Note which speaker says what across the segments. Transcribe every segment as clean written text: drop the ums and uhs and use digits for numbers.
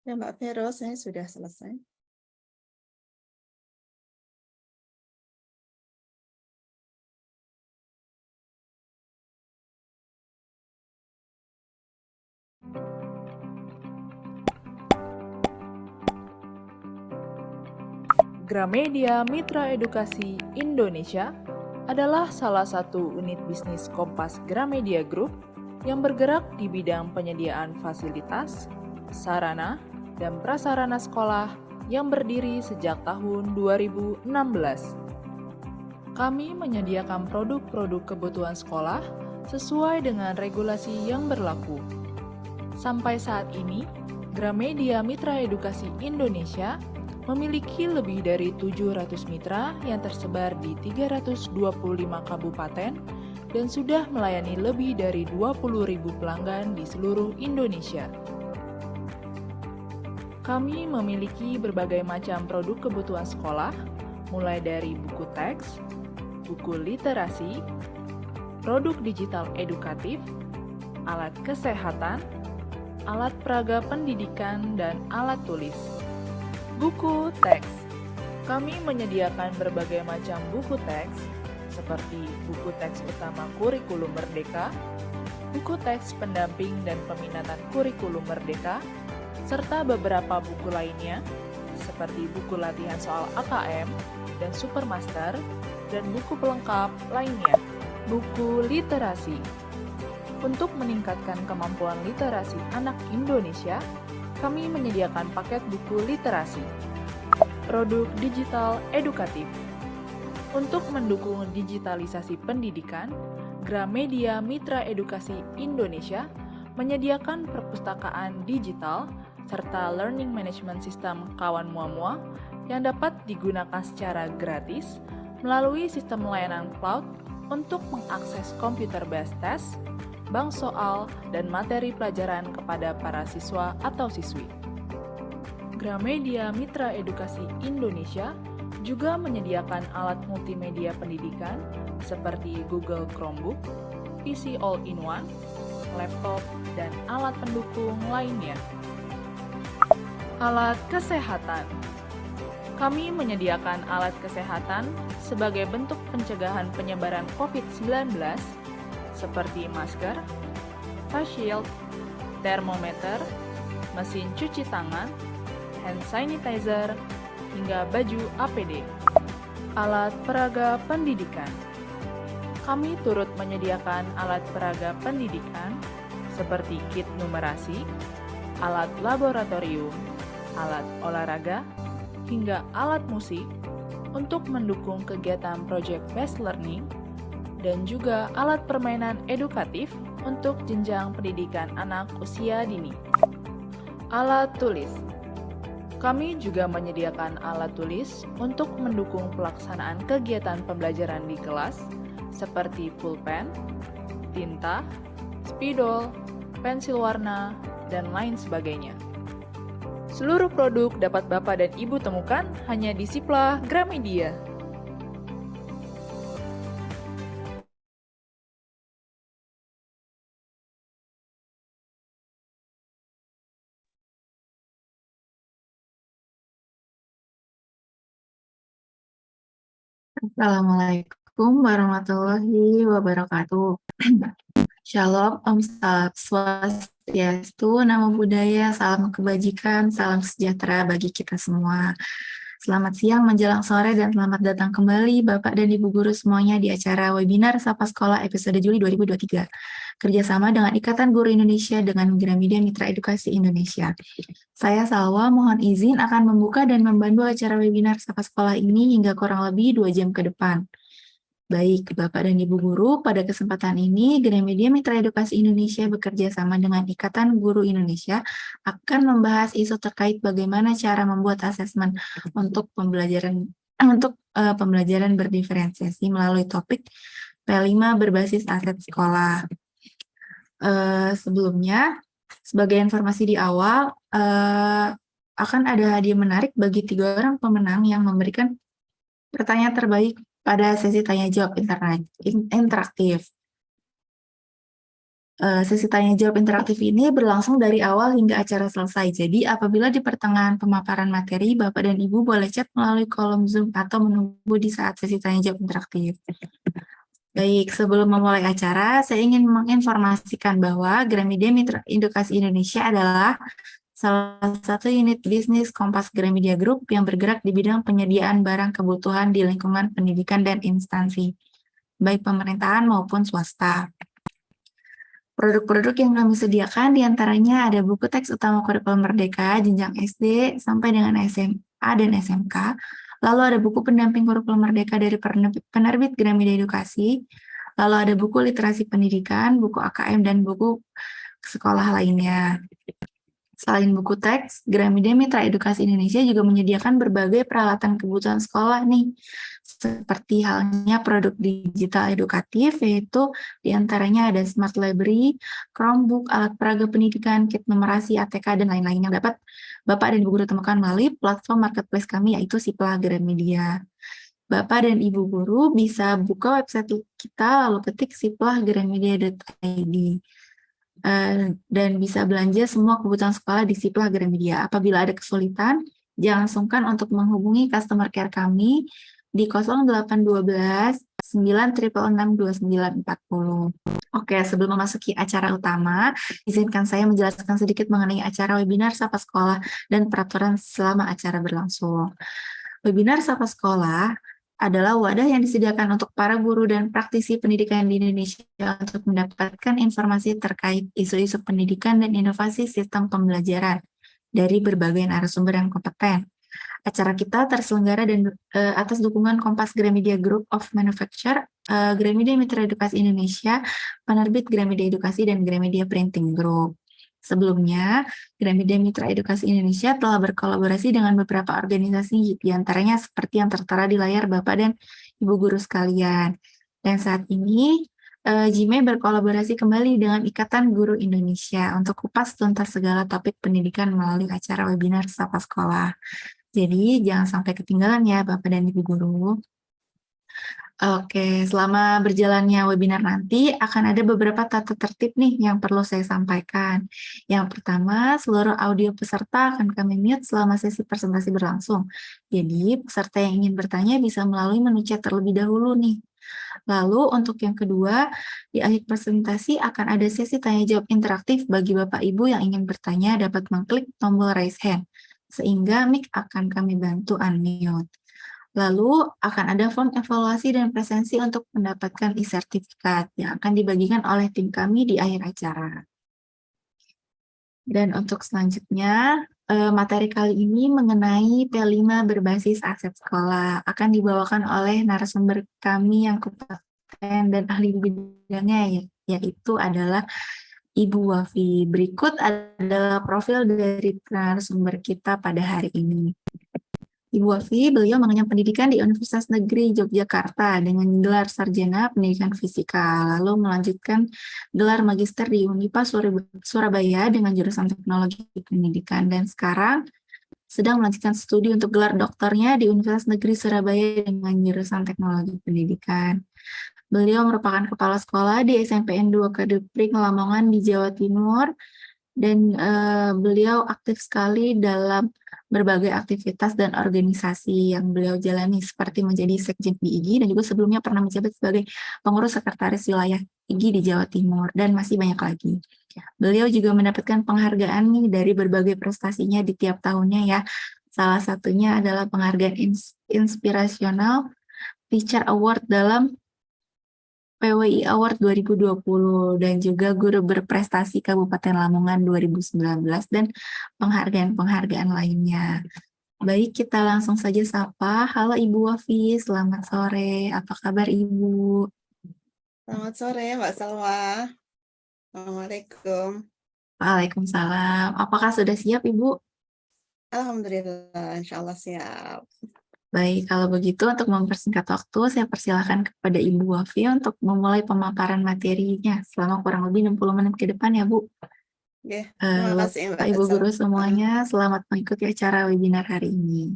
Speaker 1: Ya, Mbak Vero, saya sudah selesai.
Speaker 2: Gramedia Mitra Edukasi Indonesia adalah salah satu unit bisnis Kompas Gramedia Group yang bergerak di bidang penyediaan fasilitas, sarana, dan prasarana sekolah yang berdiri sejak tahun 2016. Kami menyediakan produk-produk kebutuhan sekolah sesuai dengan regulasi yang berlaku. Sampai saat ini, Gramedia Mitra Edukasi Indonesia memiliki lebih dari 700 mitra yang tersebar di 325 kabupaten dan sudah melayani lebih dari 20.000 pelanggan di seluruh Indonesia. Kami memiliki berbagai macam produk kebutuhan sekolah, mulai dari buku teks, buku literasi, produk digital edukatif, alat kesehatan, alat peraga pendidikan, dan alat tulis. Buku teks. Kami menyediakan berbagai macam buku teks, seperti buku teks utama kurikulum merdeka, buku teks pendamping dan peminatan kurikulum merdeka, serta beberapa buku lainnya, seperti buku latihan soal AKM dan Supermaster, dan buku pelengkap lainnya. Buku literasi. Untuk meningkatkan kemampuan literasi anak Indonesia, kami menyediakan paket buku literasi. Produk digital edukatif. Untuk mendukung digitalisasi pendidikan, Gramedia Mitra Edukasi Indonesia menyediakan perpustakaan digital serta learning management system kawan mua-mua yang dapat digunakan secara gratis melalui sistem layanan cloud untuk mengakses computer-based test, bank soal, dan materi pelajaran kepada para siswa atau siswi. Gramedia Mitra Edukasi Indonesia juga menyediakan alat multimedia pendidikan seperti Google Chromebook, PC All-in-One, laptop, dan alat pendukung lainnya. Alat kesehatan. Kami menyediakan alat kesehatan sebagai bentuk pencegahan penyebaran COVID-19 seperti masker, face shield, termometer, mesin cuci tangan, hand sanitizer, hingga baju APD. Alat peraga pendidikan. Kami turut menyediakan alat peraga pendidikan seperti kit numerasi, alat laboratorium, alat olahraga, hingga alat musik untuk mendukung kegiatan project-based learning, dan juga alat permainan edukatif untuk jenjang pendidikan anak usia dini. Alat tulis. Kami juga menyediakan alat tulis untuk mendukung pelaksanaan kegiatan pembelajaran di kelas, seperti pulpen, tinta, spidol, pensil warna, dan lain sebagainya. Seluruh produk dapat Bapak dan Ibu temukan hanya di Sipla Gramedia.
Speaker 3: Assalamualaikum warahmatullahi wabarakatuh. Shalom, Om Swastiastu, Namo Buddhaya, salam kebajikan, salam sejahtera bagi kita semua. Selamat siang menjelang sore dan selamat datang kembali Bapak dan Ibu Guru semuanya di acara webinar Sapa Sekolah episode Juli 2023. Kerjasama dengan Ikatan Guru Indonesia dengan Gramedia Mitra Edukasi Indonesia. Saya Salwa, mohon izin akan membuka dan membantu acara webinar Sapa Sekolah ini hingga kurang lebih 2 jam ke depan. Baik, Bapak dan Ibu Guru, pada kesempatan ini Gramedia Mitra Edukasi Indonesia bekerja sama dengan Ikatan Guru Indonesia akan membahas isu terkait bagaimana cara membuat asesmen untuk pembelajaran berdiferensiasi melalui topik P5 berbasis aset sekolah. Sebelumnya, sebagai informasi di awal, akan ada hadiah menarik bagi 3 orang pemenang yang memberikan pertanyaan terbaik pada sesi tanya jawab interaktif. Sesi tanya jawab interaktif ini berlangsung dari awal hingga acara selesai. Jadi apabila di pertengahan pemaparan materi, Bapak dan Ibu boleh chat melalui kolom Zoom atau menunggu di saat sesi tanya jawab interaktif. Baik, sebelum memulai acara, saya ingin menginformasikan bahwa Gramedia Mitra Edukasi Indonesia adalah salah satu unit bisnis Kompas Gramedia Group yang bergerak di bidang penyediaan barang kebutuhan di lingkungan pendidikan dan instansi, baik pemerintahan maupun swasta. Produk-produk yang kami sediakan diantaranya ada buku teks utama kurikulum Merdeka, jenjang SD sampai dengan SMA dan SMK. Lalu ada buku pendamping kurikulum Merdeka dari penerbit Gramedia Edukasi. Lalu ada buku literasi pendidikan, buku AKM, dan buku sekolah lainnya. Selain buku teks, Gramedia Mitra Edukasi Indonesia juga menyediakan berbagai peralatan kebutuhan sekolah nih, seperti halnya produk digital edukatif, yaitu diantaranya ada Smart Library, Chromebook, alat peraga pendidikan, kit numerasi, ATK, dan lain-lain yang dapat Bapak dan Ibu guru temukan melalui platform marketplace kami, yaitu Siplah Gramedia. Bapak dan Ibu guru bisa buka website kita, lalu ketik siplahgramedia.id. Dan bisa belanja semua kebutuhan sekolah di Siplah Gramedia. Apabila ada kesulitan, jangan sungkan untuk menghubungi customer care kami di 0812 966 2940. Oke, sebelum memasuki acara utama, izinkan saya menjelaskan sedikit mengenai acara webinar Sapa Sekolah dan peraturan selama acara berlangsung. Webinar Sapa Sekolah adalah wadah yang disediakan untuk para guru dan praktisi pendidikan di Indonesia untuk mendapatkan informasi terkait isu-isu pendidikan dan inovasi sistem pembelajaran dari berbagai narasumber yang kompeten. Acara kita terselenggara dan atas dukungan Kompas Gramedia Group of Manufacture, Gramedia Mitra Edukasi Indonesia, penerbit Gramedia Edukasi, dan Gramedia Printing Group. Sebelumnya, Gramedia Mitra Edukasi Indonesia telah berkolaborasi dengan beberapa organisasi, diantaranya seperti yang tertera di layar Bapak dan Ibu guru sekalian. Dan saat ini, GME berkolaborasi kembali dengan Ikatan Guru Indonesia untuk kupas tuntas segala topik pendidikan melalui acara webinar Sapa Sekolah. Jadi, jangan sampai ketinggalan ya Bapak dan Ibu guru. Oke, selama berjalannya webinar nanti akan ada beberapa tata tertib nih yang perlu saya sampaikan. Yang pertama, seluruh audio peserta akan kami mute selama sesi presentasi berlangsung. Jadi, peserta yang ingin bertanya bisa melalui menu chat terlebih dahulu nih. Lalu untuk yang kedua, di akhir presentasi akan ada sesi tanya jawab interaktif bagi Bapak Ibu yang ingin bertanya dapat mengklik tombol raise hand, sehingga mic akan kami bantu unmute. Lalu akan ada form evaluasi dan presensi untuk mendapatkan e-sertifikat yang akan dibagikan oleh tim kami di akhir acara. Dan untuk selanjutnya, materi kali ini mengenai P5 berbasis aset sekolah akan dibawakan oleh narasumber kami yang kompeten dan ahli bidangnya, yaitu adalah Ibu Wafi. Berikut adalah profil dari narasumber kita pada hari ini. Ibu Wafi, beliau mengenyam pendidikan di Universitas Negeri Yogyakarta dengan gelar sarjana pendidikan fisika, lalu melanjutkan gelar magister di Unipa Surabaya dengan jurusan teknologi pendidikan, dan sekarang sedang melanjutkan studi untuk gelar doktornya di Universitas Negeri Surabaya dengan jurusan teknologi pendidikan. Beliau merupakan kepala sekolah di SMPN 2 Kadepring Lamongan di Jawa Timur, dan beliau aktif sekali dalam berbagai aktivitas dan organisasi yang beliau jalani seperti menjadi Sekjen IGI dan juga sebelumnya pernah menjabat sebagai pengurus sekretaris wilayah IGI di Jawa Timur dan masih banyak lagi. Beliau juga mendapatkan penghargaan nih dari berbagai prestasinya di tiap tahunnya ya. Salah satunya adalah penghargaan inspirasional Teacher Award dalam PWI Award 2020 dan juga Guru Berprestasi Kabupaten Lamongan 2019 dan penghargaan-penghargaan lainnya. Baik, kita langsung saja sapa. Halo Ibu Wafi, selamat sore. Apa kabar Ibu?
Speaker 1: Selamat sore, Mbak Salwa. Assalamualaikum.
Speaker 3: Waalaikumsalam. Apakah sudah siap Ibu?
Speaker 1: Alhamdulillah, insya Allah siap.
Speaker 3: Baik, kalau begitu untuk mempersingkat waktu, saya persilakan kepada Ibu Wafi untuk memulai pemaparan materinya selama kurang lebih 60 menit ke depan ya Bu.
Speaker 1: Oke, terima kasih Mbak
Speaker 3: Bapak Ibu guru
Speaker 1: Salwa.
Speaker 3: semuanya, selamat mengikuti acara webinar hari ini.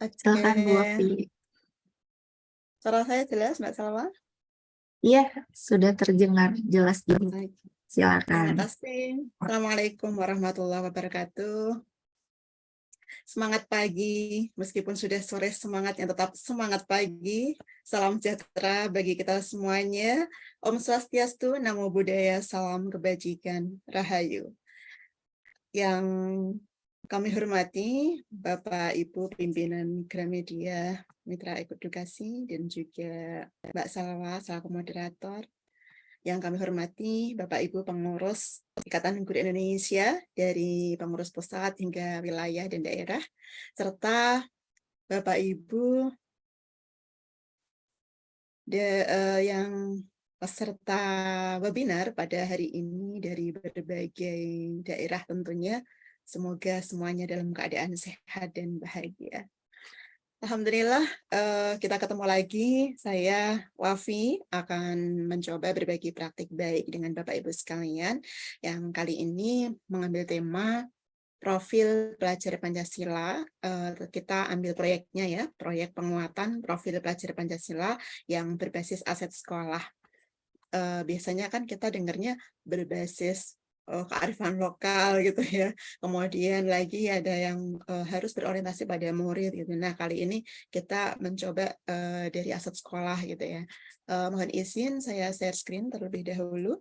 Speaker 1: Oke,
Speaker 3: Silakan Bu Wafi.
Speaker 1: suara saya jelas Mbak Salwa?
Speaker 3: Iya, sudah terdengar jelas juga.
Speaker 1: Baik. Terima
Speaker 3: Silakan.
Speaker 1: kasih. Assalamualaikum warahmatullahi wabarakatuh. Semangat pagi, meskipun sudah sore semangatnya tetap semangat pagi. Salam sejahtera bagi kita semuanya. Om Swastiastu, Namo Buddhaya, salam kebajikan, Rahayu. Yang kami hormati Bapak Ibu pimpinan Gramedia, Mitra Edukasi, dan juga Mbak Salwa selaku moderator. Yang kami hormati Bapak Ibu pengurus Ikatan Guru Indonesia dari pengurus pusat hingga wilayah dan daerah, serta Bapak Ibu yang peserta webinar pada hari ini dari berbagai daerah tentunya. Semoga semuanya dalam keadaan sehat dan bahagia. Alhamdulillah, kita ketemu lagi. Saya, Wafi, akan mencoba berbagi praktik baik dengan Bapak Ibu sekalian, yang kali ini mengambil tema profil pelajar Pancasila. Kita ambil proyeknya ya, proyek penguatan profil pelajar Pancasila yang berbasis aset sekolah. Biasanya kan kita dengarnya berbasis kearifan lokal gitu ya. Kemudian lagi ada yang harus berorientasi pada murid gitu. Nah, kali ini kita mencoba dari aset sekolah gitu ya. Mohon izin saya share screen terlebih dahulu.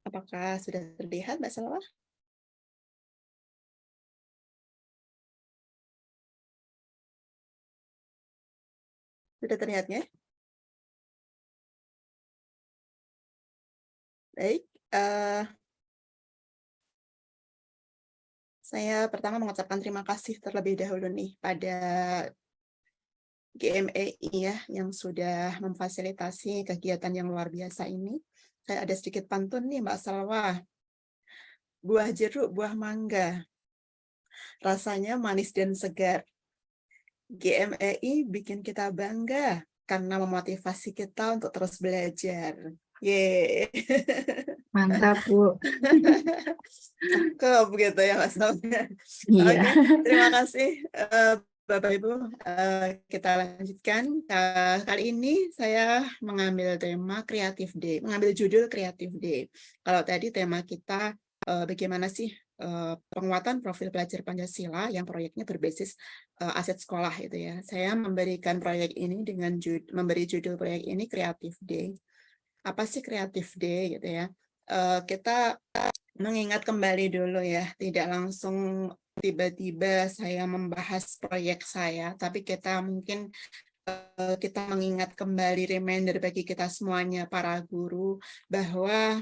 Speaker 1: Apakah sudah terlihat, Mbak Salwa? Sudah terlihatnya? Baik. Saya pertama mengucapkan terima kasih terlebih dahulu nih pada GMEI ya yang sudah memfasilitasi kegiatan yang luar biasa ini. Saya ada sedikit pantun nih Mbak Salwa. Buah jeruk, buah mangga, rasanya manis dan segar. GMEI bikin kita bangga karena memotivasi kita untuk terus belajar. Yeay.
Speaker 3: Mantap, Bu.
Speaker 1: Cakep gitu ya Mas Salwa.
Speaker 3: Iya.
Speaker 1: Oke, terima kasih Bapak Ibu. Kita lanjutkan. Kali ini saya mengambil tema Creative Day, mengambil judul Creative Day. Kalau tadi tema kita bagaimana sih penguatan profil pelajar Pancasila yang proyeknya berbasis aset sekolah itu ya. Saya memberikan proyek ini dengan memberi judul proyek ini Creative Day. Apa sih Creative Day gitu ya? Kita mengingat kembali dulu ya, tidak langsung tiba-tiba saya membahas proyek saya, tapi kita mungkin kita mengingat kembali reminder bagi kita semuanya para guru bahwa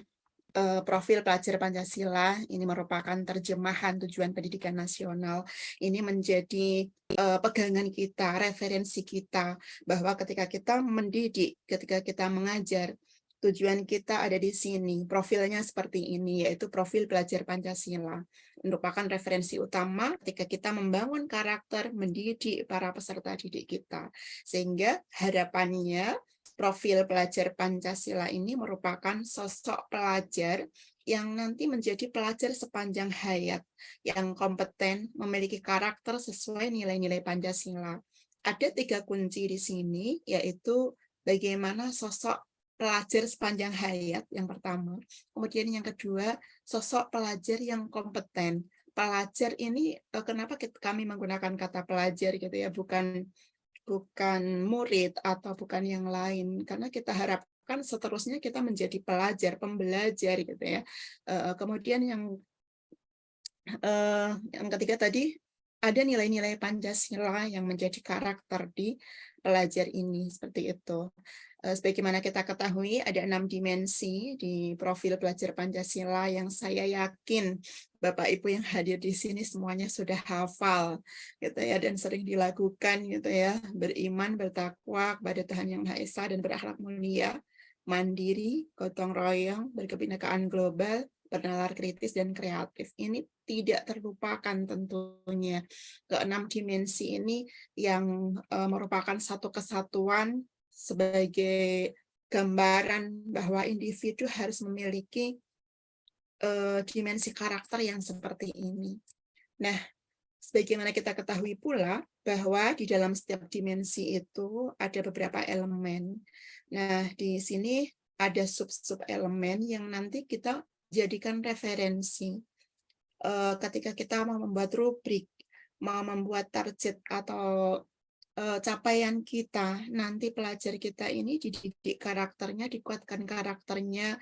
Speaker 1: profil pelajar Pancasila ini merupakan terjemahan tujuan pendidikan nasional. Ini menjadi pegangan kita, referensi kita bahwa ketika kita mendidik, ketika kita mengajar, tujuan kita ada di sini, profilnya seperti ini, yaitu profil pelajar Pancasila. Merupakan referensi utama ketika kita membangun karakter, mendidik para peserta didik kita. Sehingga harapannya profil pelajar Pancasila ini merupakan sosok pelajar yang nanti menjadi pelajar sepanjang hayat, yang kompeten, memiliki karakter sesuai nilai-nilai Pancasila. Ada 3 kunci di sini, yaitu bagaimana sosok pelajar sepanjang hayat yang pertama. Kemudian yang kedua, sosok pelajar yang kompeten. Pelajar ini kenapa kami menggunakan kata pelajar gitu ya, bukan murid atau bukan yang lain, karena kita harapkan seterusnya kita menjadi pelajar, pembelajar gitu ya. Kemudian yang ketiga tadi ada nilai-nilai Pancasila yang menjadi karakter di pelajar ini seperti itu. Sebagaimana kita ketahui ada 6 dimensi di profil pelajar Pancasila yang saya yakin Bapak Ibu yang hadir di sini semuanya sudah hafal gitu ya dan sering dilakukan gitu ya. Beriman, bertakwa kepada Tuhan Yang Maha Esa dan berakhlak mulia, mandiri, gotong royong, berkebinekaan global, bernalar kritis dan kreatif. Ini tidak terlupakan tentunya. Ke-6 dimensi ini yang merupakan satu kesatuan sebagai gambaran bahwa individu harus memiliki dimensi karakter yang seperti ini. Nah, sebagaimana kita ketahui pula bahwa di dalam setiap dimensi itu ada beberapa elemen. Nah, di sini ada sub-sub elemen yang nanti kita jadikan referensi. Ketika kita mau membuat rubrik, mau membuat target atau capaian kita, nanti pelajar kita ini dididik karakternya, dikuatkan karakternya,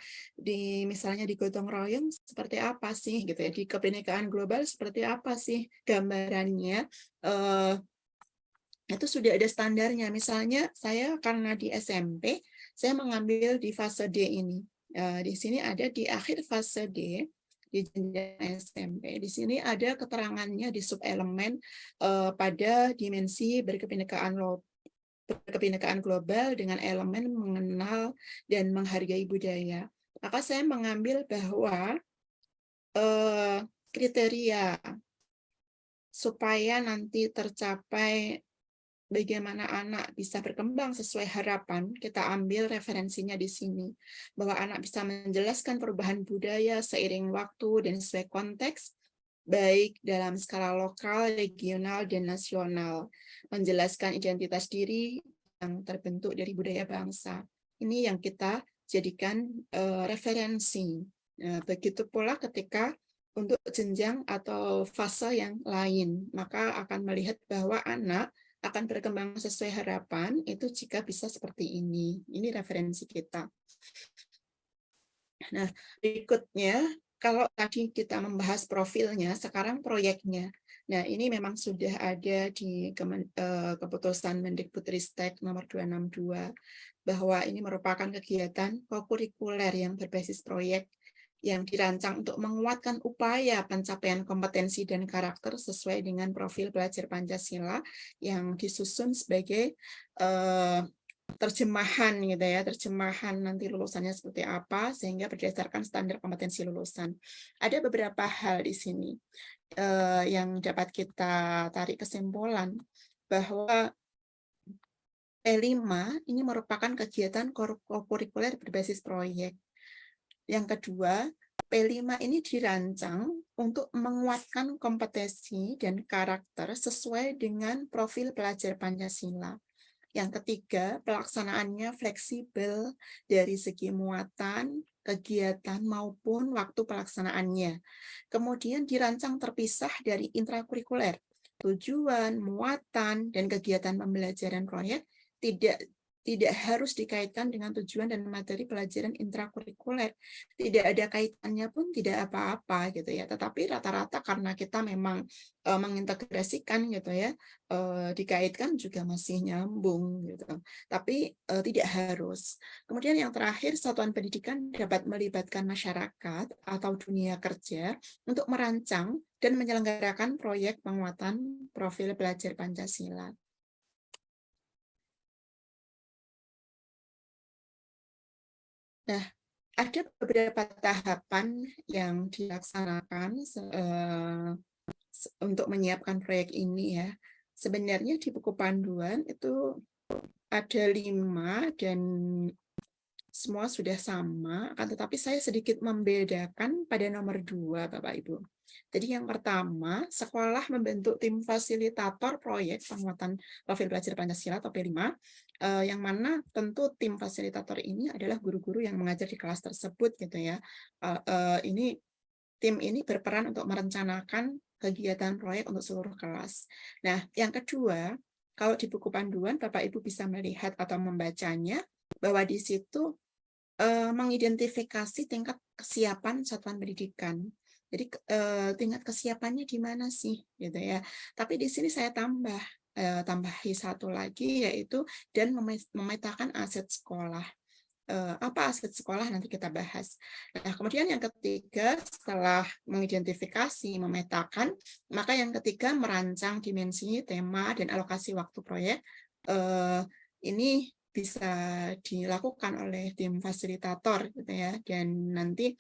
Speaker 1: misalnya di gotong royong seperti apa sih gitu ya, di kebinekaan global seperti apa sih gambarannya, itu sudah ada standarnya. Misalnya saya karena di SMP saya mengambil di fase D ini, di sini ada di akhir fase D di jenjang SMP. Di sini ada keterangannya di subelemen pada dimensi berkebinekaan global dengan elemen mengenal dan menghargai budaya. Maka saya mengambil bahwa kriteria supaya nanti tercapai bagaimana anak bisa berkembang sesuai harapan, kita ambil referensinya di sini. Bahwa anak bisa menjelaskan perubahan budaya seiring waktu dan sesuai konteks, baik dalam skala lokal, regional, dan nasional. Menjelaskan identitas diri yang terbentuk dari budaya bangsa. Ini yang kita jadikan referensi. Begitu pula ketika untuk jenjang atau fase yang lain, maka akan melihat bahwa anak akan berkembang sesuai harapan itu jika bisa seperti ini. Ini referensi kita. Nah, berikutnya, kalau tadi kita membahas profilnya, sekarang proyeknya. Nah, ini memang sudah ada di keputusan Mendikbudristek nomor 262, bahwa ini merupakan kegiatan kokurikuler yang berbasis proyek yang dirancang untuk menguatkan upaya pencapaian kompetensi dan karakter sesuai dengan profil pelajar Pancasila yang disusun sebagai terjemahan gitu ya, terjemahan nanti lulusannya seperti apa sehingga berdasarkan standar kompetensi lulusan. Ada beberapa hal di sini yang dapat kita tarik kesimpulan bahwa P5 ini merupakan kegiatan kokurikuler berbasis proyek. Yang kedua, P5 ini dirancang untuk menguatkan kompetensi dan karakter sesuai dengan profil pelajar Pancasila. Yang ketiga, pelaksanaannya fleksibel dari segi muatan, kegiatan, maupun waktu pelaksanaannya. Kemudian dirancang terpisah dari intrakurikuler. Tujuan, muatan, dan kegiatan pembelajaran proyek tidak harus dikaitkan dengan tujuan dan materi pelajaran intrakurikuler. Tidak ada kaitannya pun tidak apa-apa gitu ya. Tetapi rata-rata karena kita memang mengintegrasikan gitu ya, dikaitkan juga masih nyambung gitu. Tapi tidak harus. Kemudian yang terakhir, satuan pendidikan dapat melibatkan masyarakat atau dunia kerja untuk merancang dan menyelenggarakan proyek penguatan profil pelajar Pancasila. Nah, ada beberapa tahapan yang dilaksanakan untuk menyiapkan proyek ini ya. Sebenarnya di buku panduan itu ada 5 dan semua sudah sama, akan tetapi saya sedikit membedakan pada nomor 2, Bapak Ibu. Jadi yang pertama, sekolah membentuk tim fasilitator proyek penguatan profil belajar Pancasila atau P5, yang mana tentu tim fasilitator ini adalah guru-guru yang mengajar di kelas tersebut gitu ya. Tim ini berperan untuk merencanakan kegiatan proyek untuk seluruh kelas. Nah, yang kedua, kalau di buku panduan Bapak Ibu bisa melihat atau membacanya bahwa di situ mengidentifikasi tingkat kesiapan satuan pendidikan. Jadi tingkat kesiapannya di mana sih gitu ya. Tapi di sini saya tambahi satu lagi yaitu dan memetakan aset sekolah. Apa aset sekolah nanti kita bahas. Nah, kemudian yang ketiga setelah mengidentifikasi, memetakan, maka yang ketiga merancang dimensi, tema dan alokasi waktu proyek. Ini bisa dilakukan oleh tim fasilitator gitu ya, dan nanti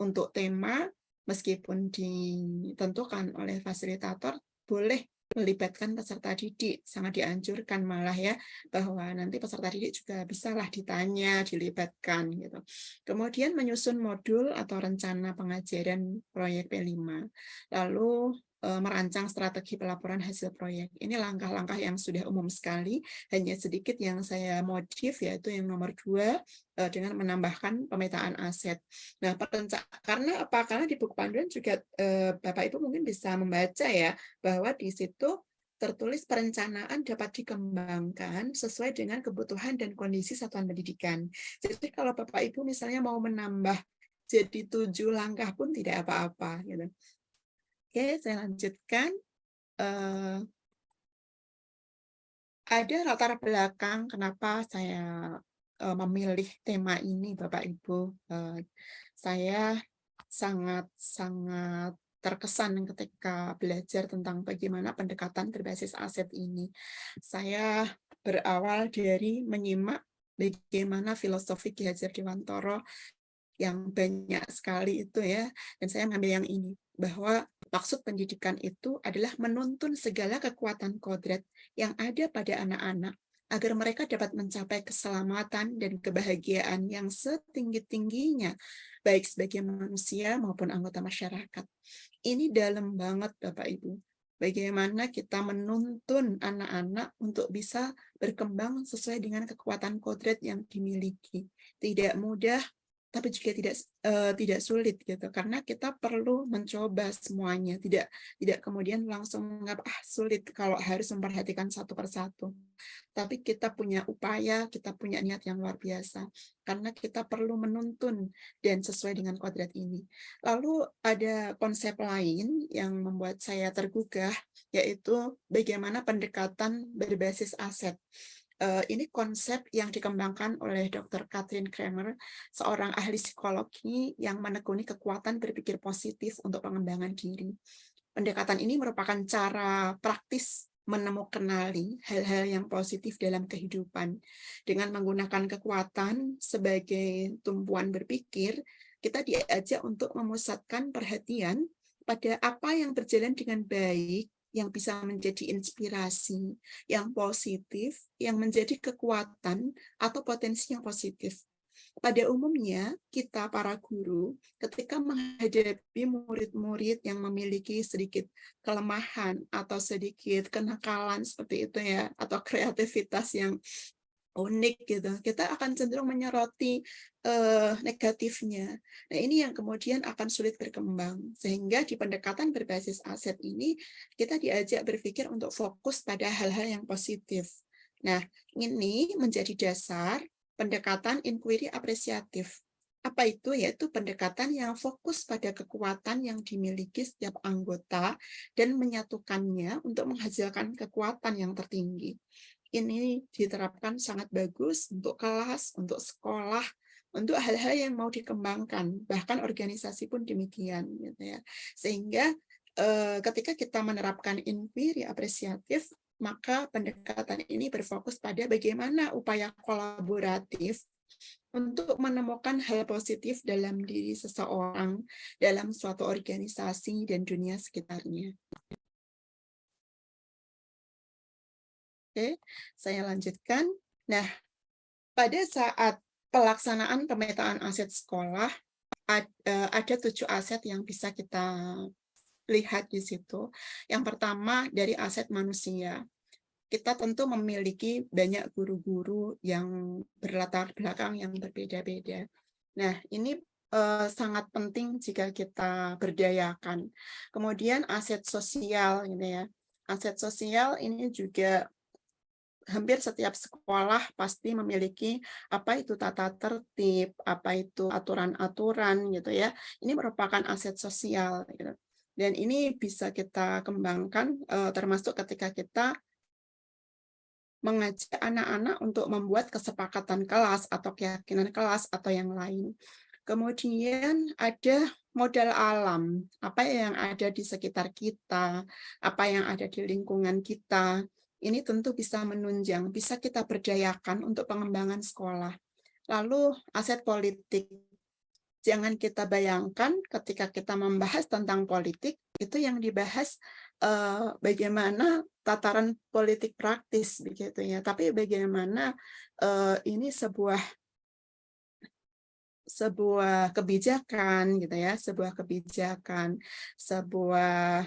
Speaker 1: untuk tema meskipun ditentukan oleh fasilitator boleh melibatkan peserta didik, sangat dianjurkan malah ya, bahwa nanti peserta didik juga bisalah ditanya, dilibatkan gitu. Kemudian menyusun modul atau rencana pengajaran proyek P5. Lalu merancang strategi pelaporan hasil proyek. Ini langkah-langkah yang sudah umum sekali, hanya sedikit yang saya modif, yaitu yang nomor 2, dengan menambahkan pemetaan aset. Nah, karena apa? Karena di buku panduan juga Bapak Ibu mungkin bisa membaca ya, bahwa di situ tertulis perencanaan dapat dikembangkan sesuai dengan kebutuhan dan kondisi satuan pendidikan. Jadi kalau Bapak Ibu misalnya mau menambah jadi 7 langkah pun tidak apa-apa gitu. Oke, saya lanjutkan. Ada latar belakang kenapa saya memilih tema ini, Bapak Ibu. Saya sangat terkesan ketika belajar tentang bagaimana pendekatan berbasis aset ini. Saya berawal dari menyimak bagaimana filosofi Ki Hajar Dewantara yang banyak sekali itu ya, dan saya mengambil yang ini, bahwa maksud pendidikan itu adalah menuntun segala kekuatan kodrat yang ada pada anak-anak agar mereka dapat mencapai keselamatan dan kebahagiaan yang setinggi-tingginya, baik sebagai manusia maupun anggota masyarakat. Ini dalam banget, Bapak Ibu. Bagaimana kita menuntun anak-anak untuk bisa berkembang sesuai dengan kekuatan kodrat yang dimiliki. Tidak mudah, tapi juga tidak sulit gitu, karena kita perlu mencoba semuanya, tidak kemudian langsung menganggap sulit kalau harus memperhatikan satu persatu, tapi kita punya upaya, kita punya niat yang luar biasa, karena kita perlu menuntun dan sesuai dengan kodrat ini. Lalu ada konsep lain yang membuat saya tergugah, yaitu bagaimana pendekatan berbasis aset. Ini konsep yang dikembangkan oleh Dr. Katrin Kramer, seorang ahli psikologi yang menekuni kekuatan berpikir positif untuk pengembangan diri. Pendekatan ini merupakan cara praktis menemukan hal-hal yang positif dalam kehidupan. Dengan menggunakan kekuatan sebagai tumpuan berpikir, kita diajak untuk memusatkan perhatian pada apa yang berjalan dengan baik, yang bisa menjadi inspirasi, yang positif, yang menjadi kekuatan atau potensi yang positif. Pada umumnya, kita para guru, ketika menghadapi murid-murid yang memiliki sedikit kelemahan atau sedikit kenakalan seperti itu ya, atau kreativitas yang unik gitu, kita akan cenderung menyoroti negatifnya. Nah, ini yang kemudian akan sulit berkembang. Sehingga di pendekatan berbasis aset ini, kita diajak berpikir untuk fokus pada hal-hal yang positif. Nah, ini menjadi dasar pendekatan inquiry apresiatif. Apa itu? Yaitu pendekatan yang fokus pada kekuatan yang dimiliki setiap anggota dan menyatukannya untuk menghasilkan kekuatan yang tertinggi. Ini diterapkan sangat bagus untuk kelas, untuk sekolah, untuk hal-hal yang mau dikembangkan, bahkan organisasi pun demikian, gitu ya. Sehingga ketika kita menerapkan inquiry apresiatif, maka pendekatan ini berfokus pada bagaimana upaya kolaboratif untuk menemukan hal positif dalam diri seseorang, dalam suatu organisasi dan dunia sekitarnya. Oke, saya lanjutkan. Nah, pada saat pelaksanaan pemetaan aset sekolah, ada 7 aset yang bisa kita lihat di situ. Yang pertama dari aset manusia. Kita tentu memiliki banyak guru-guru yang berlatar belakang yang berbeda-beda. Nah, ini sangat penting jika kita berdayakan. Kemudian aset sosial, gitu ya. Aset sosial ini juga hampir setiap sekolah pasti memiliki apa itu tata tertib, apa itu aturan-aturan gitu ya. Ini merupakan aset sosial gitu. Dan ini bisa kita kembangkan termasuk ketika kita mengajak anak-anak untuk membuat kesepakatan kelas atau keyakinan kelas atau yang lain. Kemudian ada modal alam, apa yang ada di sekitar kita, apa yang ada di lingkungan kita. Ini tentu bisa menunjang, bisa kita berdayakan untuk pengembangan sekolah. Lalu aset politik. Jangan kita bayangkan ketika kita membahas tentang politik, itu yang dibahas bagaimana tataran politik praktis begitu ya. Tapi bagaimana ini sebuah kebijakan gitu ya, sebuah kebijakan, sebuah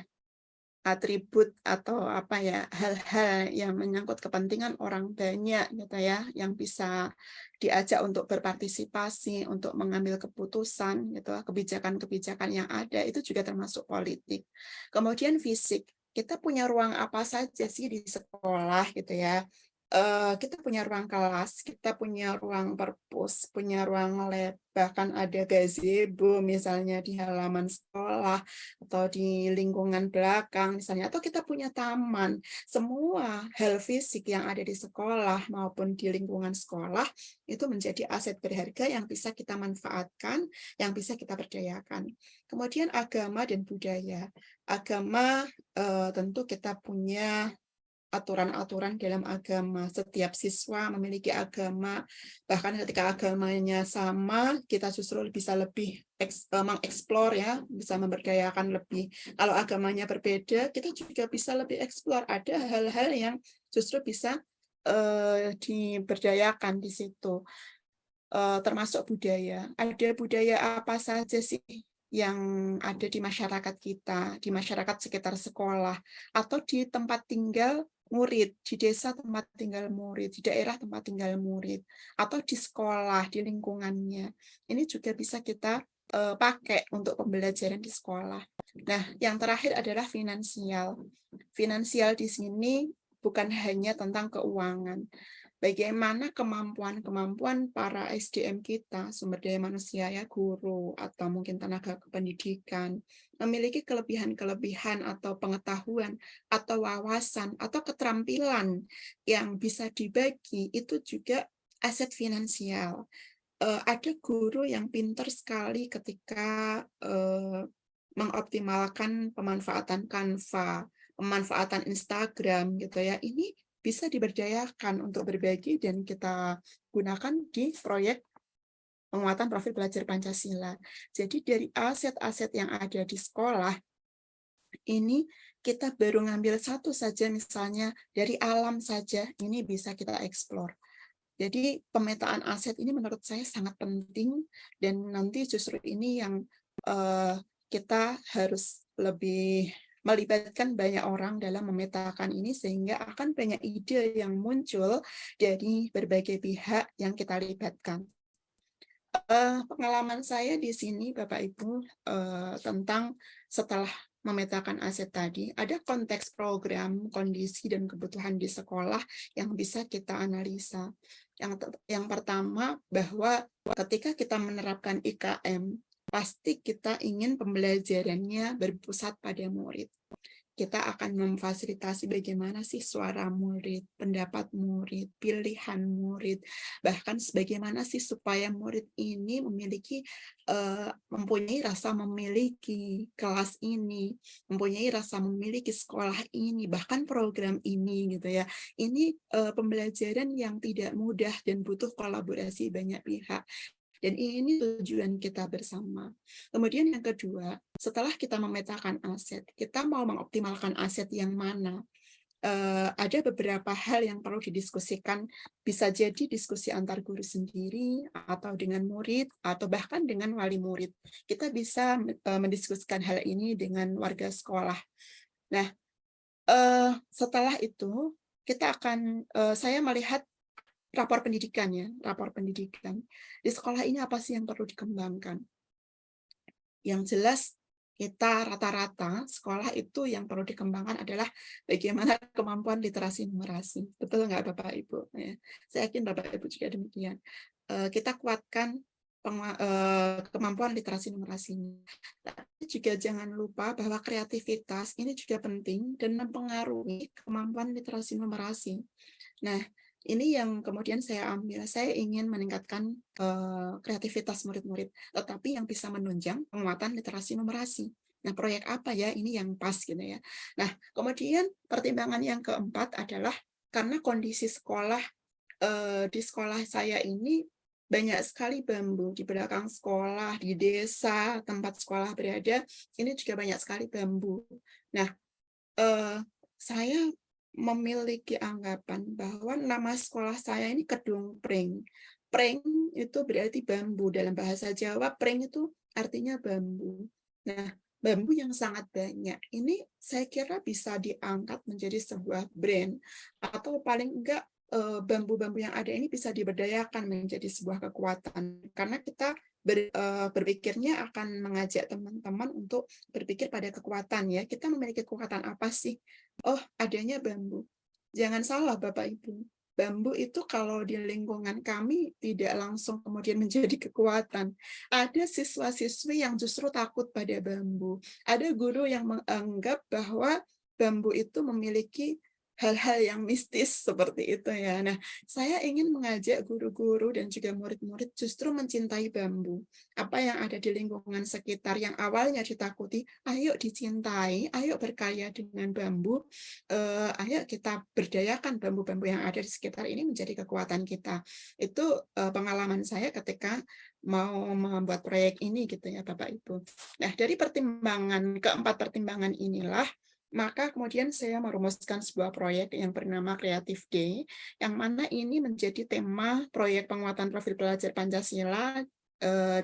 Speaker 1: atribut atau apa ya, hal-hal yang menyangkut kepentingan orang banyak gitu ya, yang bisa diajak untuk berpartisipasi, untuk mengambil keputusan gitu, kebijakan-kebijakan yang ada itu juga termasuk politik. Kemudian fisik, kita punya ruang apa saja sih di sekolah gitu ya. Kita punya ruang kelas, kita punya ruang perpus, punya ruang lab, bahkan ada gazebo misalnya di halaman sekolah atau di lingkungan belakang misalnya, atau kita punya taman. Semua hal fisik yang ada di sekolah maupun di lingkungan sekolah itu menjadi aset berharga yang bisa kita manfaatkan, yang bisa kita berdayakan. Kemudian agama dan budaya. Agama tentu kita punya aturan-aturan dalam agama. Setiap siswa memiliki agama, bahkan ketika agamanya sama, kita justru bisa lebih mengeksplor ya, bisa memberdayakan lebih. Kalau agamanya berbeda, kita juga bisa lebih eksplor. Ada hal-hal yang justru bisa diberdayakan di situ. Termasuk budaya. Ada budaya apa saja sih yang ada di masyarakat kita, di masyarakat sekitar sekolah, atau di tempat tinggal murid, di desa tempat tinggal murid, di daerah tempat tinggal murid, atau di sekolah, di lingkungannya. Ini juga bisa kita pakai untuk pembelajaran di sekolah. Nah, yang terakhir adalah finansial. Finansial di sini bukan hanya tentang keuangan, bagaimana kemampuan-kemampuan para SDM kita, sumber daya manusia ya, guru atau mungkin tenaga kependidikan, memiliki kelebihan-kelebihan atau pengetahuan atau wawasan atau keterampilan yang bisa dibagi, itu juga aset finansial. Ada guru yang pintar sekali ketika mengoptimalkan pemanfaatan Canva, pemanfaatan Instagram gitu ya. Ini bisa diberdayakan untuk berbagi dan kita gunakan di proyek penguatan profil belajar Pancasila. Jadi dari aset-aset yang ada di sekolah, ini kita baru ngambil satu saja, misalnya dari alam saja, ini bisa kita eksplor. Jadi pemetaan aset ini menurut saya sangat penting, dan nanti justru ini yang kita harus lebih melibatkan banyak orang dalam memetakan ini, sehingga akan banyak ide yang muncul dari berbagai pihak yang kita libatkan. Pengalaman saya di sini, Bapak Ibu, tentang setelah memetakan aset tadi, ada konteks program, kondisi, dan kebutuhan di sekolah yang bisa kita analisa. Yang pertama, bahwa ketika kita menerapkan IKM, pasti kita ingin pembelajarannya berpusat pada murid. Kita akan memfasilitasi bagaimana sih suara murid, pendapat murid, pilihan murid, bahkan bagaimana sih supaya murid ini mempunyai rasa memiliki kelas ini, mempunyai rasa memiliki sekolah ini, bahkan program ini gitu ya. Ini pembelajaran yang tidak mudah dan butuh kolaborasi banyak pihak. Dan ini tujuan kita bersama. Kemudian yang kedua, setelah kita memetakan aset, kita mau mengoptimalkan aset yang mana? Ada beberapa hal yang perlu didiskusikan, bisa jadi diskusi antar guru sendiri, atau dengan murid, atau bahkan dengan wali murid. Kita bisa mendiskusikan hal ini dengan warga sekolah. Nah, setelah itu, saya melihat rapor pendidikan ya, rapor pendidikan. Di sekolah ini apa sih yang perlu dikembangkan? Yang jelas kita rata-rata sekolah itu yang perlu dikembangkan adalah bagaimana kemampuan literasi numerasi. Betul nggak Bapak Ibu? Ya. Saya yakin Bapak Ibu juga demikian. Kita kuatkan kemampuan literasi numerasi. Tapi juga jangan lupa bahwa kreativitas ini juga penting dan mempengaruhi kemampuan literasi numerasi. Nah, ini yang kemudian saya ambil. Saya ingin meningkatkan kreativitas murid-murid, tetapi yang bisa menunjang penguatan literasi numerasi. Nah, proyek apa ya ini yang pas gitu ya. Nah, kemudian pertimbangan yang keempat adalah karena kondisi sekolah di sekolah saya ini banyak sekali bambu di belakang sekolah, di desa tempat sekolah berada, ini juga banyak sekali bambu. Nah, saya memiliki anggapan bahwa nama sekolah saya ini Kedung Pring. Pring itu berarti bambu. Dalam bahasa Jawa, pring itu artinya bambu. Nah, bambu yang sangat banyak. Ini saya kira bisa diangkat menjadi sebuah brand, atau paling enggak bambu-bambu yang ada ini bisa diberdayakan menjadi sebuah kekuatan. Karena kita berpikirnya akan mengajak teman-teman untuk berpikir pada kekuatan ya. Kita memiliki kekuatan apa sih? Oh, adanya bambu. Jangan salah Bapak Ibu. Bambu itu kalau di lingkungan kami tidak langsung kemudian menjadi kekuatan. Ada siswa-siswi yang justru takut pada bambu. Ada guru yang menganggap bahwa bambu itu memiliki hal-hal yang mistis seperti itu ya. Nah, saya ingin mengajak guru-guru dan juga murid-murid justru mencintai bambu. Apa yang ada di lingkungan sekitar yang awalnya ditakuti, ayo dicintai, ayo berkarya dengan bambu, ayo kita berdayakan bambu-bambu yang ada di sekitar ini menjadi kekuatan kita. Itu pengalaman saya ketika mau membuat proyek ini gitu ya Bapak Ibu. Nah, dari keempat pertimbangan inilah maka kemudian saya merumuskan sebuah proyek yang bernama Creative Day, yang mana ini menjadi tema proyek penguatan profil pelajar Pancasila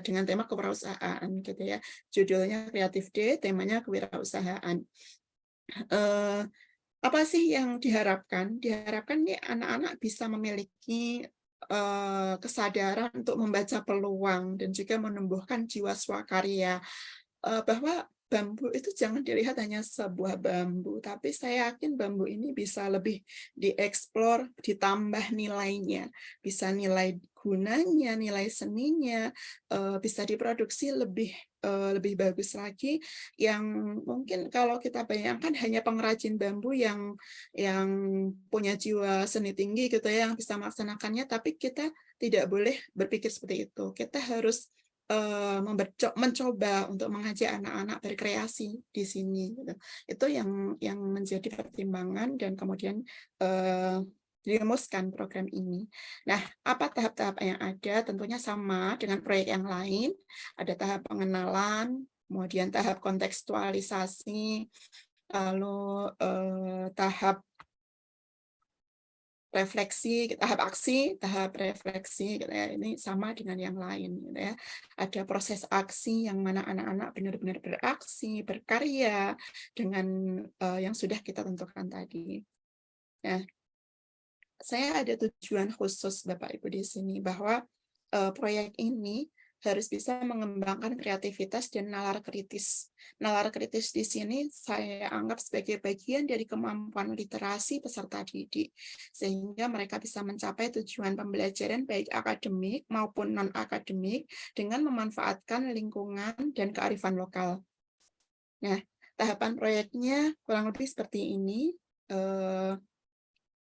Speaker 1: dengan tema kewirausahaan gitu ya. Judulnya Creative Day, temanya kewirausahaan. Apa sih yang diharapkan? Diharapkan nih anak-anak bisa memiliki kesadaran untuk membaca peluang dan juga menumbuhkan jiwa swakarya, bahwa bambu itu jangan dilihat hanya sebuah bambu, tapi saya yakin bambu ini bisa lebih dieksplor, ditambah nilainya, bisa nilai gunanya, nilai seninya, bisa diproduksi lebih bagus lagi, yang mungkin kalau kita bayangkan hanya pengrajin bambu yang punya jiwa seni tinggi gitu ya, yang bisa melaksanakannya, tapi kita tidak boleh berpikir seperti itu. Kita harus mencoba untuk mengajak anak-anak berkreasi di sini gitu. Itu yang menjadi pertimbangan dan kemudian dirumuskan program ini. Nah, apa tahap-tahap yang ada? Tentunya sama dengan proyek yang lain. Ada tahap pengenalan, kemudian tahap kontekstualisasi, lalu tahap refleksi, tahap aksi, tahap refleksi, gitu ya. Ini sama dengan yang lain, gitu ya. Ada proses aksi yang mana anak-anak benar-benar beraksi, berkarya dengan yang sudah kita tentukan tadi. Nah, saya ada tujuan khusus Bapak Ibu di sini bahwa proyek ini harus bisa mengembangkan kreativitas dan nalar kritis. Nalar kritis di sini saya anggap sebagai bagian dari kemampuan literasi peserta didik, sehingga mereka bisa mencapai tujuan pembelajaran baik akademik maupun non-akademik dengan memanfaatkan lingkungan dan kearifan lokal. Nah, tahapan proyeknya kurang lebih seperti ini.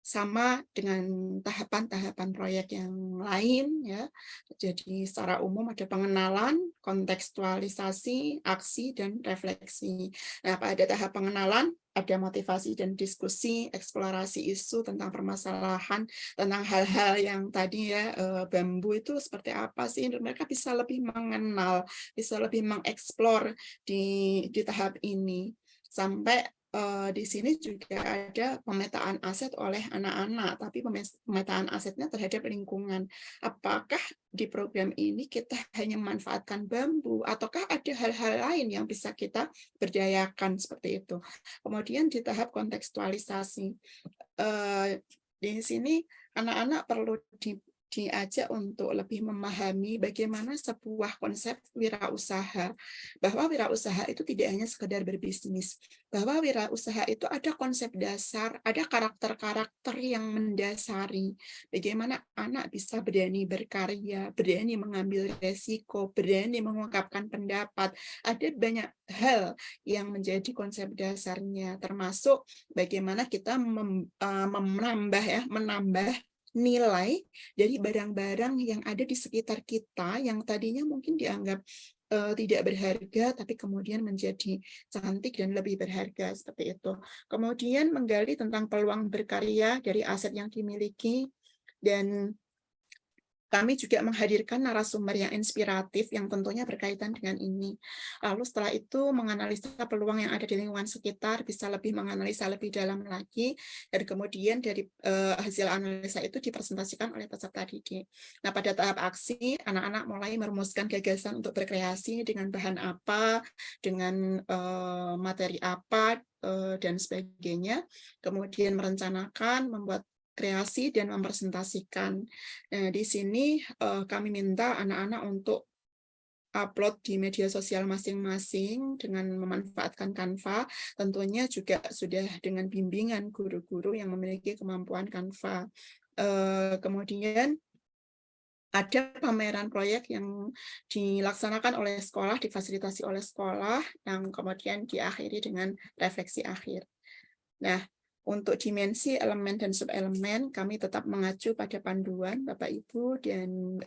Speaker 1: Sama dengan tahapan-tahapan proyek yang lain ya. Jadi secara umum ada pengenalan, kontekstualisasi, aksi, dan refleksi. Nah, pada tahap pengenalan ada motivasi dan diskusi, eksplorasi isu tentang permasalahan, tentang hal-hal yang tadi ya, bambu itu seperti apa sih, mereka bisa lebih mengenal, bisa lebih mengeksplor di tahap ini. Sampai di sini juga ada pemetaan aset oleh anak-anak, tapi pemetaan asetnya terhadap lingkungan. Apakah di program ini kita hanya memanfaatkan bambu, ataukah ada hal-hal lain yang bisa kita berdayakan seperti itu. Kemudian di tahap kontekstualisasi, di sini anak-anak perlu diajak untuk lebih memahami bagaimana sebuah konsep wirausaha, bahwa wirausaha itu tidak hanya sekedar berbisnis, bahwa wirausaha itu ada konsep dasar, ada karakter-karakter yang mendasari bagaimana anak bisa berani berkarya, berani mengambil resiko, berani mengungkapkan pendapat. Ada banyak hal yang menjadi konsep dasarnya, termasuk bagaimana kita menambah nilai dari barang-barang yang ada di sekitar kita yang tadinya mungkin dianggap tidak berharga, tapi kemudian menjadi cantik dan lebih berharga seperti itu. Kemudian menggali tentang peluang berkarya dari aset yang dimiliki dan kami juga menghadirkan narasumber yang inspiratif yang tentunya berkaitan dengan ini. Lalu setelah itu menganalisa peluang yang ada di lingkungan sekitar, bisa lebih menganalisa lebih dalam lagi, dan kemudian dari hasil analisa itu dipresentasikan oleh peserta didik. Nah, pada tahap aksi, anak-anak mulai merumuskan gagasan untuk berkreasi dengan bahan apa, dengan materi apa, dan sebagainya. Kemudian merencanakan, membuat kreasi dan mempresentasikan. Nah, di sini kami minta anak-anak untuk upload di media sosial masing-masing dengan memanfaatkan Canva, tentunya juga sudah dengan bimbingan guru-guru yang memiliki kemampuan Canva. Kemudian ada pameran proyek yang dilaksanakan oleh sekolah, difasilitasi oleh sekolah, yang kemudian diakhiri dengan refleksi akhir. Nah, untuk dimensi elemen dan subelemen, kami tetap mengacu pada panduan Bapak Ibu, dan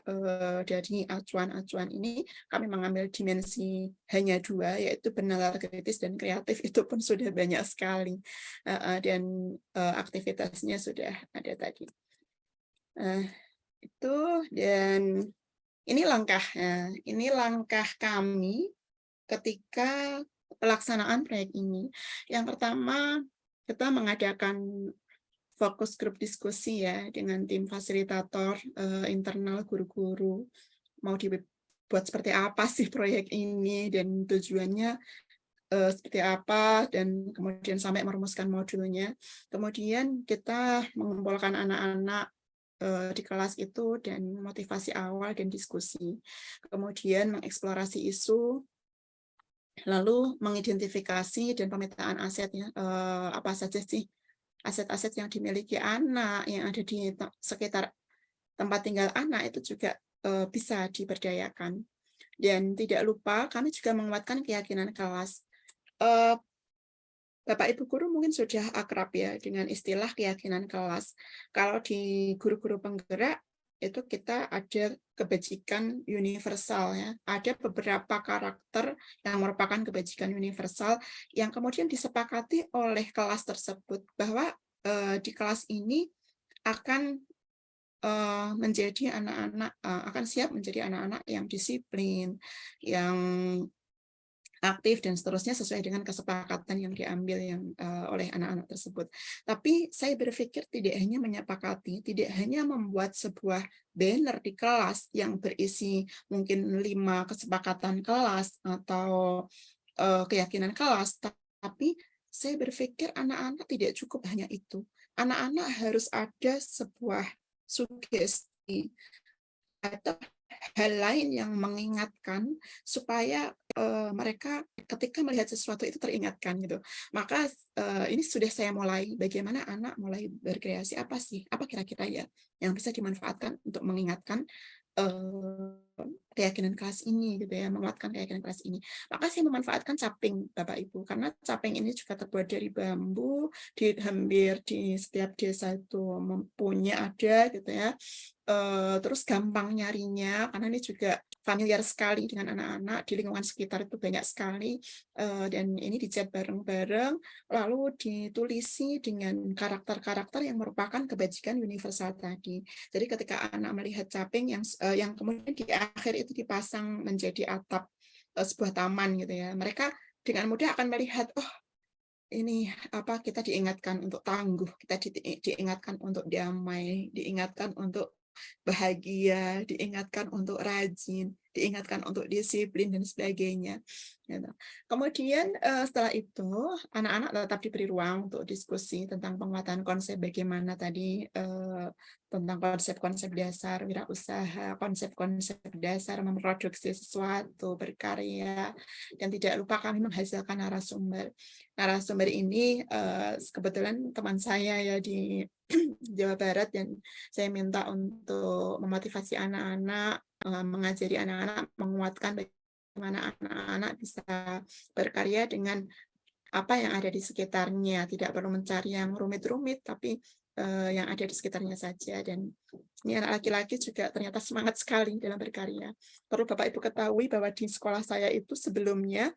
Speaker 1: dari acuan-acuan ini kami mengambil dimensi hanya 2, yaitu bernalar kritis dan kreatif, itu pun sudah banyak sekali, dan aktivitasnya sudah ada tadi. Itu, dan ini langkah kami ketika pelaksanaan proyek ini. Yang pertama, kita mengadakan fokus grup diskusi ya dengan tim fasilitator internal guru-guru. Mau dibuat seperti apa sih proyek ini dan tujuannya seperti apa, dan kemudian sampai merumuskan modulnya. Kemudian kita mengumpulkan anak-anak di kelas itu dan motivasi awal dan diskusi. Kemudian mengeksplorasi isu, lalu mengidentifikasi dan pemetaan asetnya, apa saja sih aset-aset yang dimiliki anak, yang ada di sekitar tempat tinggal anak, itu juga bisa diberdayakan. Dan tidak lupa kami juga menguatkan keyakinan kelas. Bapak Ibu guru mungkin sudah akrab ya dengan istilah keyakinan kelas. Kalau di guru-guru penggerak itu kita ada kebajikan universal ya. Ada beberapa karakter yang merupakan kebajikan universal yang kemudian disepakati oleh kelas tersebut bahwa di kelas ini akan menjadi anak-anak akan siap menjadi anak-anak yang disiplin, yang aktif dan seterusnya sesuai dengan kesepakatan yang diambil oleh anak-anak tersebut. Tapi saya berpikir tidak hanya menyepakati, tidak hanya membuat sebuah banner di kelas yang berisi mungkin 5 kesepakatan kelas atau keyakinan kelas, tapi saya berpikir anak-anak tidak cukup hanya itu. Anak-anak harus ada sebuah sugesti atau hal lain yang mengingatkan supaya mereka ketika melihat sesuatu itu teringatkan gitu. Maka ini sudah saya mulai, bagaimana anak mulai berkreasi, apa kira-kira ya yang bisa dimanfaatkan untuk mengingatkan keyakinan kelas ini gitu ya, menguatkan keyakinan kelas ini. Maka saya memanfaatkan caping Bapak Ibu, karena caping ini juga terbuat dari bambu, hampir di setiap desa itu mempunyai ada gitu ya. Terus gampang nyarinya karena ini juga familiar sekali dengan anak-anak, di lingkungan sekitar itu banyak sekali, dan ini dicat bareng-bareng lalu ditulisi dengan karakter-karakter yang merupakan kebajikan universal tadi. Jadi ketika anak melihat caping yang kemudian di akhir itu dipasang menjadi atap sebuah taman gitu ya, mereka dengan mudah akan melihat, oh ini apa, kita diingatkan untuk tangguh, kita diingatkan untuk damai, diingatkan untuk bahagia, diingatkan untuk rajin, diingatkan untuk disiplin dan sebagainya. Kemudian setelah itu anak-anak tetap diberi ruang untuk diskusi tentang penguatan konsep, bagaimana tadi tentang konsep-konsep dasar wirausaha, konsep-konsep dasar memproduksi sesuatu, berkarya, dan tidak lupa kami menghasilkan narasumber. Narasumber ini kebetulan teman saya ya di Jawa Barat, dan saya minta untuk memotivasi anak-anak, mengajari anak-anak, menguatkan bagaimana anak-anak bisa berkarya dengan apa yang ada di sekitarnya, tidak perlu mencari yang rumit-rumit, tapi yang ada di sekitarnya saja. Dan ini anak laki-laki juga ternyata semangat sekali dalam berkarya. Perlu Bapak Ibu ketahui bahwa di sekolah saya itu sebelumnya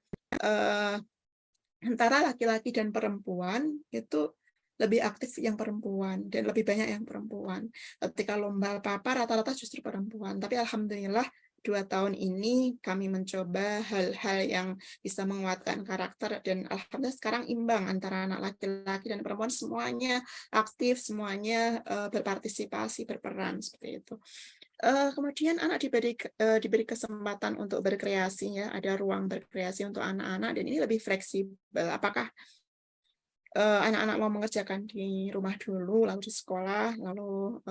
Speaker 1: antara laki-laki dan perempuan itu lebih aktif yang perempuan dan lebih banyak yang perempuan. Ketika lomba apa-apa rata-rata justru perempuan. Tapi alhamdulillah 2 tahun ini kami mencoba hal-hal yang bisa menguatkan karakter dan alhamdulillah sekarang imbang antara anak laki-laki dan perempuan, semuanya aktif, semuanya berpartisipasi, berperan seperti itu. Kemudian anak diberi kesempatan untuk berkreasi ya, ada ruang berkreasi untuk anak-anak dan ini lebih fleksibel. Apakah anak-anak mau mengerjakan di rumah dulu, lalu di sekolah, lalu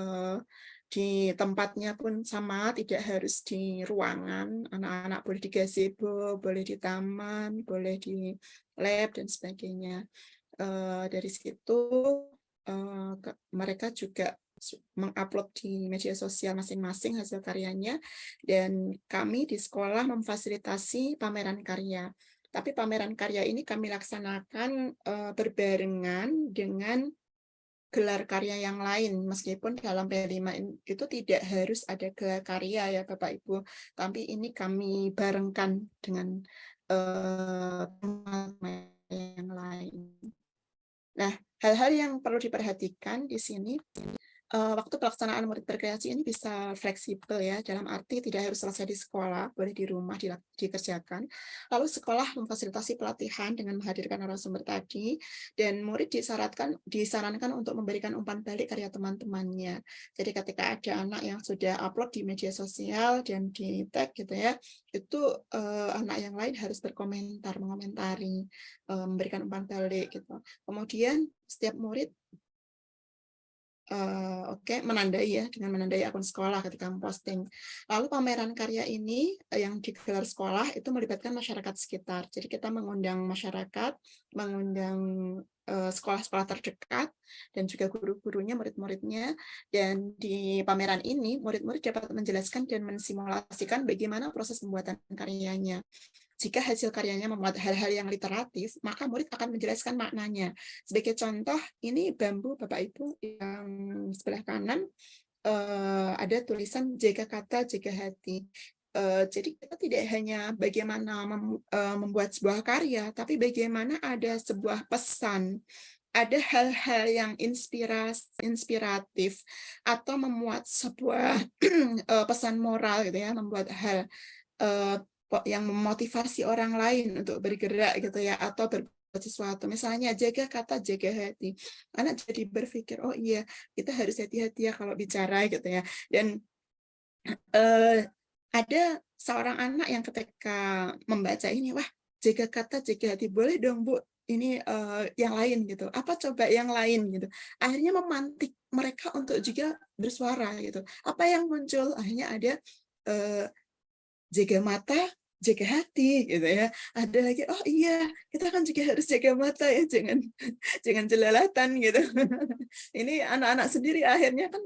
Speaker 1: di tempatnya pun sama, tidak harus di ruangan. Anak-anak boleh di gazebo, boleh di taman, boleh di lab dan sebagainya. Dari situ mereka juga mengupload di media sosial masing-masing hasil karyanya, dan kami di sekolah memfasilitasi pameran karya. Tapi pameran karya ini kami laksanakan berbarengan dengan gelar karya yang lain, meskipun dalam P5 itu tidak harus ada gelar karya ya Bapak Ibu, tapi ini kami barengkan dengan yang lain. Nah, hal-hal yang perlu diperhatikan di sini, waktu pelaksanaan murid berkreasi ini bisa fleksibel ya, dalam arti tidak harus selesai di sekolah, boleh di rumah dikerjakan. Lalu sekolah memfasilitasi pelatihan dengan menghadirkan narasumber tadi, dan murid disarankan untuk memberikan umpan balik karya teman-temannya. Jadi ketika ada anak yang sudah upload di media sosial dan di tag gitu ya, itu anak yang lain harus berkomentar, mengomentari, memberikan umpan balik gitu. Kemudian setiap murid menandai ya, dengan menandai akun sekolah ketika memposting. Lalu pameran karya ini yang digelar sekolah itu melibatkan masyarakat sekitar. Jadi kita mengundang masyarakat, mengundang sekolah-sekolah terdekat, dan juga guru-gurunya, murid-muridnya. Dan di pameran ini, murid-murid dapat menjelaskan dan mensimulasikan bagaimana proses pembuatan karyanya. Jika hasil karyanya memuat hal-hal yang literatif, maka murid akan menjelaskan maknanya. Sebagai contoh, ini bambu Bapak Ibu yang sebelah kanan ada tulisan jaga kata, jaga hati. Jadi kita tidak hanya bagaimana membuat sebuah karya, tapi bagaimana ada sebuah pesan, ada hal-hal yang inspiratif atau memuat sebuah pesan moral gitu ya, membuat hal yang memotivasi orang lain untuk bergerak gitu ya, atau berbuat sesuatu. Misalnya jaga kata, jaga hati. Anak jadi berpikir, oh iya, kita harus hati-hati ya kalau bicara gitu ya. Dan ada seorang anak yang ketika membaca ini, wah jaga kata, jaga hati, boleh dong Bu, ini yang lain gitu. Apa coba yang lain gitu. Akhirnya memantik mereka untuk juga bersuara gitu. Apa yang muncul? Akhirnya ada jaga mata, jaga hati gitu ya. Ada lagi, oh iya, kita kan juga harus jaga mata ya, jangan jelalatan gitu. Ini anak-anak sendiri akhirnya kan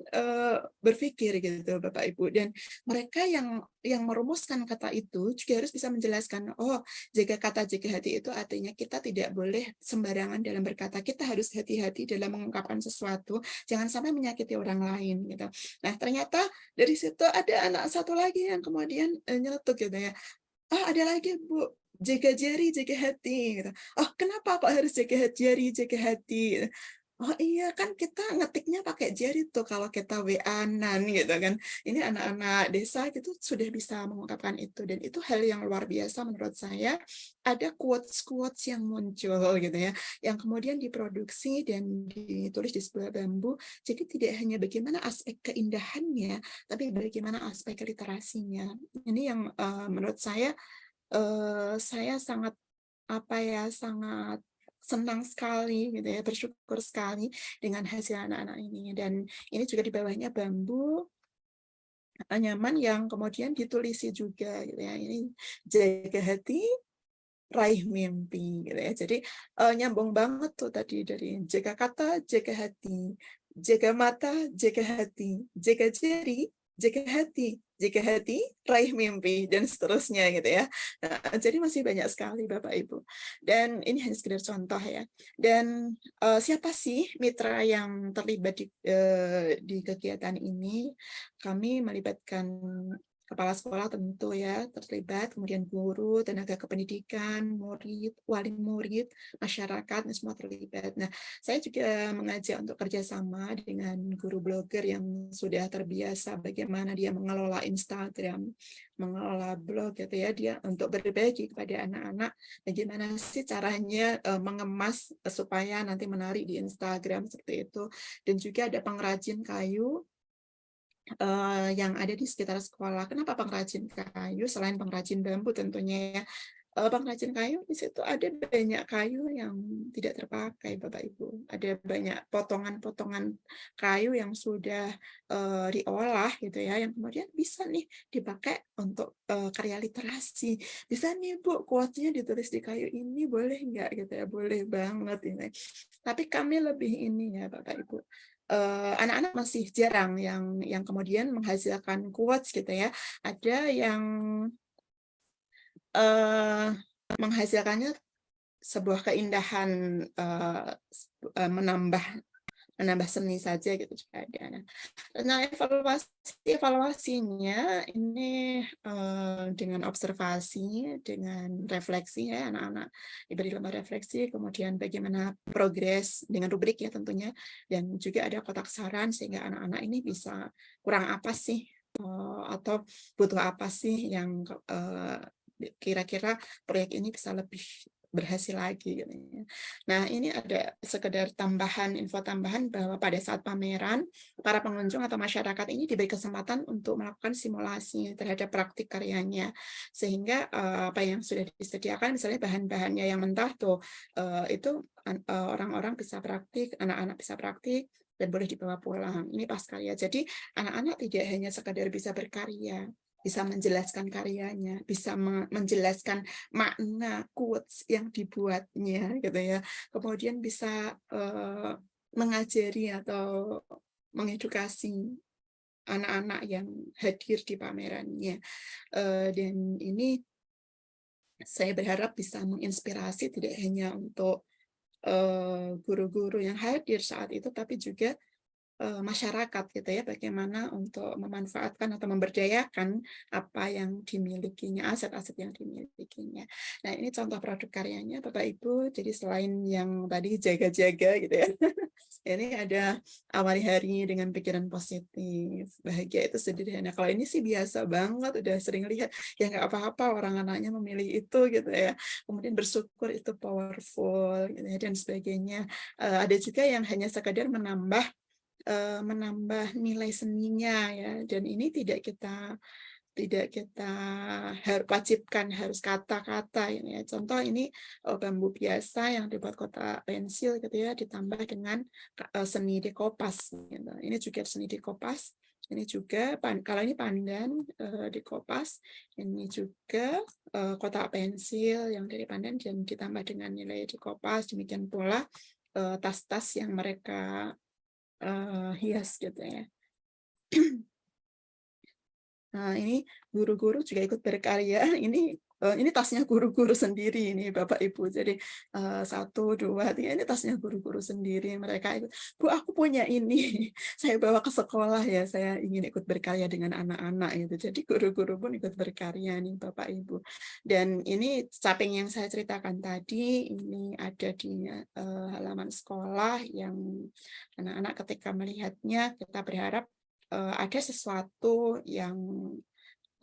Speaker 1: berpikir gitu Bapak Ibu, dan mereka yang merumuskan kata itu juga harus bisa menjelaskan, oh jaga kata, jaga hati itu artinya kita tidak boleh sembarangan dalam berkata, kita harus hati-hati dalam mengungkapkan sesuatu, jangan sampai menyakiti orang lain gitu. Nah ternyata dari situ ada anak satu lagi yang kemudian nyeletuk gitu ya, ada lagi Bu, jaga jari, jaga hati gitu. Oh, kenapa kok harus jaga jari, jaga hati? Oh iya, kan kita ngetiknya pakai jari tuh kalau kita WA-an gitu kan. Ini anak-anak desa gitu sudah bisa mengungkapkan itu, dan itu hal yang luar biasa menurut saya. Ada quotes-quotes yang muncul gitu ya, yang kemudian diproduksi dan ditulis di sebelah bambu. Jadi tidak hanya bagaimana aspek keindahannya, tapi bagaimana aspek literasinya. Ini yang menurut saya sangat sangat senang sekali gitu ya, bersyukur sekali dengan hasil anak-anak ini. Dan ini juga di bawahnya bambu nyaman yang kemudian ditulisi juga gitu ya. Ini jaga hati, raih mimpi gitu ya. Jadi nyambung banget tuh tadi dari jaga kata, jaga hati, jaga mata, jaga hati, jaga jari, jaga hati, raih mimpi, dan seterusnya gitu ya. Nah, jadi masih banyak sekali Bapak Ibu. Dan ini hanya sekedar contoh ya. Dan siapa sih mitra yang terlibat di kegiatan ini? Kami melibatkan kepala sekolah tentu ya terlibat, kemudian guru, tenaga kependidikan, murid, wali murid, masyarakat, ini semua terlibat. Nah, saya juga mengajak untuk kerjasama dengan guru blogger yang sudah terbiasa bagaimana dia mengelola Instagram, mengelola blog gitu ya, dia untuk berbagi kepada anak-anak bagaimana sih caranya mengemas supaya nanti menarik di Instagram seperti itu. Dan juga ada pengrajin kayu yang ada di sekitar sekolah. Kenapa pengrajin kayu selain pengrajin bambu tentunya ya? Pengrajin kayu di situ ada banyak kayu yang tidak terpakai Bapak Ibu. Ada banyak potongan-potongan kayu yang sudah diolah gitu ya, yang kemudian bisa nih dipakai untuk karya literasi. Bisa nih Bu, quotes-nya ditulis di kayu ini, boleh nggak gitu ya? Boleh banget ini. Tapi kami lebih ini ya Bapak Ibu. Anak-anak masih jarang yang kemudian menghasilkan quotes gitu ya. Ada yang menghasilkannya sebuah keindahan, menambah seni saja gitu juga ada. Nah, evaluasinya ini dengan observasi, dengan refleksi ya, anak-anak diberi lembar refleksi, kemudian bagaimana progres dengan rubrik ya tentunya, dan juga ada kotak saran sehingga anak-anak ini bisa kurang apa sih atau butuh apa sih yang kira-kira proyek ini bisa lebih berhasil lagi gitu ya. Nah, ini ada sekedar info tambahan bahwa pada saat pameran, para pengunjung atau masyarakat ini diberi kesempatan untuk melakukan simulasi terhadap praktik karyanya. Sehingga apa yang sudah disediakan, misalnya bahan-bahannya yang mentah tuh, itu orang-orang bisa praktik, anak-anak bisa praktik, dan boleh dibawa pulang. Ini pas karya. Jadi anak-anak tidak hanya sekadar bisa berkarya, bisa menjelaskan karyanya, bisa menjelaskan makna quotes yang dibuatnya gitu ya. Kemudian bisa mengajari atau mengedukasi anak-anak yang hadir di pamerannya. Dan ini saya berharap bisa menginspirasi tidak hanya untuk guru-guru yang hadir saat itu, tapi juga masyarakat gitu ya, bagaimana untuk memanfaatkan atau memberdayakan apa yang dimilikinya, aset-aset yang dimilikinya. Nah, ini contoh produk karyanya Bapak Ibu. Jadi selain yang tadi jaga-jaga gitu ya, ini ada awali hari dengan pikiran positif, bahagia itu sederhana. Kalau ini sih biasa banget, udah sering lihat, ya nggak apa-apa orang anaknya memilih itu gitu ya. Kemudian bersyukur itu powerful gitu ya, dan sebagainya. Ada juga yang hanya sekadar menambah nilai seninya ya, dan ini tidak kita wajibkan harus kata-kata ini ya. Contoh ini bambu biasa yang dibuat kotak pensil gitu ya, ditambah dengan seni dekopas gitu. Ini juga seni dekopas. Ini juga kalau ini pandan dekopas, ini juga kotak pensil yang dari pandan dan ditambah dengan nilai dekopas. Demikian pula tas-tas yang mereka hias gitu ya. Nah, ini guru-guru juga ikut berkarya. Ini tasnya guru-guru sendiri ini Bapak Ibu. Jadi 1, 2, 3 ini tasnya guru-guru sendiri. Mereka ikut, Bu, aku punya ini. Saya bawa ke sekolah ya. Saya ingin ikut berkarya dengan anak-anak itu. Jadi guru-guru pun ikut berkarya nih Bapak Ibu. Dan ini caping yang saya ceritakan tadi, ini ada di halaman sekolah yang anak-anak ketika melihatnya, kita berharap ada sesuatu yang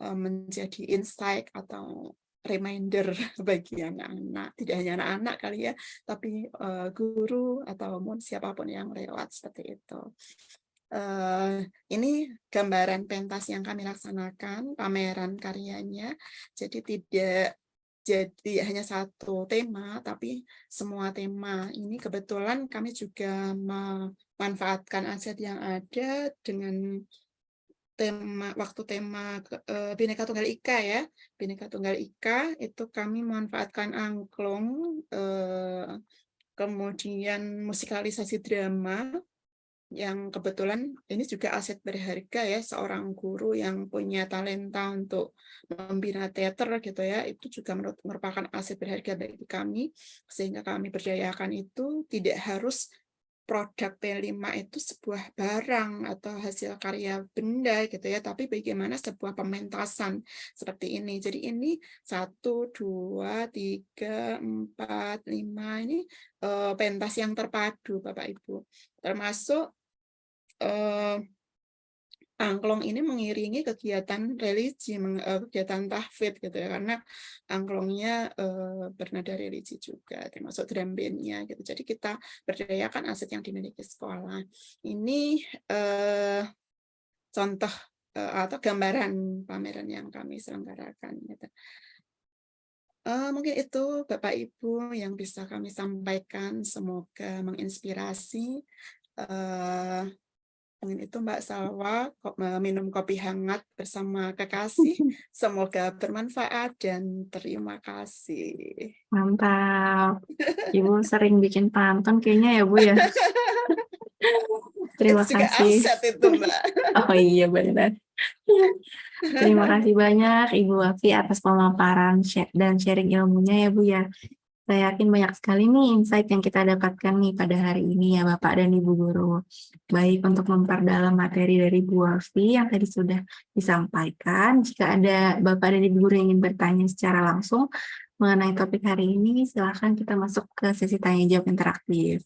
Speaker 1: menjadi insight atau reminder bagi anak-anak, tidak hanya anak-anak kali ya, tapi guru atau siapapun yang lewat seperti itu. Ini gambaran pentas yang kami laksanakan, pameran karyanya, jadi tidak jadi hanya satu tema, tapi semua tema ini kebetulan kami juga memanfaatkan aset yang ada dengan tema Bhinneka Tunggal Ika ya. Bhinneka Tunggal Ika itu kami memanfaatkan angklung, kemudian musikalisasi drama, yang kebetulan ini juga aset berharga ya, seorang guru yang punya talenta untuk membina teater gitu ya, itu juga merupakan aset berharga bagi kami, sehingga kami berdayakan itu tidak harus produk P5 itu sebuah barang atau hasil karya benda gitu ya, tapi bagaimana sebuah pementasan seperti ini. Jadi ini 1, 2, 3, 4, 5 ini pentas yang terpadu Bapak Ibu. Termasuk angklung ini mengiringi kegiatan religi, kegiatan tahfidz gitu ya, karena angklungnya bernada religi juga, termasuk drum band-nya gitu. Jadi kita berdayakan aset yang dimiliki sekolah. Ini contoh atau gambaran pameran yang kami selenggarakan. Gitu. Mungkin itu Bapak Ibu yang bisa kami sampaikan, semoga menginspirasi. Mungkin itu Mbak Salwa, minum kopi hangat bersama kekasih. Semoga bermanfaat dan terima kasih.
Speaker 3: Mantap. Ibu sering bikin pantun kayaknya ya Bu ya. Terima
Speaker 1: Itu juga
Speaker 3: kasih.
Speaker 1: aset itu Mbak.
Speaker 3: Oh iya benar. Terima kasih banyak Ibu Wafi atas pemaparan dan sharing ilmunya ya Bu ya. Saya yakin banyak sekali nih insight yang kita dapatkan nih pada hari ini ya Bapak dan Ibu Guru. Baik untuk memperdalam materi dari Bu Wafi yang tadi sudah disampaikan. Jika ada Bapak dan Ibu Guru yang ingin bertanya secara langsung mengenai topik hari ini, silakan kita masuk ke sesi tanya jawab interaktif.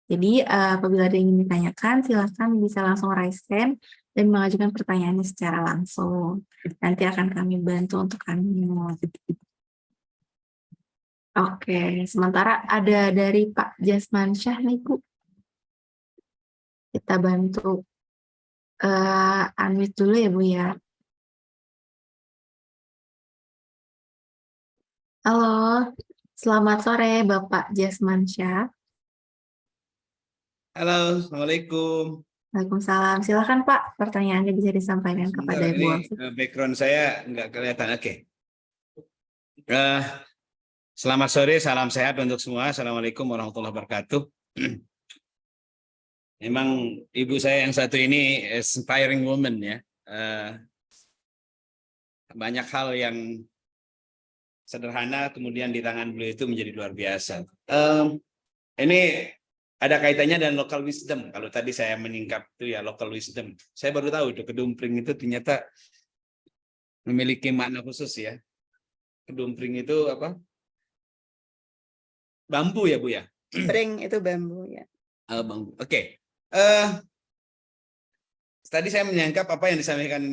Speaker 3: Jadi apabila ada yang ingin ditanyakan, silakan bisa langsung raise hand dan mengajukan pertanyaannya secara langsung. Nanti akan kami bantu untuk unmute. Oke, sementara ada dari Pak Jasmansyah nih Bu. Kita bantu unmute dulu ya Bu ya. Halo, selamat sore Bapak Jasmansyah.
Speaker 4: Halo, Assalamualaikum.
Speaker 3: Waalaikumsalam. Silakan Pak, pertanyaannya bisa disampaikan kepada Ibu Wafi.
Speaker 4: Background saya nggak kelihatan. Oke. Selamat sore, salam sehat untuk semua. Assalamualaikum warahmatullahi wabarakatuh. Memang ibu saya yang satu ini inspiring woman ya. Banyak hal yang sederhana kemudian di tangan beliau itu menjadi luar biasa. Ini ada kaitannya dengan local wisdom. Kalau tadi saya menyingkap itu ya local wisdom. Saya baru tahu itu kedumpring itu ternyata memiliki makna khusus ya. Kedumpring itu apa? Bambu ya Bu ya?
Speaker 1: Bring itu bambu ya.
Speaker 4: Bambu. Oke. Tadi saya menyangkap apa yang disampaikan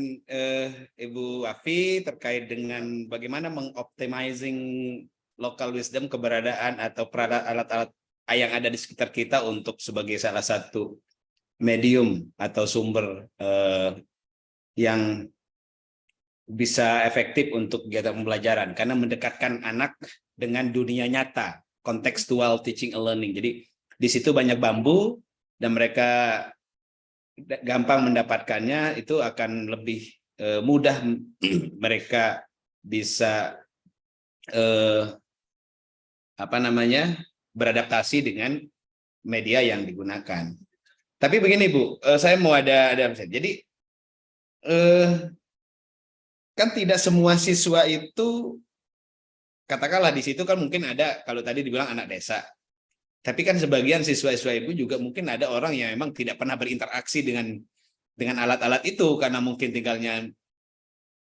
Speaker 4: Ibu Wafi terkait dengan bagaimana mengoptimizing local wisdom, keberadaan atau alat-alat yang ada di sekitar kita untuk sebagai salah satu medium atau sumber yang bisa efektif untuk kegiatan pembelajaran karena mendekatkan anak dengan dunia nyata, contextual teaching and learning. Jadi di situ banyak bambu dan mereka gampang mendapatkannya, itu akan lebih mudah mereka bisa beradaptasi dengan media yang digunakan. Tapi begini Bu, saya mau ada jadi kan tidak semua siswa itu, katakanlah di situ kan mungkin ada, kalau tadi dibilang anak desa, tapi kan sebagian siswa-siswa ibu juga mungkin ada orang yang memang tidak pernah berinteraksi dengan alat-alat itu karena mungkin tinggalnya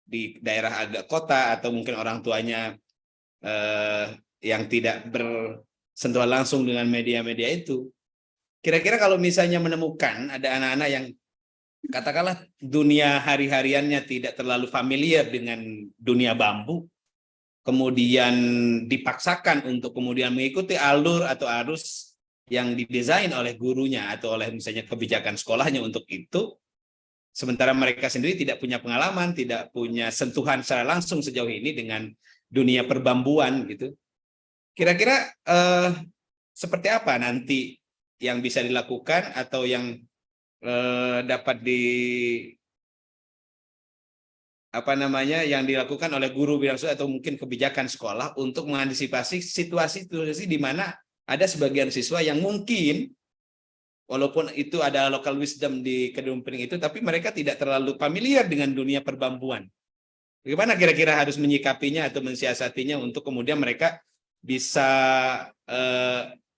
Speaker 4: di daerah agak kota atau mungkin orang tuanya yang tidak bersentuhan langsung dengan media-media itu. Kira-kira kalau misalnya menemukan ada anak-anak yang katakanlah dunia hari-hariannya tidak terlalu familiar dengan dunia bambu, kemudian dipaksakan untuk kemudian mengikuti alur atau arus yang didesain oleh gurunya atau oleh misalnya kebijakan sekolahnya untuk itu, sementara mereka sendiri tidak punya pengalaman, tidak punya sentuhan secara langsung sejauh ini dengan dunia perbambuan gitu. Kira-kira seperti apa nanti yang bisa dilakukan atau yang dapat yang dilakukan oleh guru atau mungkin kebijakan sekolah untuk mengantisipasi situasi-situasi di mana ada sebagian siswa yang mungkin walaupun itu ada local wisdom di kedumpring itu, tapi mereka tidak terlalu familiar dengan dunia perbambuan. Bagaimana kira-kira harus menyikapinya atau mensiasatinya untuk kemudian mereka bisa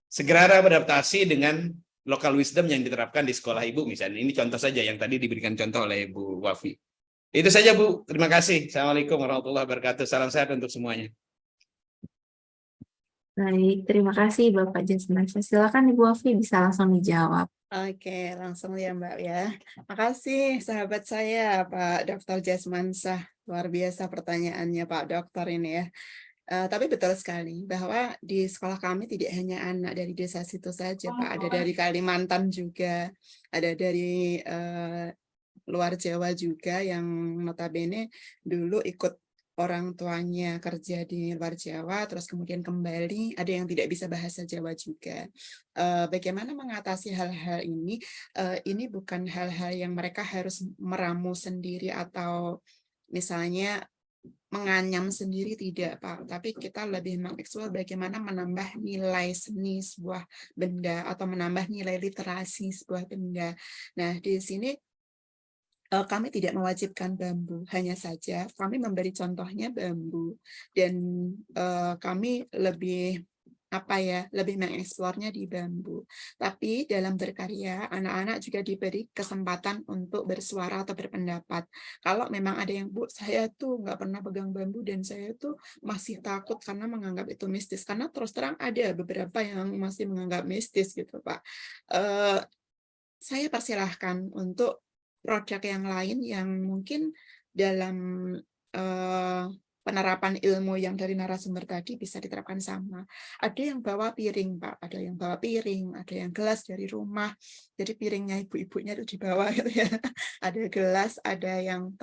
Speaker 4: segera beradaptasi dengan local wisdom yang diterapkan di sekolah Ibu misalnya. Ini contoh saja yang tadi diberikan contoh oleh Bu Wafi. Itu saja Bu, terima kasih. Assalamualaikum warahmatullahi wabarakatuh. Salam sehat untuk semuanya.
Speaker 3: Baik, terima kasih Bapak Jasmansyah. Silakan Ibu Wafi bisa langsung dijawab.
Speaker 1: Oke, langsung ya Mbak ya. Makasih sahabat saya Pak Dr. Jasmansyah. Luar biasa pertanyaannya Pak Dokter ini ya. Tapi betul sekali bahwa di sekolah kami tidak hanya anak dari desa situ saja Pak, ada dari Kalimantan juga, ada dari luar Jawa juga yang notabene dulu ikut orang tuanya kerja di luar Jawa, terus kemudian kembali, ada yang tidak bisa bahasa Jawa juga. Bagaimana mengatasi hal-hal ini? Ini bukan hal-hal yang mereka harus meramu sendiri atau misalnya menganyam sendiri, tidak Pak, tapi kita lebih mengeksplor bagaimana menambah nilai seni sebuah benda atau menambah nilai literasi sebuah benda. Nah, di sini kami tidak mewajibkan bambu, hanya saja kami memberi contohnya bambu dan kami lebih lebih mengeksplornya di bambu. Tapi dalam berkarya, anak-anak juga diberi kesempatan untuk bersuara atau berpendapat. Kalau memang ada yang, Bu, saya tuh nggak pernah pegang bambu dan saya tuh masih takut karena menganggap itu mistis. Karena terus terang ada beberapa yang masih menganggap mistis gitu, Pak. Saya persilahkan untuk produk yang lain yang mungkin dalam penerapan ilmu yang dari narasumber tadi bisa diterapkan sama. Ada yang bawa piring, Pak, ada yang bawa piring, ada yang gelas dari rumah, jadi piringnya ibu-ibunya itu dibawa gitu ya. Ada gelas, ada yang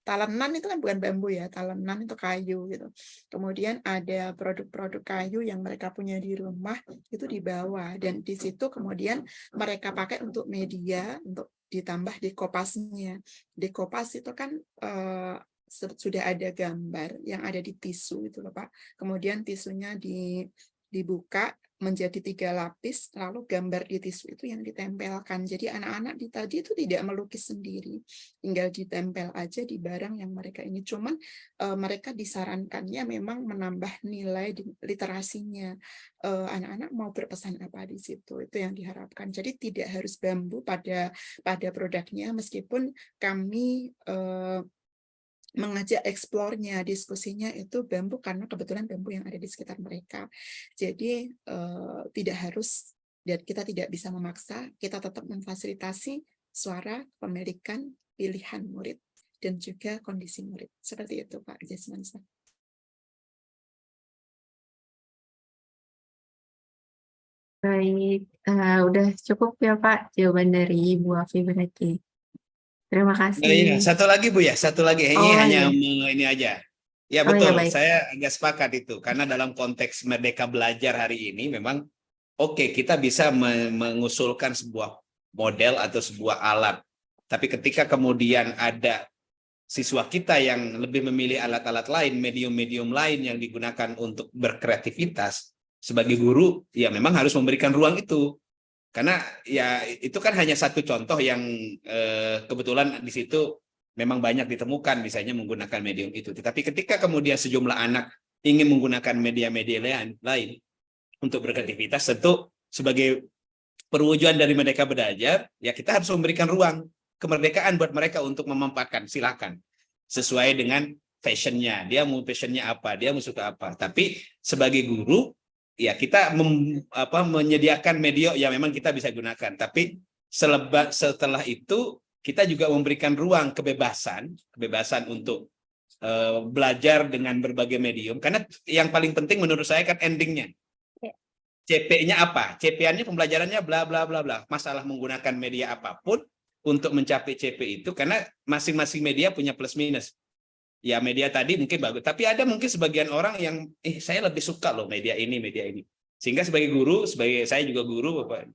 Speaker 1: talenan itu kan bukan bambu ya, talenan itu kayu gitu. Kemudian ada produk-produk kayu yang mereka punya di rumah itu dibawa dan di situ kemudian mereka pakai untuk media, untuk ditambah dekopasnya. Dekopas itu kan sudah ada gambar yang ada di tisu itu loh Pak. Kemudian tisunya dibuka menjadi 3 lapis, lalu gambar di tisu itu yang ditempelkan. Jadi anak-anak di tadi itu tidak melukis sendiri, tinggal ditempel aja di barang yang mereka ini. Cuman mereka disarankannya memang menambah nilai literasinya. Anak-anak mau berpesan apa di situ, itu yang diharapkan. Jadi tidak harus bambu pada produknya, meskipun kami mengajak eksplornya, diskusinya itu bambu karena kebetulan bambu yang ada di sekitar mereka. Jadi tidak harus, dan kita tidak bisa memaksa, kita tetap memfasilitasi suara, pemilikan, pilihan murid, dan juga kondisi murid. Seperti itu Pak Jasmansyah.
Speaker 3: Baik, udah cukup ya Pak jawaban dari Bu Wafi berarti. Terima kasih.
Speaker 4: Iya, satu lagi Bu ya, satu lagi. Ini hanya ini aja. Ya betul,
Speaker 3: ya, baik.
Speaker 4: saya agak sepakat itu. Karena dalam konteks Merdeka Belajar hari ini memang kita bisa mengusulkan sebuah model atau sebuah alat. Tapi ketika kemudian ada siswa kita yang lebih memilih alat-alat lain, medium-medium lain yang digunakan untuk berkreativitas, sebagai guru ya memang harus memberikan ruang itu. Karena ya itu kan hanya satu contoh yang kebetulan di situ memang banyak ditemukan misalnya menggunakan medium itu. Tetapi ketika kemudian sejumlah anak ingin menggunakan media-media lain untuk berkreativitas, tentu sebagai perwujudan dari Merdeka Belajar, ya kita harus memberikan ruang kemerdekaan buat mereka untuk memanfaatkan. Silakan sesuai dengan passionnya. Dia mau passionnya apa, dia mau suka apa. Tapi sebagai guru ya kita menyediakan media yang memang kita bisa gunakan, tapi setelah itu kita juga memberikan ruang kebebasan untuk belajar dengan berbagai medium, karena yang paling penting menurut saya kan endingnya. CP-nya apa? CP-nya pembelajarannya bla bla bla bla. Masalah menggunakan media apapun untuk mencapai CP itu, karena masing-masing media punya plus minus. Ya media tadi mungkin bagus, tapi ada mungkin sebagian orang yang saya lebih suka loh media ini. Sehingga sebagai guru, saya juga guru, Bapak,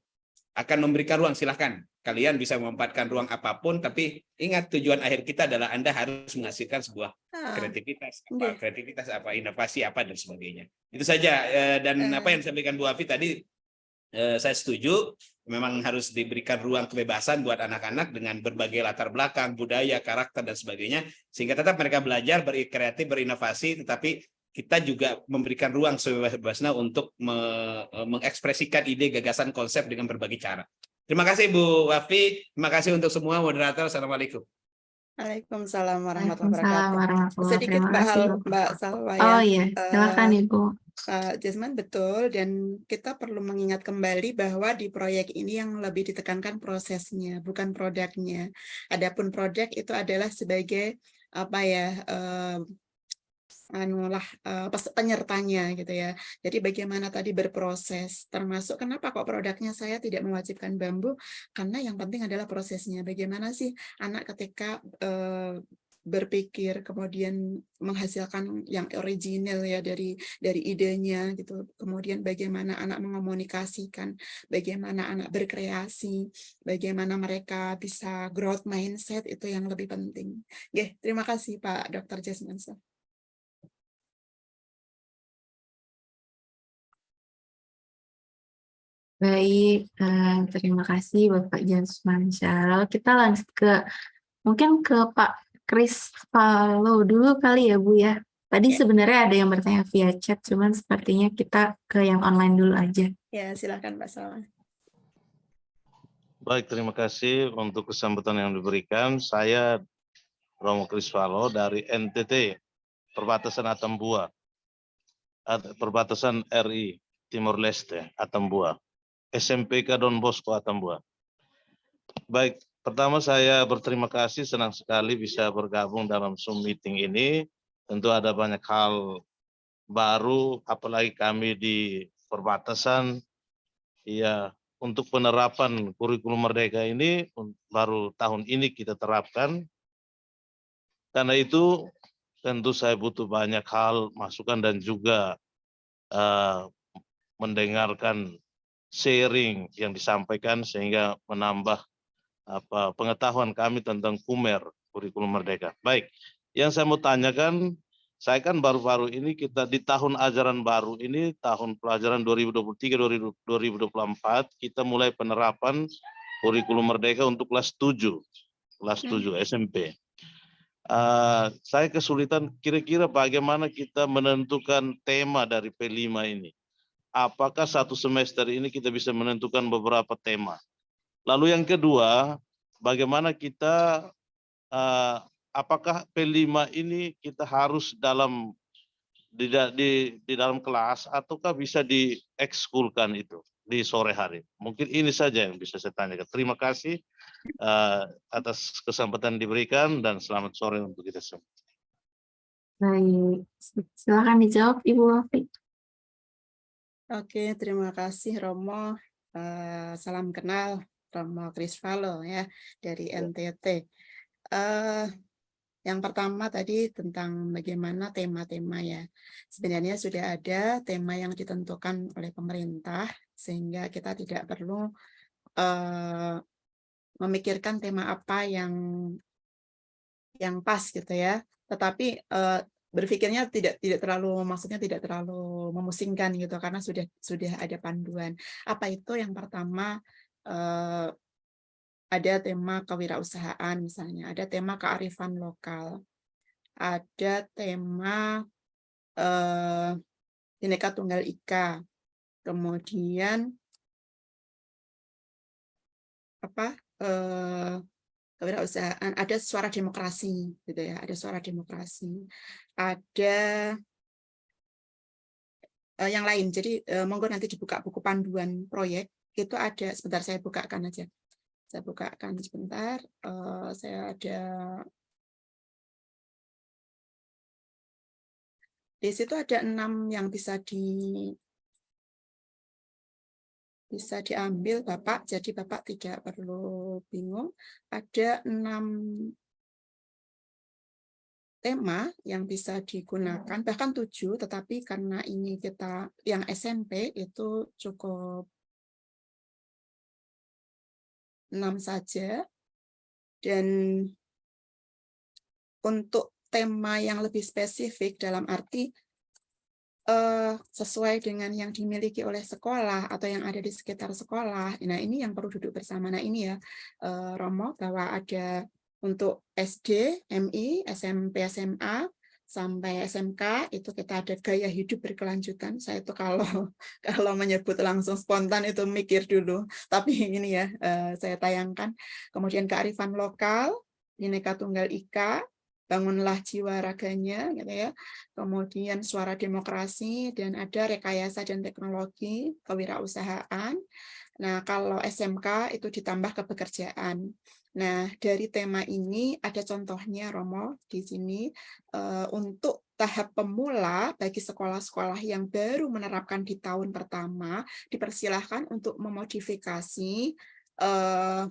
Speaker 4: akan memberikan ruang. Silahkan kalian bisa memanfaatkan ruang apapun, tapi ingat tujuan akhir kita adalah Anda harus menghasilkan sebuah kreativitas apa, inovasi apa dan sebagainya. Itu saja. Dan apa yang disampaikan Bu Afi tadi, saya setuju. Memang harus diberikan ruang kebebasan buat anak-anak dengan berbagai latar belakang, budaya, karakter, dan sebagainya. Sehingga tetap mereka belajar, berkreatif, berinovasi, tetapi kita juga memberikan ruang sebebas-bebasnya untuk mengekspresikan ide, gagasan, konsep dengan berbagai cara. Terima kasih Bu Wafi, terima kasih untuk semua moderator. Assalamualaikum.
Speaker 1: Waalaikumsalam warahmatullahi
Speaker 3: Waalaikumsalam
Speaker 1: wabarakatuh.
Speaker 3: warahmatullahi wabarakatuh.
Speaker 1: Sedikit
Speaker 3: Terima kasih, Bapak.
Speaker 1: Mbak Salwa
Speaker 3: Oh
Speaker 1: ya.
Speaker 3: iya, silakan Ibu.
Speaker 1: Jasmine betul, dan kita perlu mengingat kembali bahwa di proyek ini yang lebih ditekankan prosesnya, bukan produknya. Adapun produk itu adalah sebagai apa ya, penyertanya gitu ya. Jadi bagaimana tadi berproses, termasuk kenapa kok produknya saya tidak mewajibkan bambu, karena yang penting adalah prosesnya. Bagaimana sih anak ketika berpikir kemudian menghasilkan yang original ya dari idenya gitu. Kemudian bagaimana anak mengomunikasikan, bagaimana anak berkreasi, bagaimana mereka bisa growth mindset, itu yang lebih penting. Oke, terima kasih Pak Dr. Jasmine.
Speaker 3: Baik, terima kasih Bapak Jasman Syarel. Kita lanjut mungkin ke Pak Chris Valo dulu kali ya Bu ya. Tadi sebenarnya ada yang bertanya via chat, cuman sepertinya kita ke yang online dulu aja.
Speaker 1: Ya, silakan Pak Salwa.
Speaker 5: Baik, terima kasih untuk kesempatan yang diberikan. Saya Romo Chris Valo dari NTT, Perbatasan Atambua, Perbatasan RI Timor Leste, Atambua. SMPK Don Bosco Atambua. Baik, pertama saya berterima kasih, senang sekali bisa bergabung dalam Zoom meeting ini. Tentu ada banyak hal baru, apalagi kami di perbatasan. Ya, untuk penerapan kurikulum Merdeka ini baru tahun ini kita terapkan. Karena itu tentu saya butuh banyak hal, masukan dan juga mendengarkan sharing yang disampaikan sehingga menambah pengetahuan kami tentang KUMER, kurikulum Merdeka. Baik, yang saya mau tanyakan, saya kan baru-baru ini kita di tahun ajaran baru ini, tahun pelajaran 2023-2024, kita mulai penerapan kurikulum Merdeka untuk kelas 7 SMP. Saya kesulitan kira-kira bagaimana kita menentukan tema dari P5 ini. Apakah satu semester ini kita bisa menentukan beberapa tema? Lalu yang kedua, bagaimana kita, apakah P5 ini kita harus di dalam kelas ataukah bisa diekskulkan itu di sore hari? Mungkin ini saja yang bisa saya tanyakan. Terima kasih atas kesempatan diberikan dan selamat sore untuk kita semua.
Speaker 3: Baik, silakan dijawab Ibu Wafi.
Speaker 1: Oke, terima kasih Romo. Salam kenal, Romo Chris Valo ya dari NTT. Yang pertama tadi tentang bagaimana tema-tema ya. Sebenarnya sudah ada tema yang ditentukan oleh pemerintah sehingga kita tidak perlu memikirkan tema apa yang pas gitu ya. Tetapi berpikirnya tidak terlalu, maksudnya tidak terlalu memusingkan gitu karena sudah ada panduan. Apa itu? Yang pertama ada tema kewirausahaan misalnya, ada tema kearifan lokal, ada tema Bhinneka Tunggal Ika, kemudian kewirausahaan, ada suara demokrasi gitu ya, ada suara demokrasi, ada yang lain. Jadi monggo nanti dibuka buku panduan proyek, itu ada, sebentar saya bukakan aja. Saya bukakan sebentar, saya ada di situ ada 6 yang bisa diambil Bapak, jadi Bapak tidak perlu bingung. Ada 6 tema yang bisa digunakan, bahkan 7, tetapi karena ini kita yang SMP itu cukup 6 saja. Dan untuk tema yang lebih spesifik dalam arti sesuai dengan yang dimiliki oleh sekolah atau yang ada di sekitar sekolah. Nah, ini yang perlu duduk bersama. Nah, ini ya, Romo, bahwa ada untuk SD, MI, SMP, SMA, sampai SMK itu kita ada gaya hidup berkelanjutan. Saya itu kalau kalau menyebut langsung spontan itu mikir dulu. Tapi ini ya saya tayangkan. Kemudian kearifan lokal, Bhinneka Tunggal Ika, bangunlah jiwa raganya, gitu ya. Kemudian suara demokrasi dan ada rekayasa dan teknologi, kewirausahaan. Nah, kalau SMK itu ditambah kepekerjaan. Nah, dari tema ini ada contohnya, Romo, di sini untuk tahap pemula bagi sekolah-sekolah yang baru menerapkan di tahun pertama, dipersilahkan untuk memodifikasi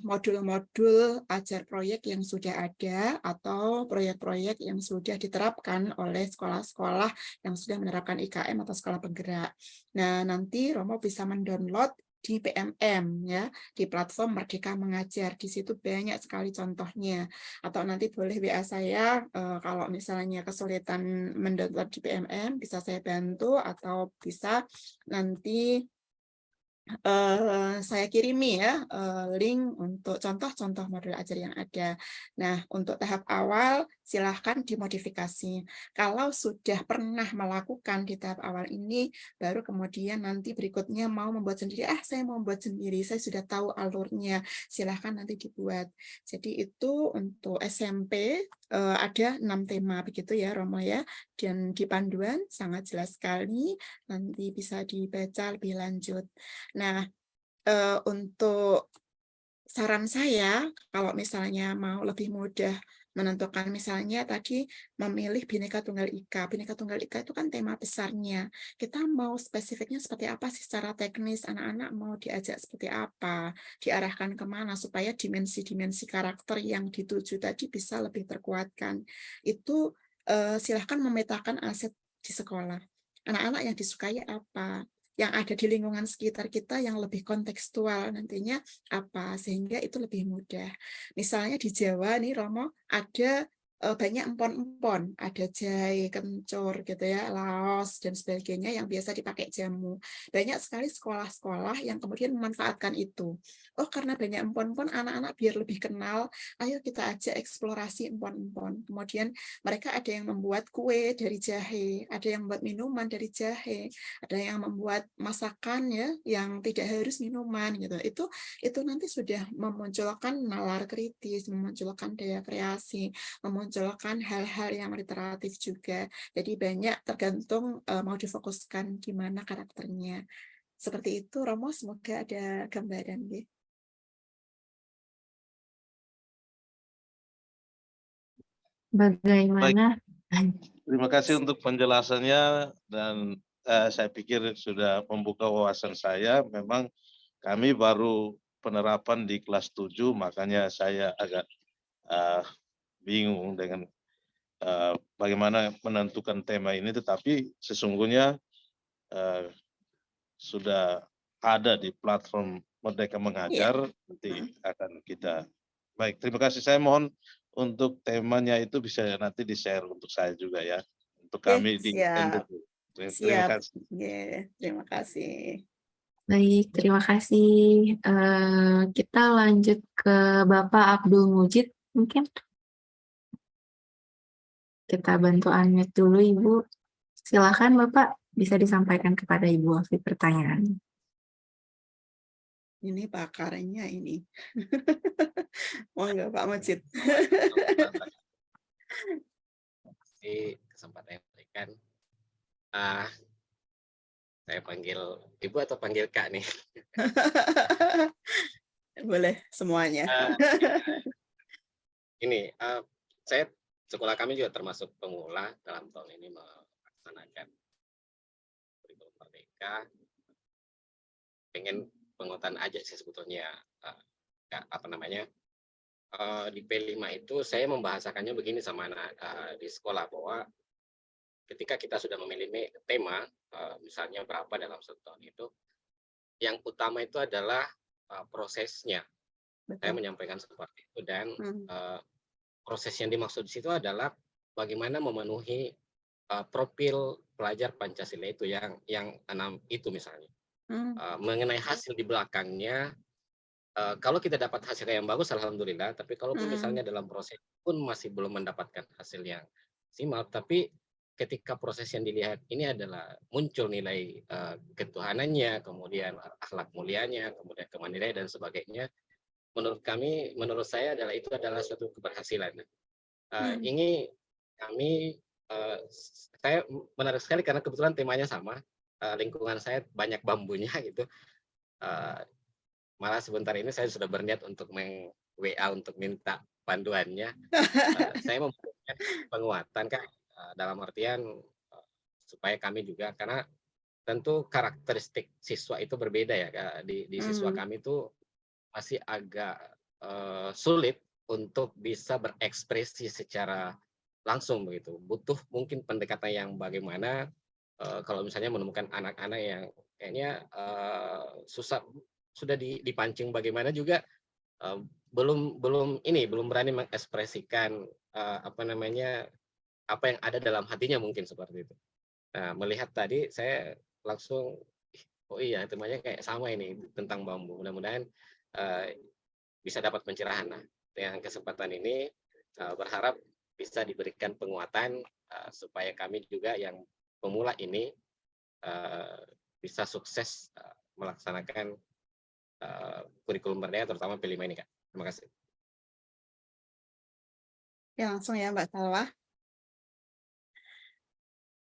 Speaker 1: modul-modul ajar proyek yang sudah ada atau proyek-proyek yang sudah diterapkan oleh sekolah-sekolah yang sudah menerapkan IKM atau sekolah penggerak. Nah, nanti Romo bisa mendownload di PMM ya, di platform Merdeka Mengajar. Di situ banyak sekali contohnya. Atau nanti boleh WA saya kalau misalnya kesulitan mendownload di PMM, bisa saya bantu atau bisa nanti saya kirimi ya link untuk contoh-contoh modul ajar yang ada. Nah, untuk tahap awal silahkan dimodifikasi. Kalau sudah pernah melakukan di tahap awal ini, baru kemudian nanti berikutnya mau membuat sendiri. Saya mau membuat sendiri, saya sudah tahu alurnya. Silahkan nanti dibuat. Jadi itu untuk SMP ada 6 tema begitu ya, Romo ya. Dan di panduan sangat jelas sekali, nanti bisa dibaca lebih lanjut. Nah, untuk saran saya, kalau misalnya mau lebih mudah menentukan, misalnya tadi memilih Bhinneka Tunggal Ika. Bhinneka Tunggal Ika itu kan tema besarnya. Kita mau spesifiknya seperti apa sih secara teknis, anak-anak mau diajak seperti apa, diarahkan kemana, supaya dimensi-dimensi karakter yang dituju tadi bisa lebih terkuatkan. Itu silahkan memetakan aset di sekolah. Anak-anak yang disukai apa, yang ada di lingkungan sekitar kita yang lebih kontekstual nantinya apa, sehingga itu lebih mudah. Misalnya di Jawa nih Romo, ada banyak empon-empon, ada jahe, kencur gitu ya, laos dan sebagainya yang biasa dipakai jamu. Banyak sekali sekolah-sekolah yang kemudian memanfaatkan itu. Oh, karena banyak empon-empon, anak-anak biar lebih kenal, ayo kita ajak eksplorasi empon-empon. Kemudian mereka ada yang membuat kue dari jahe, ada yang membuat minuman dari jahe, ada yang membuat masakan ya yang tidak harus minuman gitu. Itu nanti sudah memunculkan nalar kritis, memunculkan daya kreasi, memunculkan hal-hal yang literatif juga. Jadi banyak tergantung mau difokuskan gimana karakternya. Seperti itu, Romo, semoga ada gambaran ya.
Speaker 3: Bagaimana?
Speaker 5: Terima kasih untuk penjelasannya dan saya pikir sudah membuka wawasan saya. Memang kami baru penerapan di kelas 7, makanya saya agak bingung dengan bagaimana menentukan tema ini, tetapi sesungguhnya sudah ada di platform Merdeka Mengajar, nanti akan kita. Baik, terima kasih. Saya mohon untuk temanya itu bisa nanti di-share untuk saya juga ya, untuk kami di
Speaker 1: Siap.
Speaker 5: NTT. Terima
Speaker 1: Siap.
Speaker 5: kasih.
Speaker 1: Terima kasih.
Speaker 3: Baik, terima kasih. Kita lanjut ke Bapak Abdul Mujid, mungkin. Kita bantu unmute dulu, Ibu. Silakan, Bapak. Bisa disampaikan kepada Ibu Afi pertanyaan.
Speaker 1: Ini pakarnya ini. Monggo Pak Mujid.
Speaker 6: Di kesempatan yang diberikan, saya panggil Ibu atau panggil Kak nih?
Speaker 1: Boleh semuanya.
Speaker 6: Ini saya sekolah kami juga termasuk pemula dalam tahun ini melaksanakan kurikulum Merdeka. Pengen penguatan aja sih sebetulnya, di P5 itu saya membahasakannya begini sama anak di sekolah, bahwa ketika kita sudah memilih tema, misalnya berapa dalam satu tahun itu, yang utama itu adalah prosesnya.
Speaker 1: Betul.
Speaker 6: Saya menyampaikan seperti itu, dan proses yang dimaksud di situ adalah bagaimana memenuhi profil pelajar Pancasila itu yang 6 itu misalnya. Mengenai hasil di belakangnya, kalau kita dapat hasil yang bagus, alhamdulillah. Tapi kalaupun misalnya dalam proses pun masih belum mendapatkan hasil yang maksimal, tapi ketika proses yang dilihat ini adalah muncul nilai ketuhanannya, kemudian akhlak mulianya, kemudian kemandirian dan sebagainya, menurut saya itu adalah suatu keberhasilan. Ini saya menarik sekali karena kebetulan temanya sama, lingkungan saya banyak bambunya gitu. Malah sebentar ini saya sudah berniat untuk WA untuk minta panduannya. Saya membutuhkan penguatan Kak, dalam artian supaya kami juga, karena tentu karakteristik siswa itu berbeda ya Kak. Di siswa kami itu masih agak sulit untuk bisa berekspresi secara langsung begitu. Butuh mungkin pendekatan yang bagaimana kalau misalnya menemukan anak-anak yang kayaknya susah, sudah dipancing bagaimana juga belum berani mengekspresikan apa yang ada dalam hatinya, mungkin seperti itu. Nah, melihat tadi saya langsung, oh iya temanya kayak sama ini tentang bambu. Mudah-mudahan bisa dapat pencerahan. Nah, dengan kesempatan ini berharap bisa diberikan penguatan supaya kami juga yang pemula ini bisa sukses melaksanakan kurikulum Merdeka, terutama P5 ini Kak. Terima kasih.
Speaker 1: Ya, langsung ya Mbak Salwa.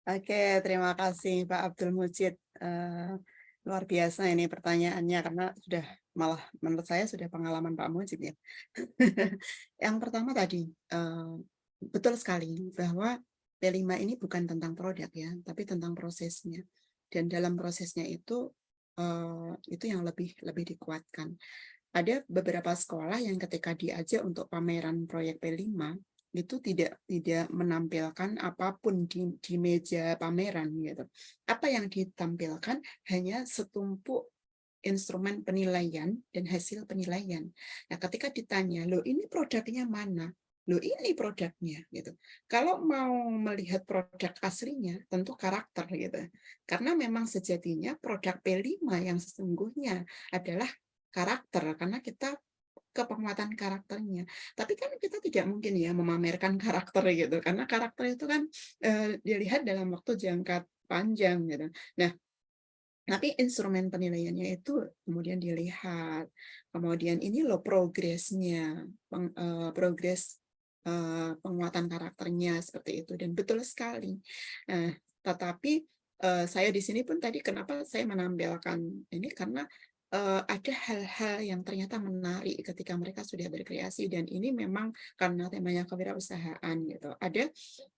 Speaker 1: Oke, terima kasih Pak Abdul Mujid. Luar biasa ini pertanyaannya, karena sudah malah menurut saya sudah pengalaman Pak Mujid ya. Yang pertama tadi, betul sekali bahwa P5 ini bukan tentang produk ya, tapi tentang prosesnya. Dan dalam prosesnya itu yang lebih dikuatkan. Ada beberapa sekolah yang ketika diajak untuk pameran proyek P5 itu tidak menampilkan apapun di meja pameran gitu. Apa yang ditampilkan hanya setumpuk instrumen penilaian dan hasil penilaian. Nah, ketika ditanya, "Loh, ini produknya mana?" "Loh, ini produknya," gitu. Kalau mau melihat produk aslinya, tentu karakter gitu. Karena memang sejatinya produk P5 yang sesungguhnya adalah karakter, karena kita ke penguatan karakternya. Tapi kan kita tidak mungkin ya memamerkan karakter gitu, karena karakter itu kan dilihat dalam waktu jangka panjang gitu. Nah, tapi instrumen penilaiannya itu kemudian dilihat, kemudian ini loh progresnya, progres penguatan karakternya seperti itu, dan betul sekali. Tetapi saya di sini pun tadi kenapa saya menampilkan ini, karena ada hal-hal yang ternyata menarik ketika mereka sudah berkreasi, dan ini memang karena temanya kewirausahaan gitu.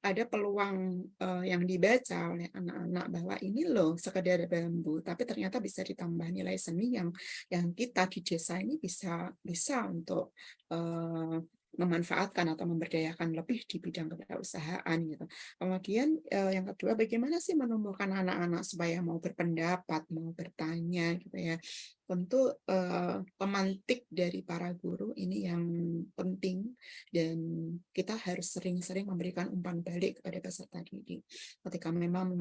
Speaker 1: Ada peluang yang dibaca oleh anak-anak bahwa ini loh sekedar bambu, tapi ternyata bisa ditambah nilai seni yang kita di desa ini bisa untuk memanfaatkan atau memberdayakan lebih di bidang kewirausahaan gitu. Kemudian yang kedua, bagaimana sih menumbuhkan anak-anak supaya mau berpendapat, mau bertanya gitu ya. Tentu pemantik dari para guru ini yang penting, dan kita harus sering-sering memberikan umpan balik kepada peserta didik. Ketika memang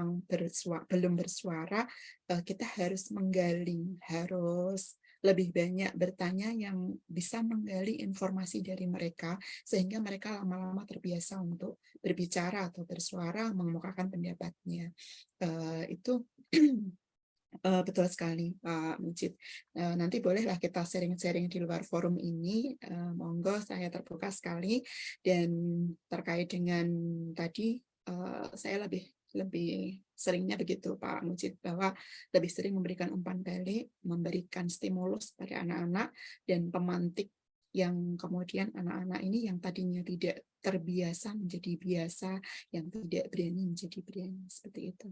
Speaker 1: belum bersuara, kita harus menggali, harus lebih banyak bertanya yang bisa menggali informasi dari mereka, sehingga mereka lama-lama terbiasa untuk berbicara atau bersuara, mengemukakan pendapatnya. Itu betul sekali Pak Mujid. Nanti bolehlah kita sharing-sharing di luar forum ini. Monggo, saya terbuka sekali. Dan terkait dengan tadi, saya lebih seringnya begitu Pak Mujid, bahwa lebih sering memberikan umpan balik, memberikan stimulus pada anak-anak, dan pemantik yang kemudian anak-anak ini yang tadinya tidak terbiasa menjadi biasa, yang tidak berani menjadi berani, seperti itu.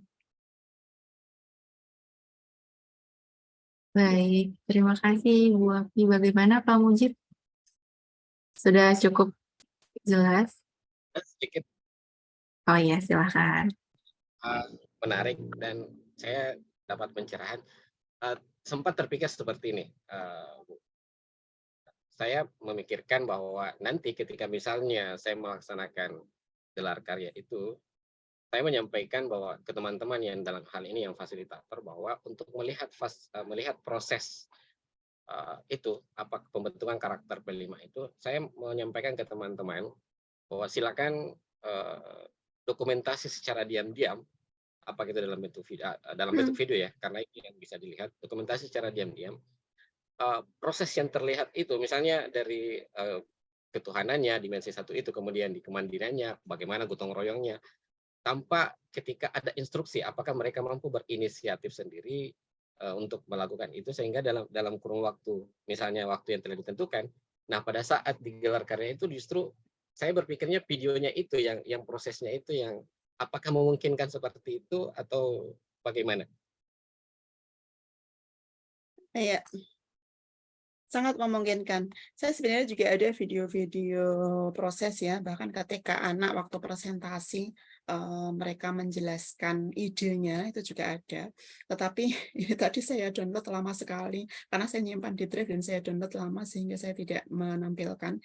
Speaker 3: Baik, terima kasih Bu Afi. Bagaimana Pak Mujid? Sudah cukup jelas?
Speaker 6: Sedikit.
Speaker 3: Oh iya, silakan.
Speaker 6: Menarik, dan saya dapat pencerahan. Sempat terpikir seperti ini, saya memikirkan bahwa nanti ketika misalnya saya melaksanakan gelar karya itu, saya menyampaikan bahwa ke teman-teman yang dalam hal ini yang fasilitator, bahwa untuk melihat proses itu apa pembentukan karakter P5 itu, saya menyampaikan ke teman-teman bahwa silakan dokumentasi secara diam-diam, apakah itu dalam bentuk video ya, karena itu yang bisa dilihat, dokumentasi secara diam-diam, proses yang terlihat itu misalnya dari ketuhanannya, dimensi satu itu, kemudian di kemandiriannya, bagaimana gotong royongnya, tanpa ketika ada instruksi, apakah mereka mampu berinisiatif sendiri untuk melakukan itu, sehingga dalam kurun waktu, misalnya waktu yang telah ditentukan, nah pada saat digelar karya itu justru saya berpikirnya videonya itu yang prosesnya itu yang apakah memungkinkan seperti itu atau bagaimana?
Speaker 1: Iya, sangat memungkinkan. Saya sebenarnya juga ada video-video proses ya, bahkan ketika anak waktu presentasi mereka menjelaskan idenya itu juga ada. Tetapi ini tadi saya download lama sekali karena saya nyimpan di drive dan saya download lama sehingga saya tidak menampilkan.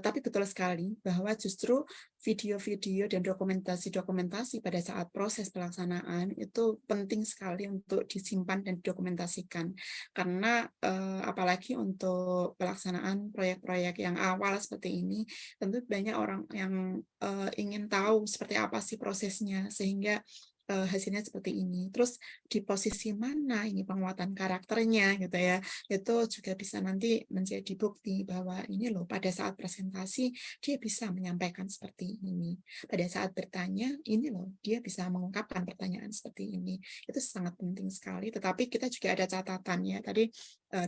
Speaker 1: Tapi betul sekali bahwa justru video-video dan dokumentasi-dokumentasi pada saat proses pelaksanaan itu penting sekali untuk disimpan dan didokumentasikan. Karena apalagi untuk pelaksanaan proyek-proyek yang awal seperti ini, tentu banyak orang yang ingin tahu seperti apa sih prosesnya, sehingga hasilnya seperti ini. Terus di posisi mana ini penguatan karakternya gitu ya, itu juga bisa nanti menjadi bukti bahwa ini loh pada saat presentasi dia bisa menyampaikan seperti ini. Pada saat bertanya, ini loh dia bisa mengungkapkan pertanyaan seperti ini. Itu sangat penting sekali, tetapi kita juga ada catatannya. Tadi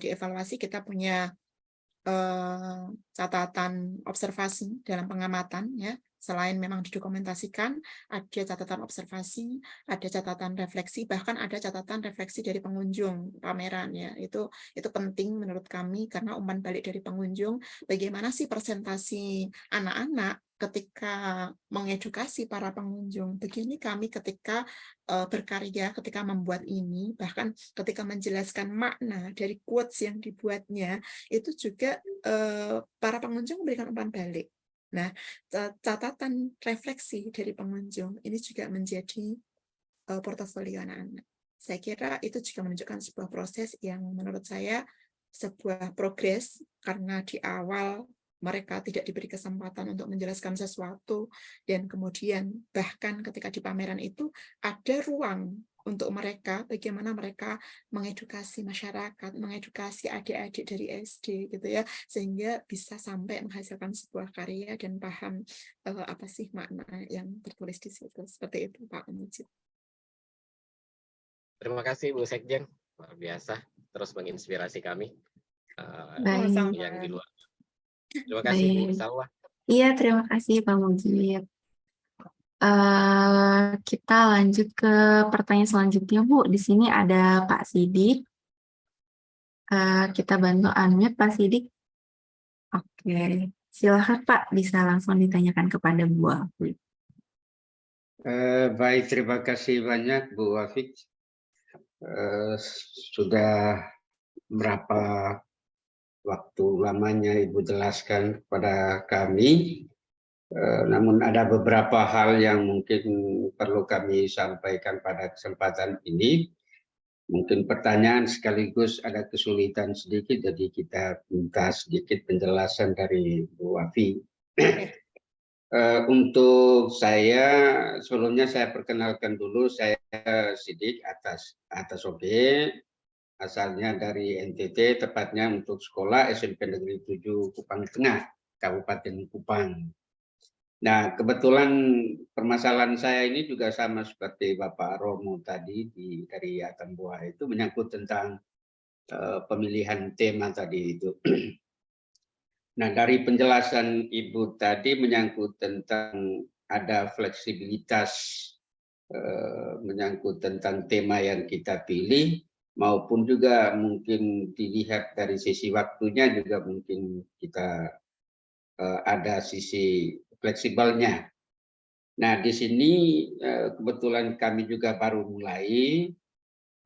Speaker 1: di evaluasi kita punya catatan observasi dalam pengamatan ya. Selain memang didokumentasikan, ada catatan observasi, ada catatan refleksi, bahkan ada catatan refleksi dari pengunjung pameran ya. Itu penting menurut kami karena umpan balik dari pengunjung, bagaimana sih presentasi anak-anak ketika mengedukasi para pengunjung. Begini kami ketika berkarya, ketika membuat ini, bahkan ketika menjelaskan makna dari quotes yang dibuatnya, itu juga para pengunjung memberikan umpan balik. Nah, catatan refleksi dari pengunjung ini juga menjadi portofolio anak-anak. Saya kira itu juga menunjukkan sebuah proses yang menurut saya sebuah progres, karena di awal mereka tidak diberi kesempatan untuk menjelaskan sesuatu, dan kemudian bahkan ketika di pameran itu ada ruang untuk mereka, bagaimana mereka mengedukasi masyarakat, mengedukasi adik-adik dari SD gitu ya, sehingga bisa sampai menghasilkan sebuah karya dan paham apa sih makna yang tertulis di situ. Seperti itu Pak Mujib.
Speaker 6: Terima kasih Bu Sekjen, luar biasa, terus menginspirasi kami yang di luar. Terima kasih Bu Salwa.
Speaker 3: Iya, terima kasih Pak Mujib. Kita lanjut ke pertanyaan selanjutnya, Bu. Di sini ada Pak Sidik. Kita bantu unmute Pak Sidik. Oke, silakan Pak, bisa langsung ditanyakan kepada Bu Afif.
Speaker 7: Baik, terima kasih banyak Bu Afif. Sudah berapa waktu lamanya Ibu jelaskan kepada kami. Namun ada beberapa hal yang mungkin perlu kami sampaikan pada kesempatan ini. Mungkin pertanyaan sekaligus ada kesulitan sedikit, jadi kita minta sedikit penjelasan dari Bu Afi. Untuk saya, sebelumnya saya perkenalkan dulu, saya Sidik atas OB, asalnya dari NTT, tepatnya untuk sekolah SMP Negeri 7 Kupang Tengah, Kabupaten Kupang. Nah, kebetulan permasalahan saya ini juga sama seperti Bapak Romo tadi dari Atambua, itu menyangkut tentang pemilihan tema tadi itu. Nah, dari penjelasan Ibu tadi menyangkut tentang ada fleksibilitas, menyangkut tentang tema yang kita pilih, maupun juga mungkin dilihat dari sisi waktunya juga mungkin kita ada sisi fleksibelnya. Nah, di sini kebetulan kami juga baru mulai,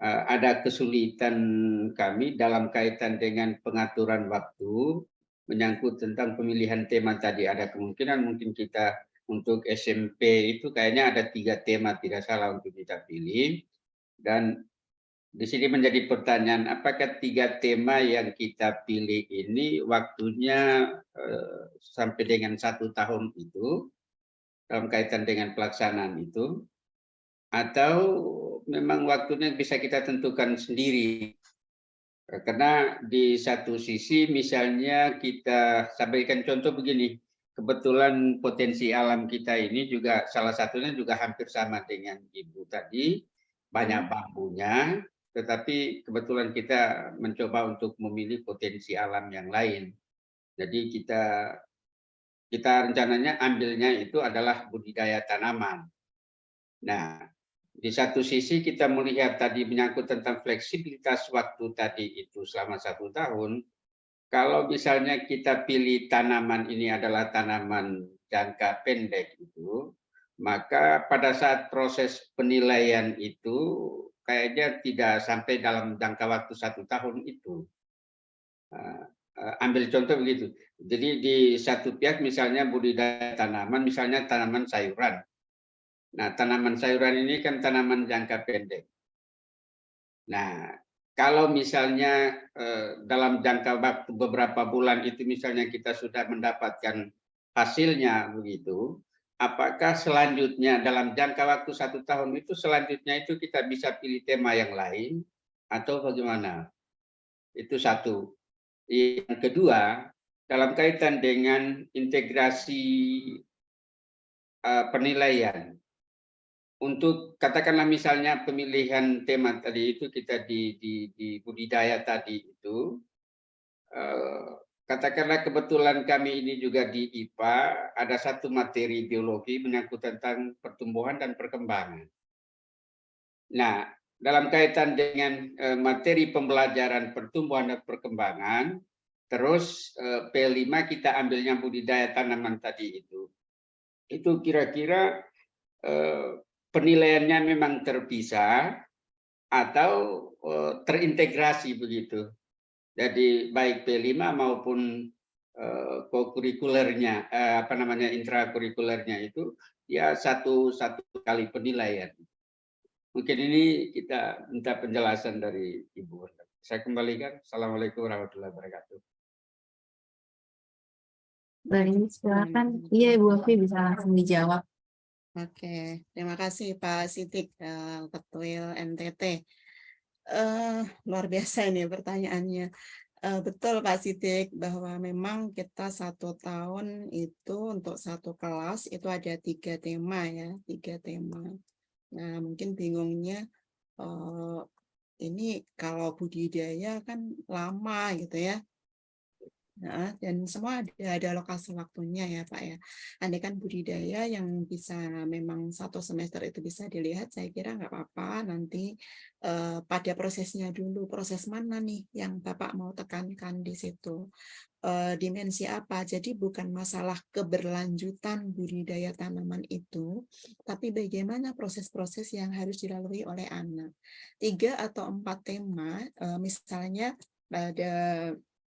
Speaker 7: ada kesulitan kami dalam kaitan dengan pengaturan waktu, menyangkut tentang pemilihan tema tadi. Ada kemungkinan mungkin kita untuk SMP itu kayaknya ada 3 tema tidak salah untuk kita pilih. Dan di sini menjadi pertanyaan, apakah 3 tema yang kita pilih ini waktunya sampai dengan 1 tahun itu, dalam kaitan dengan pelaksanaan itu, atau memang waktunya bisa kita tentukan sendiri. Karena di satu sisi misalnya kita sampaikan contoh begini, kebetulan potensi alam kita ini juga salah satunya juga hampir sama dengan Ibu tadi, banyak bambunya, tetapi kebetulan kita mencoba untuk memilih potensi alam yang lain. Jadi kita rencananya ambilnya itu adalah budidaya tanaman. Nah, di satu sisi kita melihat tadi menyangkut tentang fleksibilitas waktu tadi itu selama 1 tahun. Kalau misalnya kita pilih tanaman ini adalah tanaman jangka pendek itu, maka pada saat proses penilaian itu kayaknya tidak sampai dalam jangka waktu 1 tahun itu. Ambil contoh begitu. Jadi di satu pihak misalnya budidaya tanaman, misalnya tanaman sayuran. Nah, tanaman sayuran ini kan tanaman jangka pendek. Nah, kalau misalnya dalam jangka waktu beberapa bulan itu misalnya kita sudah mendapatkan hasilnya begitu, apakah selanjutnya dalam jangka waktu 1 tahun itu selanjutnya itu kita bisa pilih tema yang lain atau bagaimana? Itu satu. Yang kedua, dalam kaitan dengan integrasi penilaian. Untuk katakanlah misalnya pemilihan tema tadi itu kita di budidaya tadi itu, katakanlah kebetulan kami ini juga di IPA ada satu materi biologi menyangkut tentang pertumbuhan dan perkembangan. Nah, dalam kaitan dengan materi pembelajaran pertumbuhan dan perkembangan, terus P5 kita ambilnya budidaya tanaman tadi itu kira-kira penilaiannya memang terpisah atau terintegrasi begitu. Jadi baik P5 maupun kokurikulernya, intrakurikulernya itu ya satu kali penilaian. Mungkin ini kita minta penjelasan dari Ibu. Saya kembalikan. Assalamualaikum warahmatullahi wabarakatuh.
Speaker 3: Baik, silakan. Iya, Ibu Afi bisa langsung dijawab.
Speaker 1: Oke, terima kasih Pak Sidik, Ketuil NTT. Luar biasa ini pertanyaannya. Betul Pak Sidik bahwa memang kita 1 tahun itu untuk 1 kelas itu ada 3 tema ya, 3 tema. Nah mungkin bingungnya ini kalau budidaya kan lama gitu ya. Nah, dan semua ada lokasi waktunya ya Pak ya. Andai kan budidaya yang bisa memang 1 semester itu bisa dilihat, saya kira nggak apa-apa nanti pada prosesnya dulu, proses mana nih yang Bapak mau tekankan di situ. Dimensi apa, jadi bukan masalah keberlanjutan budidaya tanaman itu, tapi bagaimana proses-proses yang harus dilalui oleh anak. 3 atau 4 tema, misalnya pada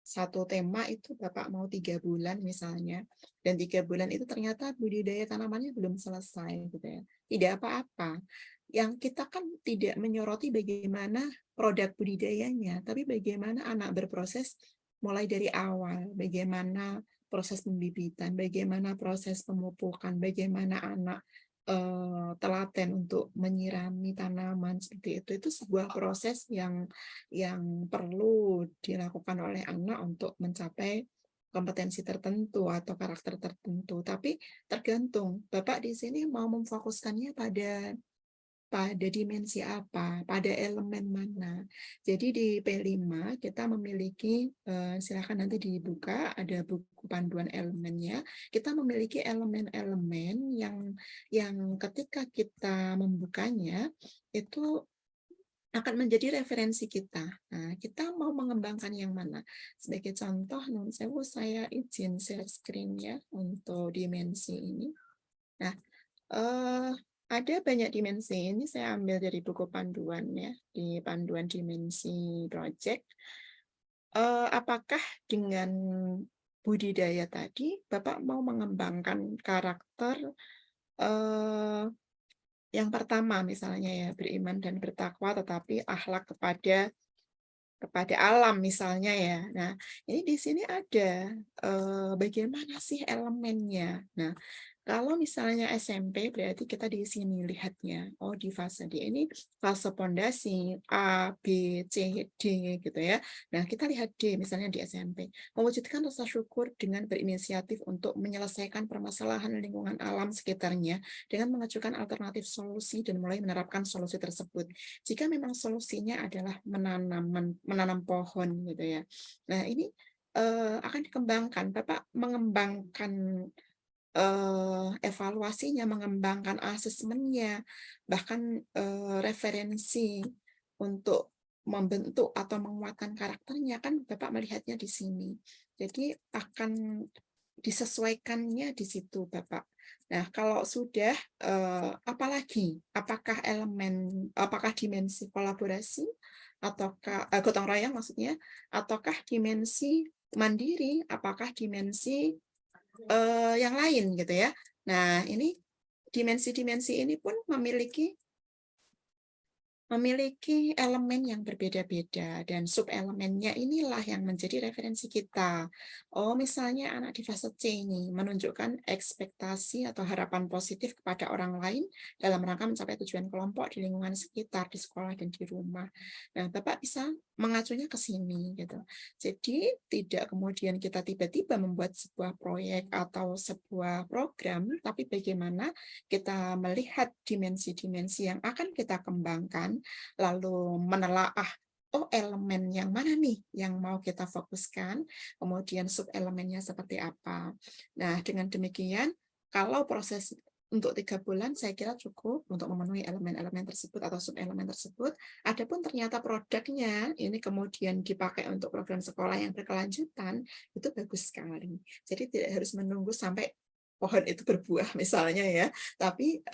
Speaker 1: 1 tema itu Bapak mau 3 bulan misalnya, dan 3 bulan itu ternyata budidaya tanamannya belum selesai gitu ya. Tidak apa-apa. Yang kita kan tidak menyoroti bagaimana produk budidayanya, tapi bagaimana anak berproses mulai dari awal, bagaimana proses pembibitan, bagaimana proses pemupukan, bagaimana anak telaten untuk menyirami tanaman seperti itu sebuah proses yang perlu dilakukan oleh anak untuk mencapai kompetensi tertentu atau karakter tertentu. Tapi tergantung Bapak di sini mau memfokuskannya pada dimensi apa, pada elemen mana. Jadi di P5 kita memiliki, silakan nanti dibuka, ada buku panduan elemennya. Kita memiliki elemen-elemen yang ketika kita membukanya, itu akan menjadi referensi kita. Nah, kita mau mengembangkan yang mana? Sebagai contoh, saya izin share screen ya untuk dimensi ini. Nah, ada banyak dimensi, ini saya ambil dari buku panduan ya, di panduan dimensi project. Apakah dengan budidaya tadi, Bapak mau mengembangkan karakter yang pertama misalnya ya, beriman dan bertakwa, tetapi akhlak kepada alam misalnya ya. Nah, ini di sini ada bagaimana sih elemennya. Nah, Kalau misalnya SMP berarti kita di sini lihatnya, oh di fase D ini fase pondasi A, B, C, D gitu ya. Nah, kita lihat D misalnya di SMP, mewujudkan rasa syukur dengan berinisiatif untuk menyelesaikan permasalahan lingkungan alam sekitarnya dengan mengajukan alternatif solusi dan mulai menerapkan solusi tersebut. Jika memang solusinya adalah menanam pohon gitu ya. Nah, ini akan dikembangkan, Bapak mengembangkan evaluasinya, mengembangkan asesmennya, bahkan referensi untuk membentuk atau menguatkan karakternya, kan Bapak melihatnya di sini. Jadi akan disesuaikannya di situ, Bapak. Nah, kalau sudah, apalagi? Apakah dimensi kolaborasi, ataukah gotong royong maksudnya, ataukah dimensi mandiri, apakah dimensi yang lain gitu ya. Nah, ini dimensi-dimensi ini pun memiliki elemen yang berbeda-beda dan subelemennya inilah yang menjadi referensi kita. Oh, misalnya anak di fase C ini menunjukkan ekspektasi atau harapan positif kepada orang lain dalam rangka mencapai tujuan kelompok di lingkungan sekitar, di sekolah dan di rumah. Nah, Bapak bisa mengacunya ke sini gitu. Jadi tidak kemudian kita tiba-tiba membuat sebuah proyek atau sebuah program, tapi bagaimana kita melihat dimensi-dimensi yang akan kita kembangkan, lalu menelaah, oh elemen yang mana nih yang mau kita fokuskan, kemudian subelemennya seperti apa. Nah, dengan demikian, kalau proses untuk 3 bulan saya kira cukup untuk memenuhi elemen-elemen tersebut atau subelemen tersebut. Adapun ternyata produknya ini kemudian dipakai untuk program sekolah yang berkelanjutan, itu bagus sekali. Jadi tidak harus menunggu sampai pohon itu berbuah misalnya ya, tapi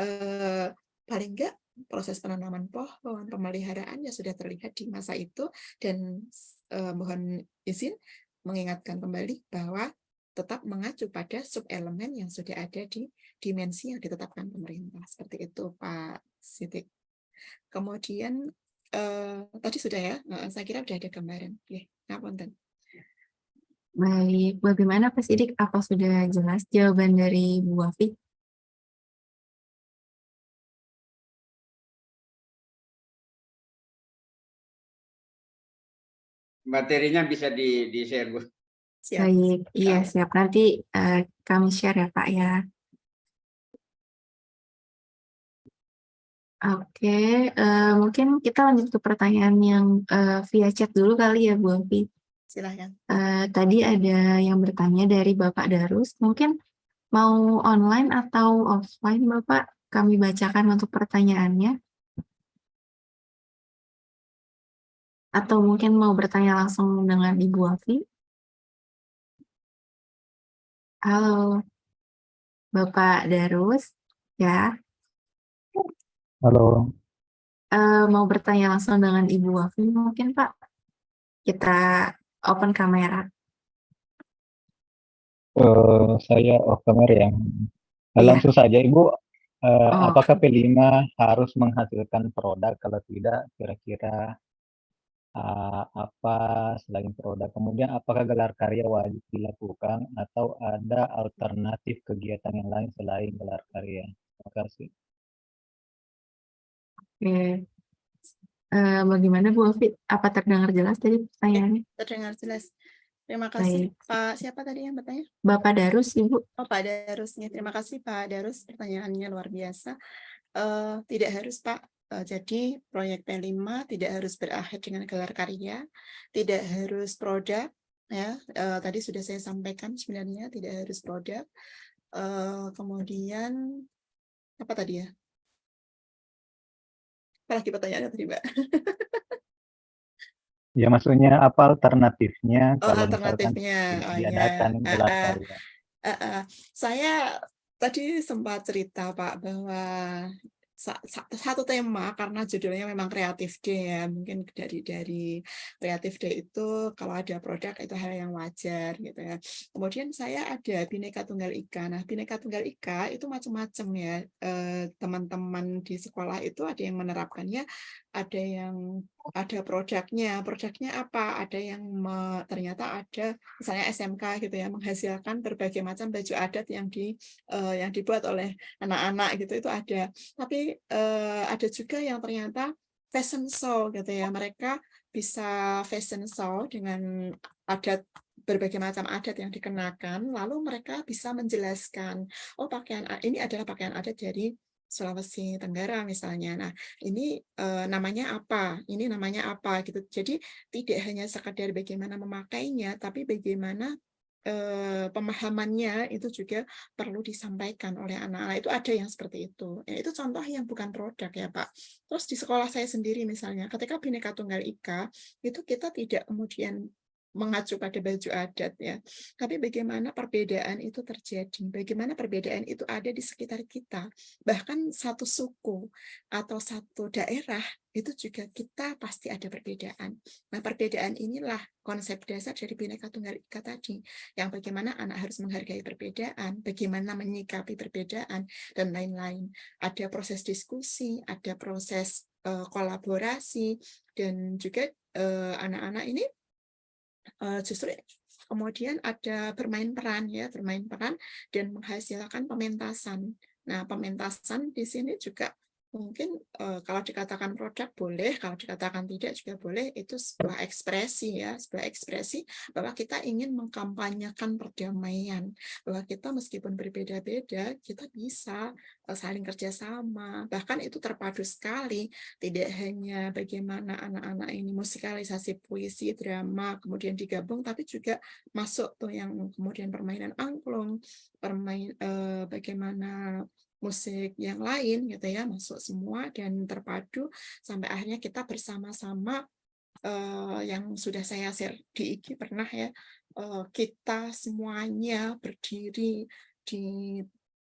Speaker 1: paling enggak proses penanaman pohon, pemeliharaannya sudah terlihat di masa itu, dan mohon izin mengingatkan kembali bahwa tetap mengacu pada subelemen yang sudah ada di dimensi yang ditetapkan pemerintah. Seperti itu, Pak Sidik. Kemudian tadi sudah ya, saya kira sudah ada gambaran. Ngapunten.
Speaker 3: Baik, bagaimana Pak Sidik? Apa sudah jelas jawaban dari Bu Wafi?
Speaker 7: Materinya bisa di-share, Bu.
Speaker 1: Siap.
Speaker 3: Baik, iya siap. Nanti kami share ya Pak ya. Oke, mungkin kita lanjut ke pertanyaan yang via chat dulu kali ya Bu Wafi.
Speaker 1: Silahkan.
Speaker 3: Tadi ada yang bertanya dari Bapak Darus, mungkin mau online atau offline Bapak? Kami bacakan untuk pertanyaannya. Atau mungkin mau bertanya langsung dengan Ibu Wafi? Halo, Bapak Darus, ya.
Speaker 8: Halo.
Speaker 3: Mau bertanya langsung dengan Ibu Wafi mungkin Pak? Kita open kamera.
Speaker 8: Saya off camera ya. Langsung saja Ibu, apakah P5 harus menghasilkan produk? Kalau tidak, kira-kira apa selain produk? Kemudian apakah gelar karya wajib dilakukan atau ada alternatif kegiatan yang lain selain gelar karya? Terima kasih.
Speaker 3: Oke. Bagaimana Bu Wafi? Apa terdengar jelas tadi pertanyaannya?
Speaker 1: Terdengar jelas. Terima kasih.
Speaker 3: Baik.
Speaker 1: Pak, siapa tadi yang bertanya?
Speaker 3: Bapak Darus, Ibu.
Speaker 1: Oh, Pak Darus. Terima kasih Pak Darus, pertanyaannya luar biasa. Tidak harus Pak. Jadi proyek P5 tidak harus berakhir dengan gelar karya, tidak harus produk. Ya, tadi sudah saya sampaikan sebenarnya tidak harus produk. Kemudian apa tadi ya? Apalagi pertanyaannya tadi, Mbak?
Speaker 8: Ya, maksudnya apa alternatifnya kalau
Speaker 1: Alternatifnya.
Speaker 8: misalkan diadakan gelar karya?
Speaker 1: Saya tadi sempat cerita Pak bahwa satu tema karena judulnya memang Creative Day ya, mungkin dari Creative Day itu kalau ada produk itu hal yang wajar gitu ya. Kemudian saya ada Bhinneka Tunggal Ika. Nah, Bhinneka Tunggal Ika itu macam-macam ya, teman-teman di sekolah itu ada yang menerapkannya ada produknya apa, ada yang ternyata ada misalnya SMK gitu ya, menghasilkan berbagai macam baju adat yang dibuat oleh anak-anak gitu, itu ada. Tapi ada juga yang ternyata fashion show gitu ya, mereka bisa fashion show dengan berbagai macam adat yang dikenakan, lalu mereka bisa menjelaskan, oh ini adalah pakaian adat dari Sulawesi Tenggara misalnya. Nah, ini namanya apa? Ini namanya apa gitu. Jadi tidak hanya sekadar bagaimana memakainya, tapi bagaimana pemahamannya itu juga perlu disampaikan oleh anak-anak. Itu ada yang seperti itu. Ya, itu contoh yang bukan produk ya, Pak. Terus di sekolah saya sendiri misalnya, ketika Bhinneka Tunggal Ika, itu kita tidak kemudian mengacu pada baju adat ya. Tapi bagaimana perbedaan itu terjadi, bagaimana perbedaan itu ada di sekitar kita. Bahkan satu suku atau satu daerah itu juga kita pasti ada perbedaan. Nah, perbedaan inilah konsep dasar dari Bhinneka Tunggal Ika tadi, yang bagaimana anak harus menghargai perbedaan, bagaimana menyikapi perbedaan, dan lain-lain. Ada proses diskusi, ada proses kolaborasi, dan juga anak-anak ini justru kemudian ada bermain peran dan menghasilkan pementasan. Nah, pementasan di sini juga mungkin kalau dikatakan produk boleh, kalau dikatakan tidak juga boleh, itu sebuah ekspresi ya, sebuah ekspresi bahwa kita ingin mengkampanyekan perdamaian, bahwa kita meskipun berbeda-beda, kita bisa saling kerjasama, bahkan itu terpadu sekali, tidak hanya bagaimana anak-anak ini musikalisasi puisi, drama, kemudian digabung, tapi juga masuk tuh yang kemudian permainan angklung, bagaimana musik yang lain gitu ya, masuk semua dan terpadu sampai akhirnya kita bersama-sama yang sudah saya share di IG pernah ya, kita semuanya berdiri di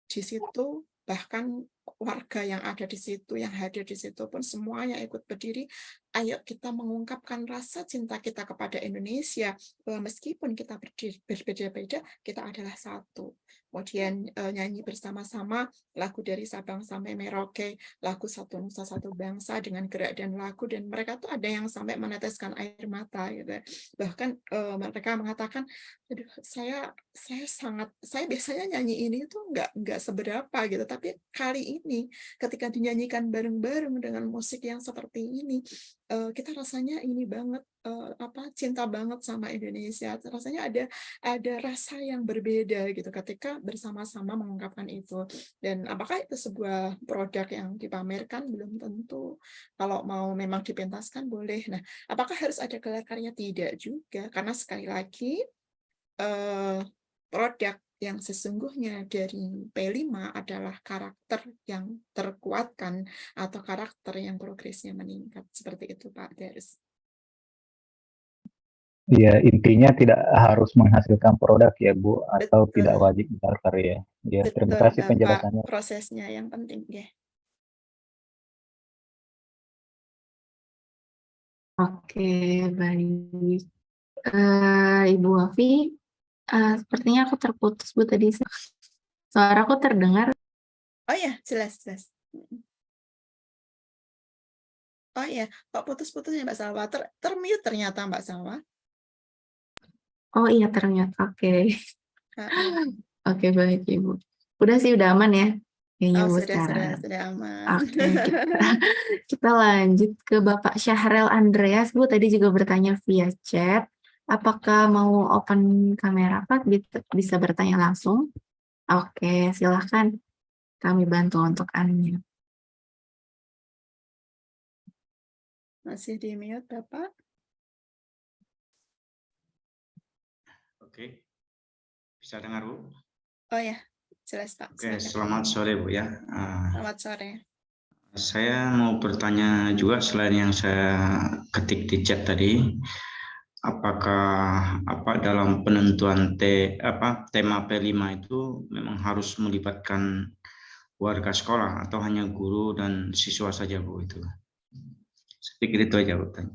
Speaker 1: situ, bahkan warga yang ada di situ, yang hadir di situ pun semuanya ikut berdiri. Ayo kita mengungkapkan rasa cinta kita kepada Indonesia, bahwa meskipun kita berbeda-beda, kita adalah satu. Kemudian nyanyi bersama-sama lagu dari Sabang sampai Merauke, lagu Satu Nusa Satu Bangsa dengan gerak dan lagu, dan mereka tuh ada yang sampai meneteskan air mata gitu. Bahkan mereka mengatakan, aduh, saya biasanya nyanyi ini tuh nggak seberapa gitu, tapi kali ini ketika dinyanyikan bareng-bareng dengan musik yang seperti ini, kita rasanya ini banget, cinta banget sama Indonesia. Rasanya ada rasa yang berbeda gitu ketika bersama-sama mengungkapkan itu. Dan apakah itu sebuah produk yang dipamerkan? Belum tentu. Kalau mau memang dipentaskan boleh. Nah, apakah harus ada gelar karya? Tidak juga, karena sekali lagi produk yang sesungguhnya dari P5 adalah karakter yang terkuatkan atau karakter yang progresnya meningkat. Seperti itu, Pak Darius.
Speaker 8: Ya, intinya tidak harus menghasilkan produk ya, Bu, atau
Speaker 1: Betul.
Speaker 8: tidak wajib gelar karya. Ya, terima
Speaker 1: Betul,
Speaker 8: kasih
Speaker 1: Bapak.
Speaker 8: penjelasannya.
Speaker 1: Prosesnya yang penting, ya.
Speaker 3: Oke, baik. Ibu Wafi, sepertinya aku terputus, Bu, tadi. Suara aku terdengar.
Speaker 1: Oh ya, jelas. Oh iya, kok putus-putus ya Mbak Salwa? Termute ternyata Mbak Salwa.
Speaker 3: Oh iya, ternyata. Oke. Oke, baik Ibu. Udah sih, udah aman ya. Kayaknya Bu sekarang.
Speaker 1: Sudah aman.
Speaker 3: Oke, kita lanjut ke Bapak Syahrel Andreas. Bu tadi juga bertanya via chat. Apakah mau open kamera, Pak? Bisa bertanya langsung? Oke, silahkan. Kami bantu untuk unmute.
Speaker 1: Masih di mute, Bapak?
Speaker 9: Oke. Bisa dengar, Bu?
Speaker 1: Oh ya, jelas Pak.
Speaker 9: Oke, selamat sore Bu ya.
Speaker 1: Selamat sore.
Speaker 9: Saya mau bertanya juga selain yang saya ketik di chat tadi, apakah dalam penentuan tema P5 itu memang harus melibatkan warga sekolah atau hanya guru dan siswa saja Bu itu? Saya pikir itu aja Bu tanya.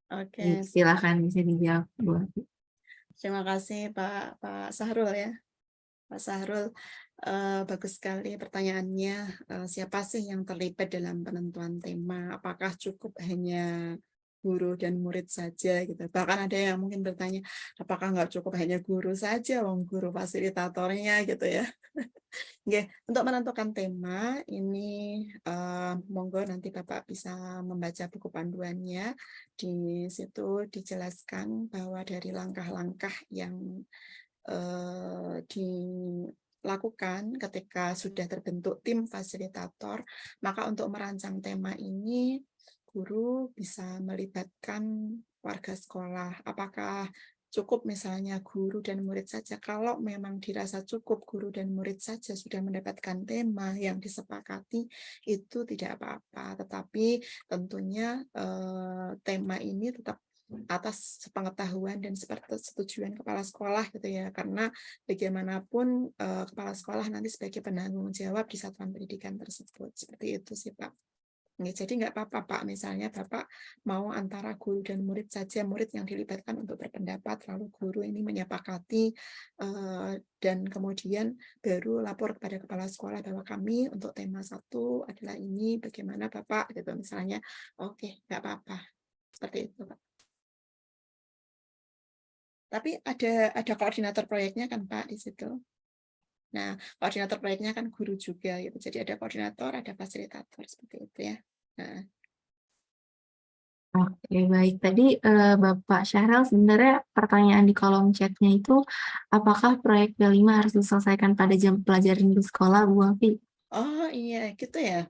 Speaker 1: Oke.
Speaker 3: Silakan bisa dijawab Bu.
Speaker 1: Terima kasih Pak Sahrul ya. Pak Sahrul, bagus sekali pertanyaannya. Siapa sih yang terlibat dalam penentuan tema? Apakah cukup hanya guru dan murid saja gitu? Bahkan ada yang mungkin bertanya, apakah nggak cukup hanya guru saja, wong guru fasilitatornya gitu ya? Oke, untuk menentukan tema ini monggo nanti Bapak bisa membaca buku panduannya. Di situ dijelaskan bahwa dari langkah-langkah yang dilakukan ketika sudah terbentuk tim fasilitator, maka untuk merancang tema ini guru bisa melibatkan warga sekolah. Apakah cukup misalnya guru dan murid saja? Kalau memang dirasa cukup guru dan murid saja sudah mendapatkan tema yang disepakati, itu tidak apa-apa. Tetapi tentunya tema ini tetap atas pengetahuan dan persetujuan kepala sekolah gitu ya, karena bagaimanapun kepala sekolah nanti sebagai penanggung jawab di satuan pendidikan tersebut. Seperti itu sih Pak. Jadi nggak apa-apa Pak, misalnya Bapak mau antara guru dan murid saja, murid yang dilibatkan untuk berpendapat, lalu guru ini menyepakati dan kemudian baru lapor kepada kepala sekolah bahwa kami untuk tema 1 adalah ini, bagaimana Bapak gitu misalnya. Oke, nggak apa-apa. Seperti itu Pak. Tapi ada koordinator proyeknya kan Pak di situ. Nah, koordinator proyeknya kan guru juga gitu. Jadi ada koordinator, ada fasilitator seperti itu ya. Nah.
Speaker 3: Oke, baik. Tadi Bapak Syahril sebenarnya pertanyaan di kolom chatnya itu, apakah proyek P5 harus diselesaikan pada jam pelajaran di sekolah, Bu Afi?
Speaker 1: Oh iya, gitu ya.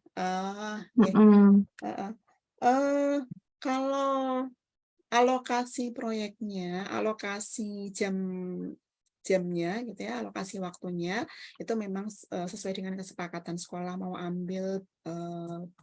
Speaker 1: Kalau alokasi proyeknya, alokasi jamnya gitu ya, alokasi waktunya itu memang sesuai dengan kesepakatan sekolah mau ambil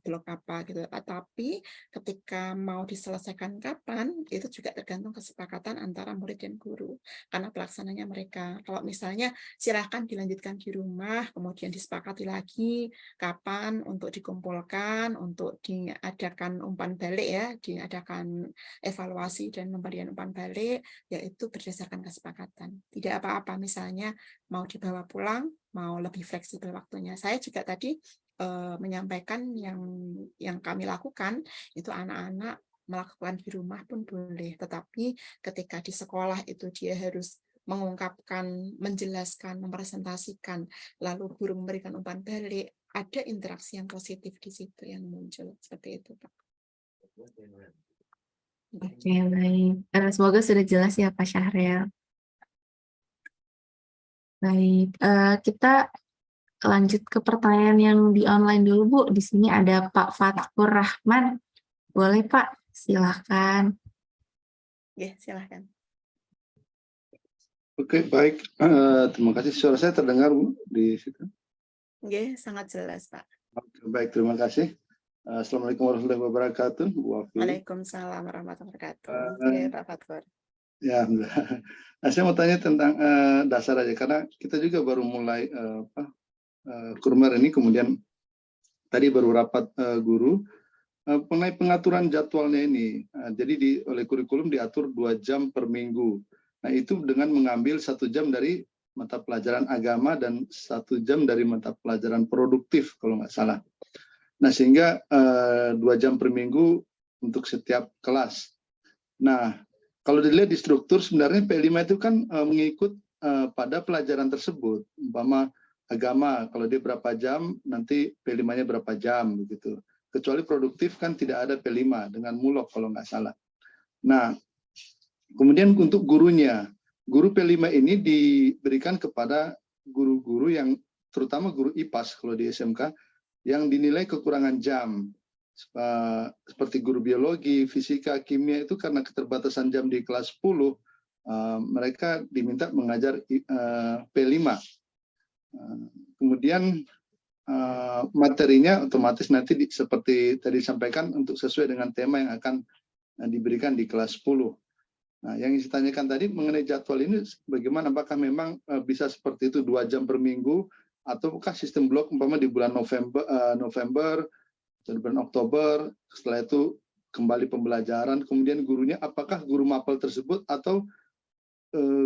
Speaker 1: blok apa gitu. Tapi ketika mau diselesaikan kapan itu juga tergantung kesepakatan antara murid dan guru, karena pelaksananya mereka. Kalau misalnya silahkan dilanjutkan di rumah, kemudian disepakati lagi kapan untuk dikumpulkan, untuk diadakan umpan balik ya, diadakan evaluasi dan pemberian umpan balik, yaitu berdasarkan kesepakatan. Tidak apa-apa misalnya mau dibawa pulang, mau lebih fleksibel waktunya. Saya juga tadi menyampaikan yang kami lakukan itu anak-anak melakukan di rumah pun boleh, tetapi ketika di sekolah itu dia harus mengungkapkan, menjelaskan, mempresentasikan, lalu guru memberikan umpan balik, ada interaksi yang positif di situ yang muncul seperti itu Pak.
Speaker 3: Oke, baik. Semoga sudah jelas ya Pak Syahril. Baik, kita lanjut ke pertanyaan yang di online dulu Bu. Di sini ada Pak Fatkur Rahman. Boleh Pak, silahkan.
Speaker 1: Ya, silahkan.
Speaker 10: Oke, baik. Terima kasih. Suara saya terdengar Bu di situ?
Speaker 1: Oke, sangat jelas Pak.
Speaker 10: Oke, baik, terima kasih. Assalamualaikum warahmatullahi wabarakatuh, Bu Afi.
Speaker 1: Waalaikumsalam warahmatullahi wabarakatuh. Oke, Pak Fatkur.
Speaker 10: Ya, nah, saya mau tanya tentang dasar aja, karena kita juga baru mulai kurmer ini, kemudian tadi baru rapat guru mengenai pengaturan jadwalnya ini. Jadi oleh kurikulum diatur 2 jam per minggu. Nah, itu dengan mengambil 1 jam dari mata pelajaran agama dan 1 jam dari mata pelajaran produktif kalau nggak salah. Nah, sehingga 2 jam per minggu untuk setiap kelas. Nah, kalau dilihat di struktur sebenarnya P5 itu kan mengikut pada pelajaran tersebut. Umpama agama, kalau dia berapa jam, nanti P5-nya berapa jam begitu. Kecuali produktif kan tidak ada P5 dengan mulok kalau nggak salah. Nah, kemudian untuk gurunya, guru P5 ini diberikan kepada guru-guru yang terutama guru IPAS kalau di SMK yang dinilai kekurangan jam. Seperti guru biologi, fisika, kimia itu karena keterbatasan jam di kelas 10, mereka diminta mengajar P5. Kemudian materinya otomatis nanti seperti tadi disampaikan untuk sesuai dengan tema yang akan diberikan di kelas 10. Nah, yang ditanyakan tadi mengenai jadwal ini bagaimana, apakah memang bisa seperti itu 2 jam per minggu, ataukah sistem blok umpama di bulan November dan bulan Oktober, setelah itu kembali pembelajaran, kemudian gurunya apakah guru mapel tersebut atau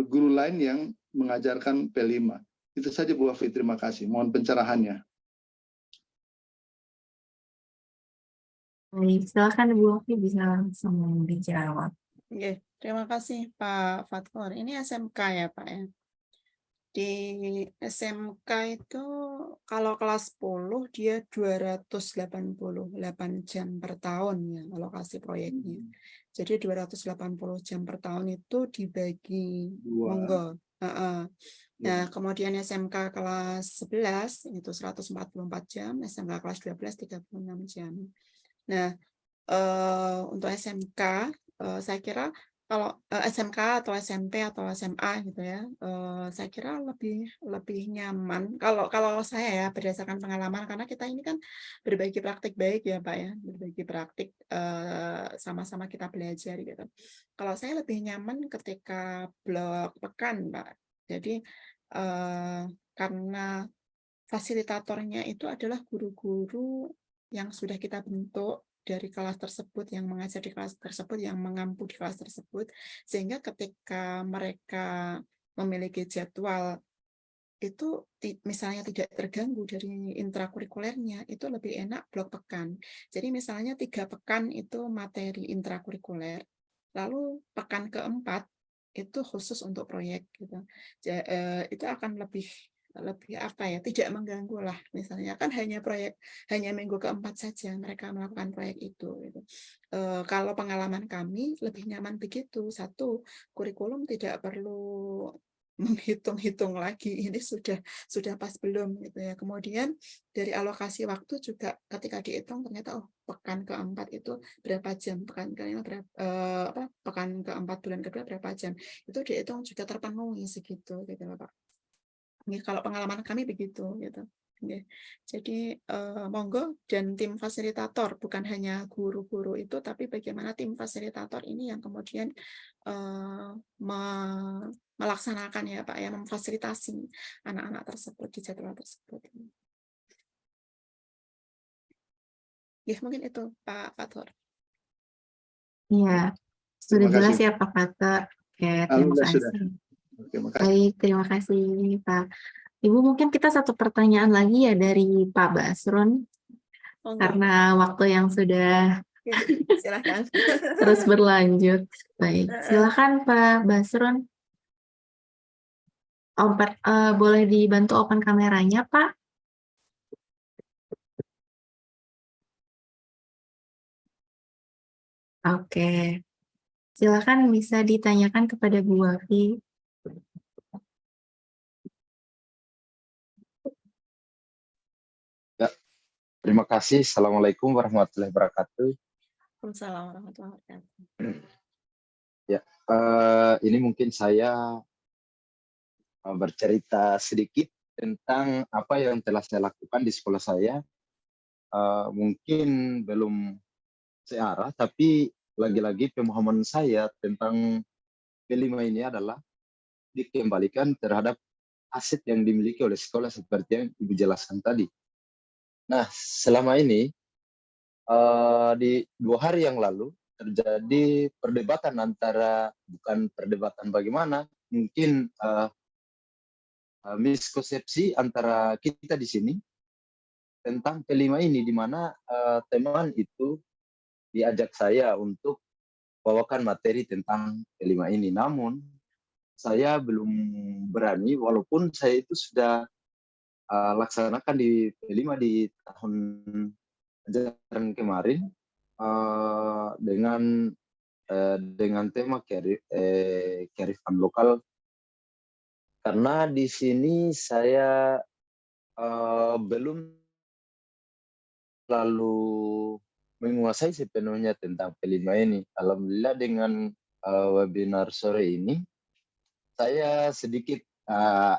Speaker 10: guru lain yang mengajarkan P5. Itu saja Bu Afi, terima kasih. Mohon pencerahannya.
Speaker 3: Baik, silakan Bu Afi bisa langsung dijawab.
Speaker 1: Oke, terima kasih Pak Fatkor. Ini SMK ya Pak ya. Di SMK itu kalau kelas 10 dia 288 jam per tahun ya alokasi proyeknya. Jadi 280 jam per tahun itu dibagi monggo. Nah, kemudian SMK kelas 11 itu 144 jam, SMK kelas 12 36 jam. Nah, untuk SMK saya kira kalau SMK atau SMP atau SMA gitu ya, saya kira lebih nyaman kalau saya ya berdasarkan pengalaman, karena kita ini kan berbagi praktik baik ya Pak ya, berbagi praktik sama-sama kita belajar gitu. Kalau saya lebih nyaman ketika blok pekan Pak. Jadi karena fasilitatornya itu adalah guru-guru yang sudah kita bentuk dari kelas tersebut, yang mengajar di kelas tersebut, yang mengampu di kelas tersebut, sehingga ketika mereka memiliki jadwal itu misalnya tidak terganggu dari intrakurikulernya, itu lebih enak blok pekan. Jadi misalnya 3 pekan itu materi intrakurikuler, lalu pekan keempat itu khusus untuk proyek gitu. Itu akan lebih apa ya, tidak mengganggu lah, misalnya kan hanya minggu keempat saja mereka melakukan proyek itu gitu. Kalau pengalaman kami lebih nyaman begitu. Satu, kurikulum tidak perlu menghitung-hitung lagi ini sudah pas belum gitu ya. Kemudian dari alokasi waktu juga ketika dihitung ternyata pekan keempat itu berapa jam, pekan kelima pekan keempat bulan kedua berapa jam, itu dihitung juga terpenuhi segitu gitu Pak. Ini kalau pengalaman kami begitu gitu. Jadi monggo, dan tim fasilitator bukan hanya guru-guru itu, tapi bagaimana tim fasilitator ini yang kemudian melaksanakan ya Pak ya, memfasilitasi anak-anak tersebut di jadwal tersebut. Ya mungkin itu Pak Fathor.
Speaker 3: Iya, sudah jelas ya Pak Fathor. Oke, terima kasih. Baik, terima kasih Pak. Ibu, mungkin kita satu pertanyaan lagi ya dari Pak Basron, karena waktu yang sudah
Speaker 1: silakan
Speaker 3: terus berlanjut. Baik, silakan Pak Basron. Boleh dibantu open kameranya Pak? Oke, silakan bisa ditanyakan kepada Bu Afi.
Speaker 11: Ya, terima kasih. Assalamualaikum warahmatullahi wabarakatuh.
Speaker 1: Waalaikumsalam warahmatullahi wabarakatuh.
Speaker 11: Ya, ini mungkin saya bercerita sedikit tentang apa yang telah saya lakukan di sekolah saya. Mungkin belum searah, tapi lagi-lagi pemahaman saya tentang P5 ini adalah dikembalikan terhadap aset yang dimiliki oleh sekolah seperti yang Ibu jelaskan tadi. Nah, selama ini di 2 hari yang lalu terjadi perdebatan antara, bukan perdebatan bagaimana, mungkin miskonsepsi antara kita di sini tentang P5 ini, di mana teman itu diajak saya untuk bawakan materi tentang P5 ini. Namun saya belum berani, walaupun saya itu sudah laksanakan di P5 di tahun ajaran kemarin dengan tema kearifan lokal, karena di sini saya belum lalu menguasai sepenuhnya tentang P5 ini. Alhamdulillah dengan webinar sore ini saya sedikit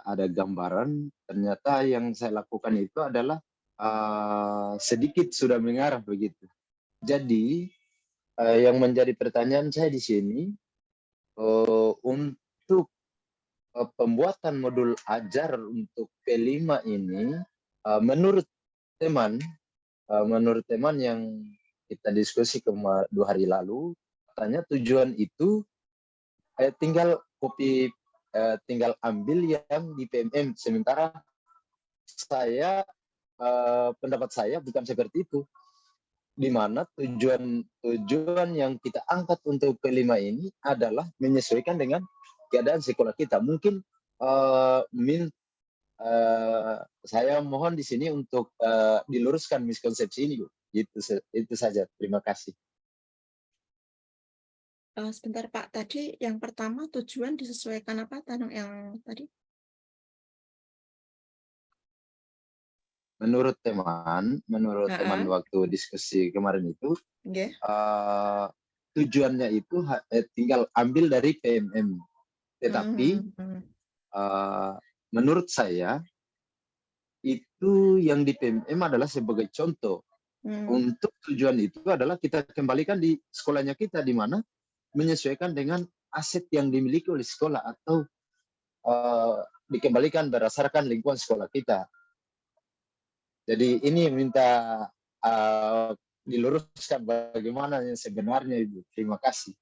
Speaker 11: ada gambaran. Ternyata yang saya lakukan itu adalah sedikit sudah mengarah begitu. Jadi yang menjadi pertanyaan saya di sini, untuk pembuatan modul ajar untuk P5 ini, menurut teman yang kita diskusi 2 hari lalu, katanya tujuan itu tinggal copy tinggal ambil yang di PMM. Sementara saya pendapat saya bukan seperti itu, di mana tujuan yang kita angkat untuk P5 ini adalah menyesuaikan dengan keadaan sekolah kita. Mungkin saya mohon di sini untuk diluruskan miskonsepsi ini, Bu. Itu saja. Terima kasih.
Speaker 1: Sebentar Pak, tadi yang pertama tujuan disesuaikan apa yang tadi?
Speaker 11: Menurut teman waktu diskusi kemarin itu, tujuannya itu tinggal ambil dari PMM. Tetapi menurut saya itu yang di PMM adalah sebagai contoh. Untuk tujuan itu adalah kita kembalikan di sekolahnya kita, di mana menyesuaikan dengan aset yang dimiliki oleh sekolah atau dikembalikan berdasarkan lingkungan sekolah kita. Jadi ini minta diluruskan bagaimana yang sebenarnya, Ibu. Terima kasih.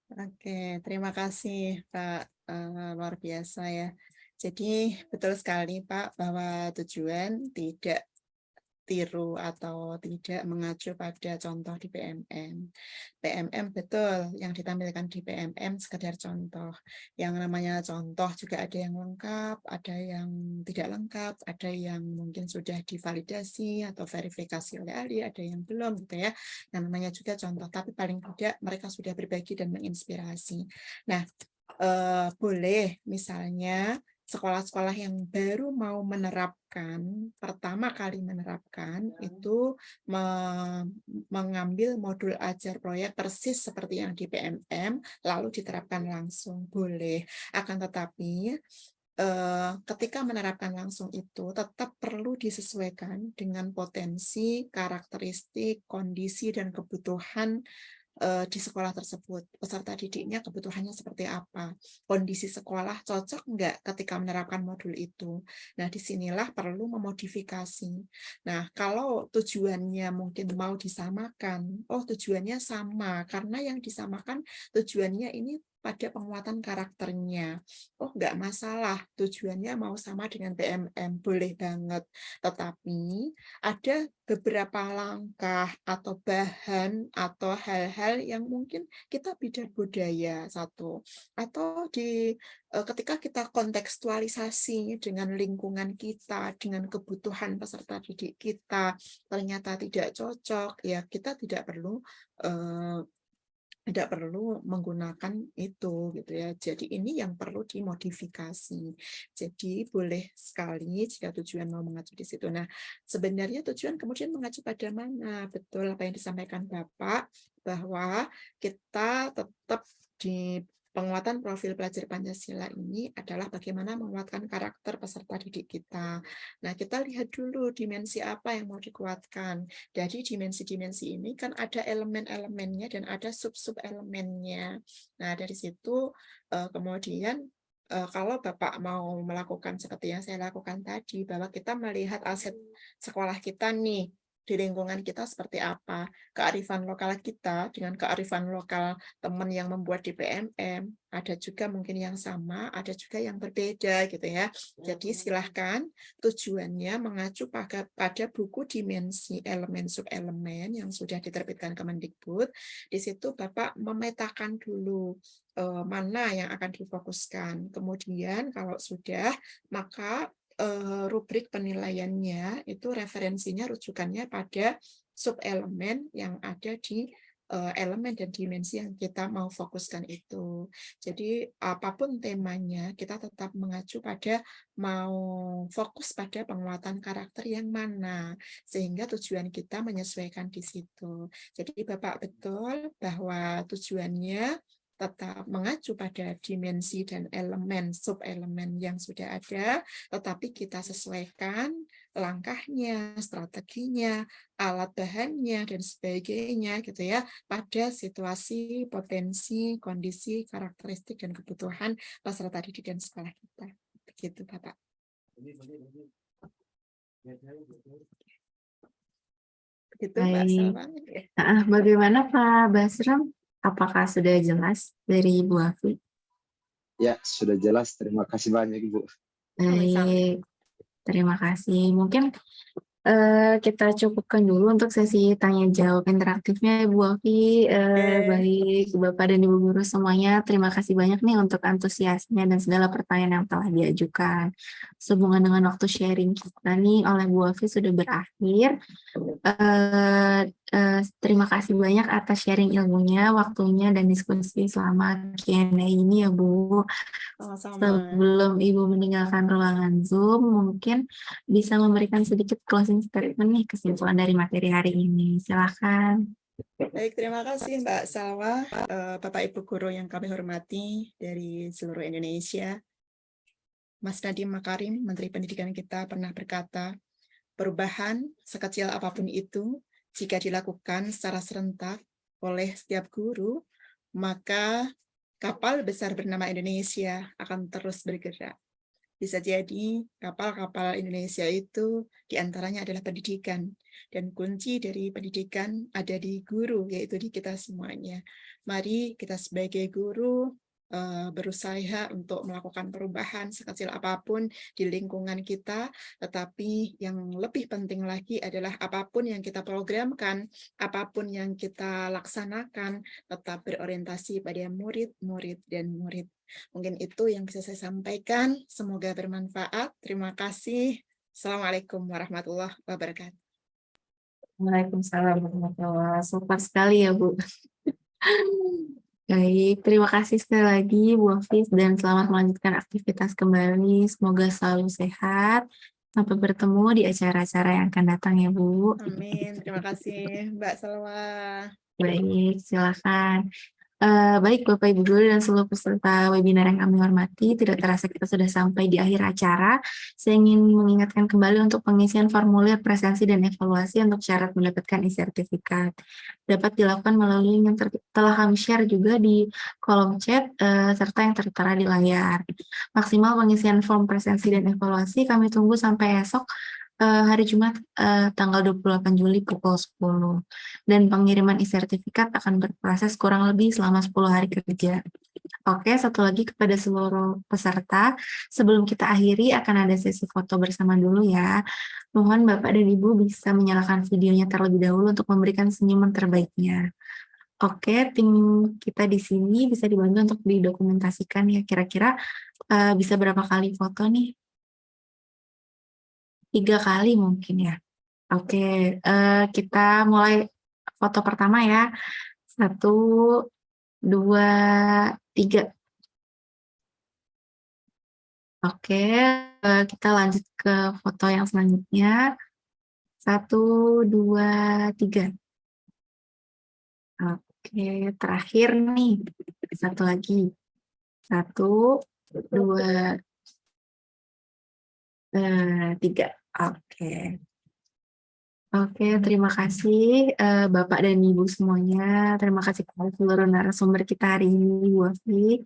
Speaker 1: Oke, terima kasih Pak, luar biasa ya. Jadi betul sekali Pak bahwa tujuan tidak tiru atau tidak mengacu pada contoh di PMM. PMM betul, yang ditampilkan di PMM sekedar contoh. Yang namanya contoh juga ada yang lengkap, ada yang tidak lengkap, ada yang mungkin sudah divalidasi atau verifikasi oleh ahli, ada yang belum gitu ya. Yang namanya juga contoh, tapi paling tidak mereka sudah berbagi dan menginspirasi. Nah, boleh misalnya sekolah-sekolah yang baru mau menerapkan, pertama kali menerapkan itu mengambil modul ajar proyek persis seperti yang di PMM, lalu diterapkan langsung, boleh. Akan tetapi ketika menerapkan langsung itu tetap perlu disesuaikan dengan potensi, karakteristik, kondisi, dan kebutuhan di sekolah tersebut. Peserta didiknya kebutuhannya seperti apa, kondisi sekolah cocok nggak ketika menerapkan modul itu. Nah, disinilah perlu memodifikasi. Nah, kalau tujuannya mungkin mau disamakan, tujuannya sama, karena yang disamakan tujuannya ini pada penguatan karakternya. Nggak masalah, tujuannya mau sama dengan PMM, boleh banget. Tetapi ada beberapa langkah atau bahan atau hal-hal yang mungkin kita beda budaya satu, atau ketika kita kontekstualisasi dengan lingkungan kita, dengan kebutuhan peserta didik kita, ternyata tidak cocok, ya kita tidak perlu menggunakan itu gitu ya. Jadi ini yang perlu dimodifikasi. Jadi boleh sekali jika tujuan mau mengacu di situ. Nah, sebenarnya tujuan kemudian mengacu pada mana? Betul apa yang disampaikan Bapak, bahwa kita tetap di penguatan profil pelajar Pancasila ini adalah bagaimana menguatkan karakter peserta didik kita. Nah, kita lihat dulu dimensi apa yang mau dikuatkan. Jadi dimensi-dimensi ini kan ada elemen-elemennya dan ada sub-sub-elemennya. Nah, dari situ kemudian kalau Bapak mau melakukan seperti yang saya lakukan tadi, bahwa kita melihat aset sekolah kita nih, di lingkungan kita seperti apa, kearifan lokal kita dengan kearifan lokal teman yang membuat di PMM, ada juga mungkin yang sama, ada juga yang berbeda gitu ya. Jadi silahkan tujuannya mengacu pada buku dimensi elemen sub-elemen yang sudah diterbitkan Kemendikbud. Di situ Bapak memetakan dulu mana yang akan difokuskan. Kemudian kalau sudah, maka rubrik penilaiannya itu referensinya rujukannya pada sub-elemen yang ada di elemen dan dimensi yang kita mau fokuskan itu. Jadi apapun temanya, kita tetap mengacu pada mau fokus pada penguatan karakter yang mana, sehingga tujuan kita menyesuaikan di situ. Jadi Bapak betul bahwa tujuannya tetap mengacu pada dimensi dan elemen, sub-elemen yang sudah ada, tetapi kita sesuaikan langkahnya, strateginya, alat bahannya, dan sebagainya gitu ya, pada situasi, potensi, kondisi, karakteristik, dan kebutuhan peserta didik dan sekolah kita. Begitu, Bapak. Begitu, Mbak Salwa.
Speaker 3: Bagaimana Pak Basram? Apakah sudah jelas dari Ibu Afi?
Speaker 11: Ya, sudah jelas. Terima kasih banyak, Ibu.
Speaker 3: Baik, terima kasih. Mungkin kita cukupkan dulu untuk sesi tanya jawab interaktifnya, Ibu Afi. Baik, Bapak dan Ibu guru semuanya, terima kasih banyak nih untuk antusiasnya dan segala pertanyaan yang telah diajukan. Sehubungan dengan waktu sharing kita nih oleh Bu Afi sudah berakhir. Terima kasih banyak atas sharing ilmunya, waktunya, dan diskusi selama Q&A ini ya Bu. Sebelum Ibu meninggalkan ruangan Zoom, mungkin bisa memberikan sedikit closing statement nih, kesimpulan dari materi hari ini. Silakan.
Speaker 1: Baik, terima kasih Mbak Salwa, Bapak Ibu guru yang kami hormati dari seluruh Indonesia. Mas Nadiem Makarim, Menteri Pendidikan kita pernah berkata, perubahan sekecil apapun itu, jika dilakukan secara serentak oleh setiap guru, maka kapal besar bernama Indonesia akan terus bergerak. Bisa jadi kapal-kapal Indonesia itu diantaranya adalah pendidikan. Dan kunci dari pendidikan ada di guru, yaitu di kita semuanya. Mari kita sebagai guru berusaha untuk melakukan perubahan sekecil apapun di lingkungan kita, tetapi yang lebih penting lagi adalah apapun yang kita programkan, apapun yang kita laksanakan, tetap berorientasi pada murid, dan murid. Mungkin itu yang bisa saya sampaikan. Semoga bermanfaat. Terima kasih. Assalamualaikum warahmatullahi wabarakatuh.
Speaker 3: Waalaikumsalam warahmatullahi wabarakatuh. Super sekali ya Bu. Baik, terima kasih sekali lagi Bu Hafiz dan selamat melanjutkan aktivitas kembali. Semoga selalu sehat. Sampai bertemu di acara-acara yang akan datang ya Bu.
Speaker 1: Amin. Terima kasih Mbak Salwa.
Speaker 3: Baik, silakan. Baik Bapak Ibu guru dan seluruh peserta webinar yang kami hormati, tidak terasa kita sudah sampai di akhir acara. Saya ingin mengingatkan kembali untuk pengisian formulir presensi dan evaluasi untuk syarat mendapatkan e-sertifikat. Dapat dilakukan melalui link yang telah kami share juga di kolom chat serta yang tertera di layar. Maksimal pengisian form presensi dan evaluasi kami tunggu sampai esok hari Jumat tanggal 28 Juli pukul 10. Dan pengiriman e-sertifikat akan berproses kurang lebih selama 10 hari kerja. Oke, satu lagi kepada seluruh peserta, sebelum kita akhiri akan ada sesi foto bersama dulu ya. Mohon Bapak dan Ibu bisa menyalakan videonya terlebih dahulu untuk memberikan senyuman terbaiknya. Oke, tim kita di sini bisa dibantu untuk didokumentasikan ya, kira-kira bisa berapa kali foto nih? 3 kali mungkin ya. Oke, kita mulai foto pertama ya. 1, 2, 3. Oke, kita lanjut ke foto yang selanjutnya. 1, 2, 3. Oke, terakhir nih. Satu lagi. 1, 2, 3. Oke. Oke, terima kasih Bapak dan Ibu semuanya. Terima kasih kepada seluruh narasumber kita hari ini, Bu Afi.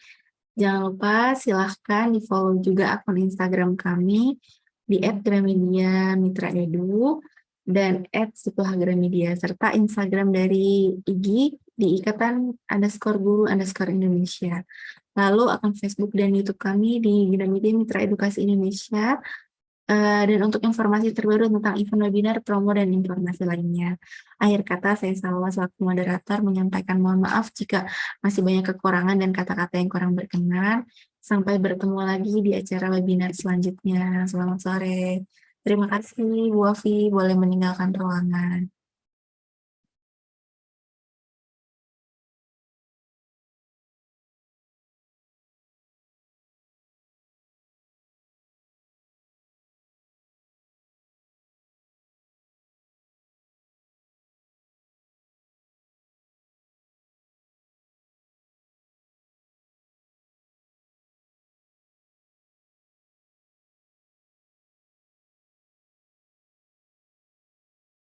Speaker 3: Jangan lupa silahkan di-follow juga akun Instagram kami di @gramedia Mitra Edu dan @sekolahgramedia serta Instagram dari IGI di @ikatan_guru_Indonesia. Lalu akun Facebook dan YouTube kami di Gramedia Mitra Edukasi Indonesia. Dan untuk informasi terbaru tentang event webinar, promo, dan informasi lainnya. Akhir kata, saya Salwa selaku moderator menyampaikan mohon maaf jika masih banyak kekurangan dan kata-kata yang kurang berkenan. Sampai bertemu lagi di acara webinar selanjutnya. Selamat sore. Terima kasih, Bu Afi, boleh meninggalkan ruangan.